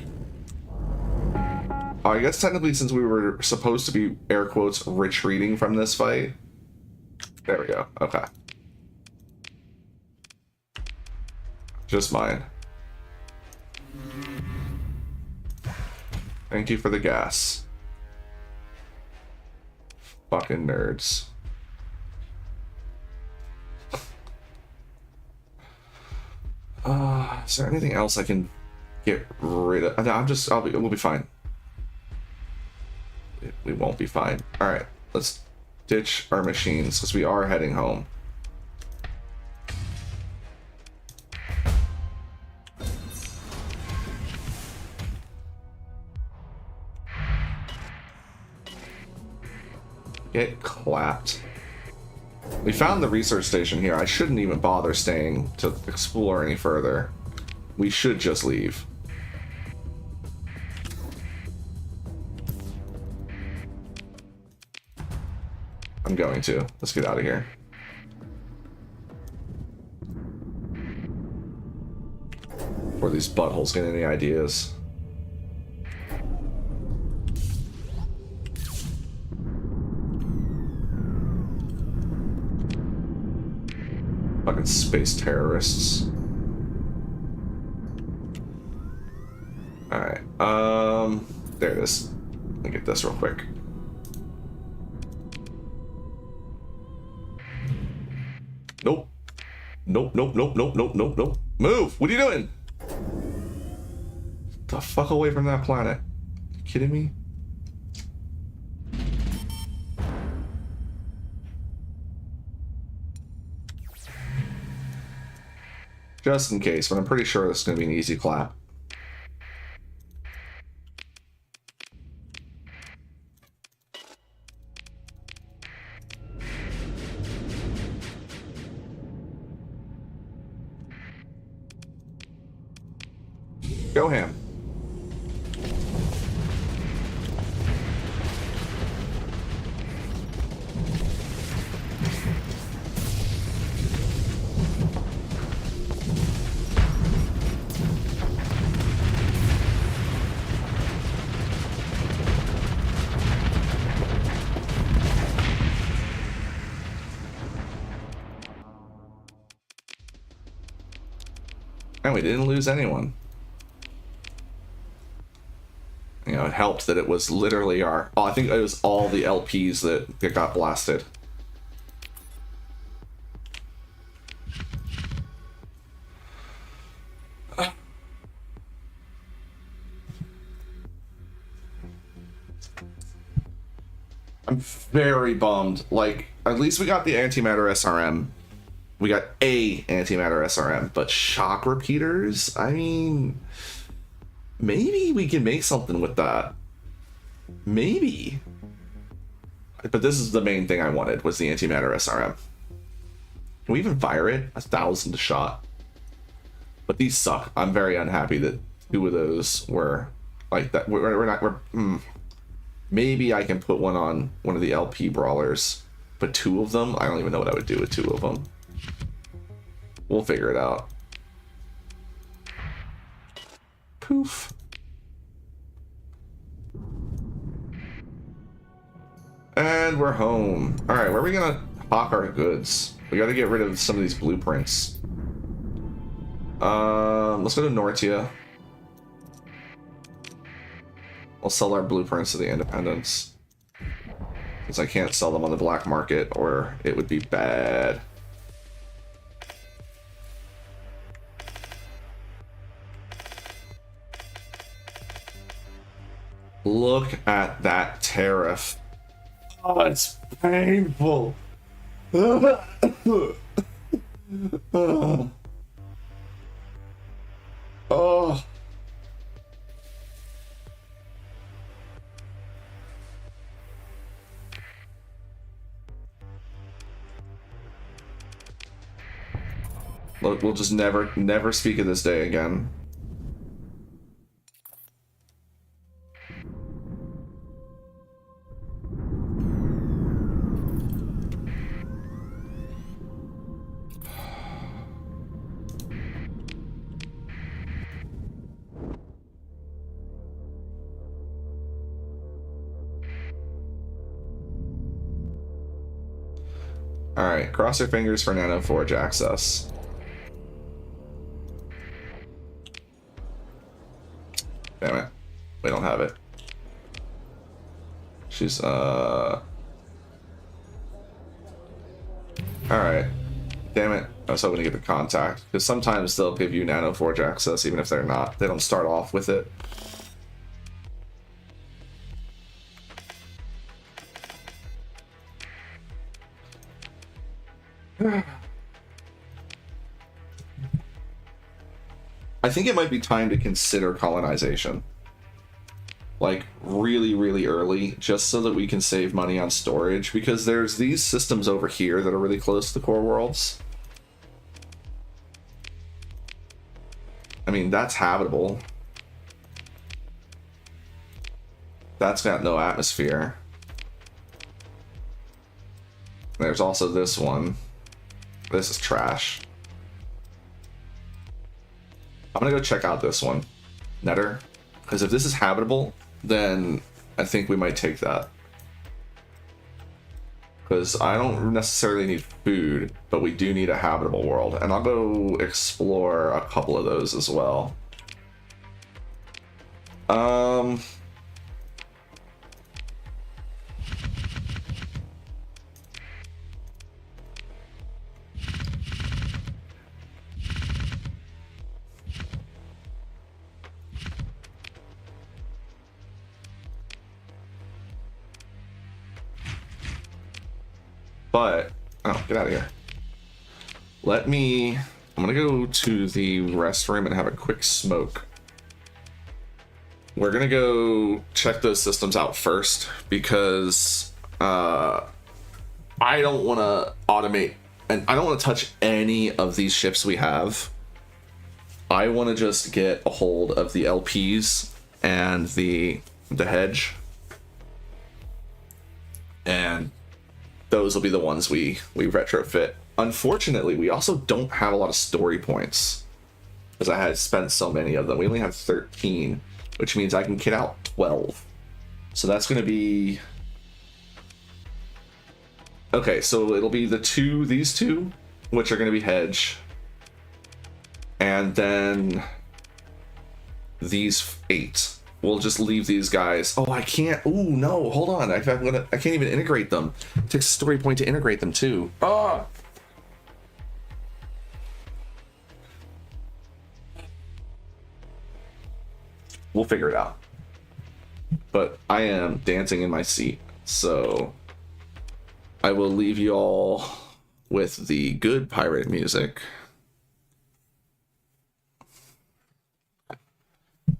Oh, I guess technically since we were supposed to be, air quotes, retreating from this fight. There we go. Okay. Just mine. Thank you for the gas. Fucking nerds. Is there anything else I can get rid of? We'll be fine. We won't be fine. Alright, let's ditch our machines because we are heading home. Get clapped. We found the research station here. I shouldn't even bother staying to explore any further. We should just leave. I'm going to. Let's get out of here. Before these buttholes get any ideas. Fucking space terrorists. Alright, there it is. Let me get this real quick. Nope. Nope, nope, nope, nope, nope, nope, nope. Move! What are you doing? Get the fuck away from that planet. You kidding me? Just in case, but I'm pretty sure this is going to be an easy clap. Go ham. And we didn't lose anyone. You know, it helped that it was literally our... Oh, I think it was all the LPs that got blasted. I'm very bummed. Like, at least we got the antimatter SRM. We got a antimatter SRM, but shock repeaters? I mean, maybe we can make something with that. Maybe. But this is the main thing I wanted, was the antimatter SRM. Can we even fire it? 1,000 a shot. But these suck. I'm very unhappy that 2 of those were like that. Maybe I can put one on one of the LP brawlers, but 2 of them? I don't even know what I would do with 2 of them. We'll figure it out. Poof. And we're home. All right, where are we gonna hawk our goods? We gotta get rid of some of these blueprints. Let's go to Nortia. We'll sell our blueprints to the independents, because I can't sell them on the black market or it would be bad. Look at that tariff. Oh, it's painful. Oh. Look, we'll just never speak of this day again. Alright, cross your fingers for Nano Forge access. Damn it. We don't have it. She's, Alright. Damn it. I was hoping to get the contact. Because sometimes they'll give you Nano Forge access even if they're not. They don't start off with it. I think it might be time to consider colonization. Like, really, really early, just so that we can save money on storage, because there's these systems over here that are really close to the core worlds. I mean, that's habitable. That's got no atmosphere. There's also this one. This is trash. I'm gonna go check out this one, Netter, because if this is habitable, then I think we might take that. Because I don't necessarily need food, but we do need a habitable world, and I'll go explore a couple of those as well. But, oh, get out of here. I'm gonna go to the restroom and have a quick smoke. We're gonna go check those systems out first, because I don't want to automate, and I don't want to touch any of these ships we have. I want to just get a hold of the LPs and the hedge, and those will be the ones we retrofit. Unfortunately, we also don't have a lot of story points, because I had spent so many of them. We only have 13, which means I can kit out 12. So that's going to be... Okay, so it'll be these two, which are going to be hedge. And then these 8. We'll just leave these guys. Oh, I can't. Ooh, no, hold on. I can't even integrate them. It takes a story point to integrate them too. Ah. We'll figure it out. But I am dancing in my seat. So I will leave you all with the good pirate music.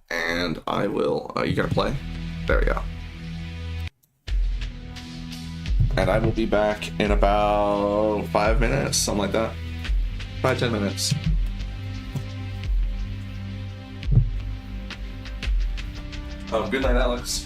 And I will, you gotta play? There we go. And I will be back in about 5 minutes, something like that. 5-10 minutes. Oh, good night, Alex.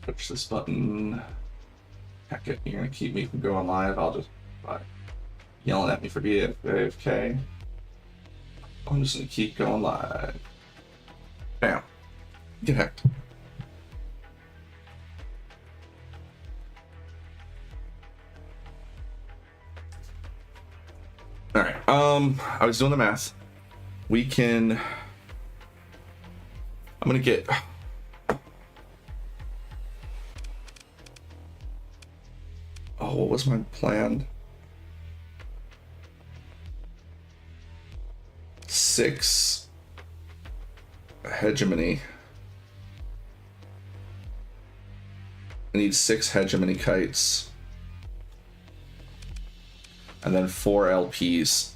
Push this button. Heck it, you're gonna keep me from going live. I'll just yelling at me for being AFK. I'm just gonna keep going live. Bam. Get hacked. Alright, I was doing the math. We can... I'm gonna get... Oh, what was my plan? 6 hegemony. I need 6 hegemony kites. And then 4 LPs.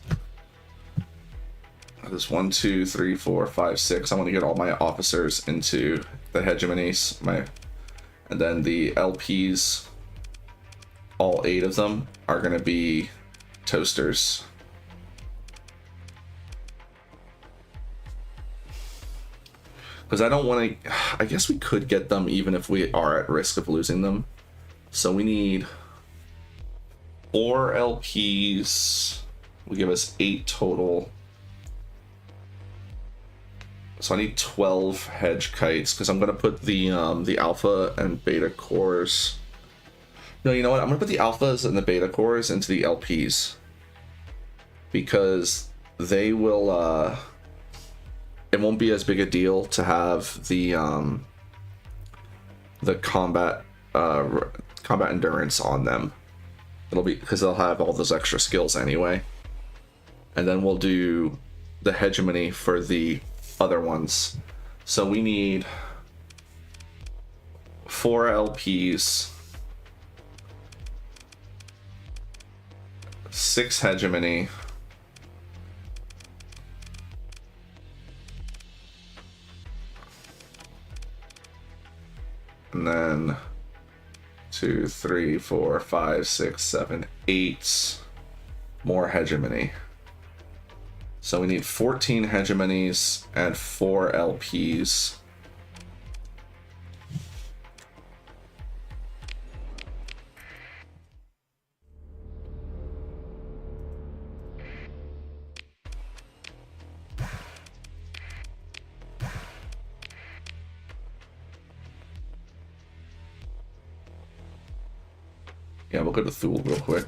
There's 1, 2, 3, 4, 5, 6. I want to get all my officers into the hegemonies. And then the LPs, all 8 of them, are going to be toasters. Because I don't want to... I guess we could get them even if we are at risk of losing them. So we need 4 LPs. Will give us 8 total. So I need 12 hedge kites because I'm going to put the alpha and beta cores... No, you know what? I'm going to put the alphas and the beta cores into the LPs. Because they will... it won't be as big a deal to have the combat endurance on them. It'll be because they'll have all those extra skills anyway. And then we'll do the hegemony for the other ones. So we need 4 LPs, 6 hegemony, and then 2, 3, 4, 5, 6, 7, 8 more hegemony. So we need 14 hegemonies and 4 LPs. Yeah, we'll go to Thule real quick.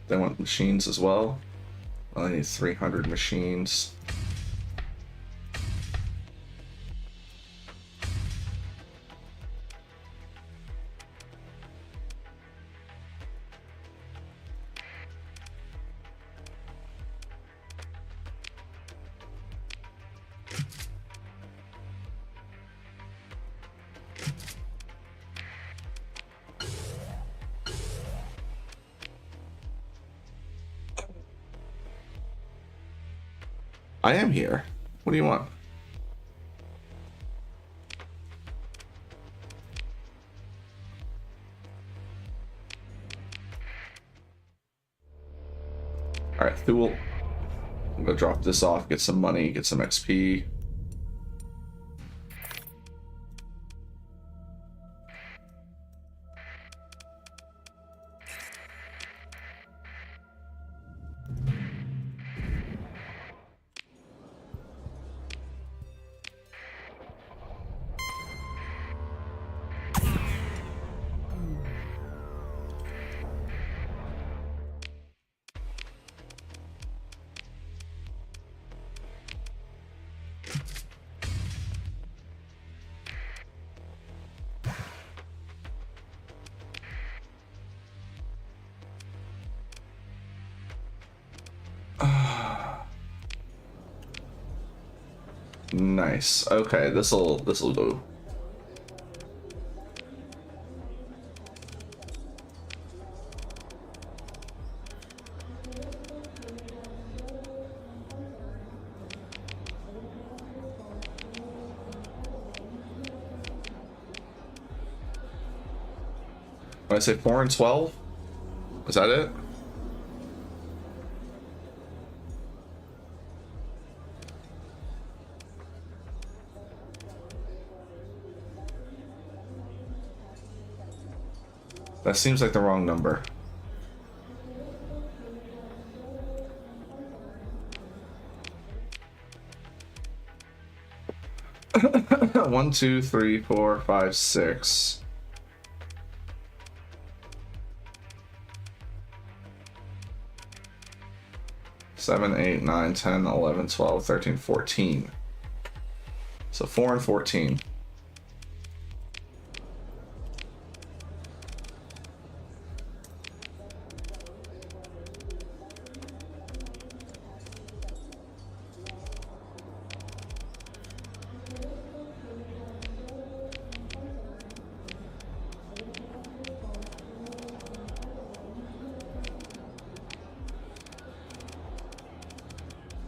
They want machines as well. I need 300 machines. I am here. What do you want? Alright, Thule. I'm gonna drop this off, get some money, get some XP. Nice. Okay, this'll do. When I say 4 and 12, is that it? That seems like the wrong number. One, two, three, four, five, six. Seven, 8, 9, 10, 11, 12, 13, 14. So 4 and 14.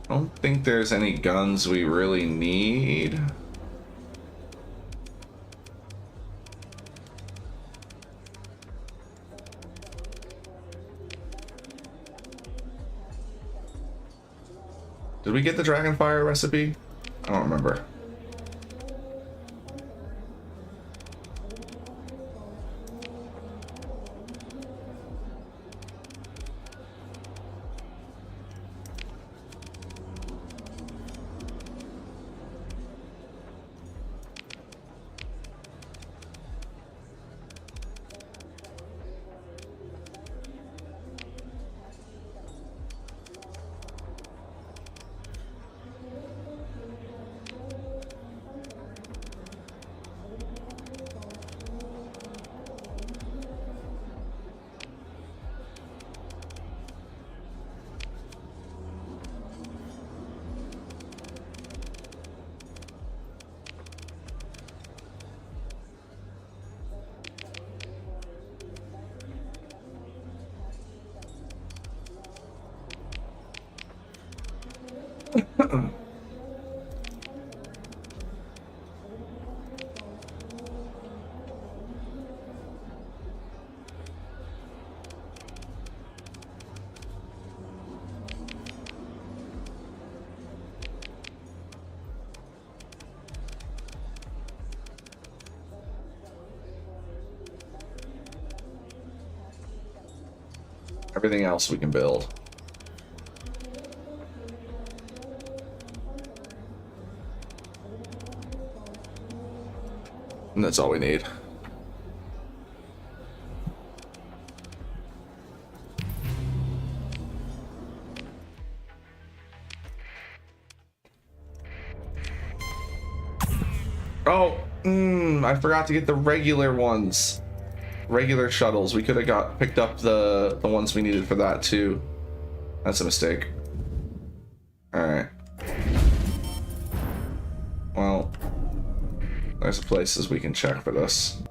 I don't think there's any guns we really need. Did we get the Dragonfire recipe? I don't remember. Everything else we can build. And that's all we need. Oh, I forgot to get the regular ones. Regular shuttles. We could have picked up the ones we needed for that too. That's a mistake. Alright. Well, there's places we can check for this.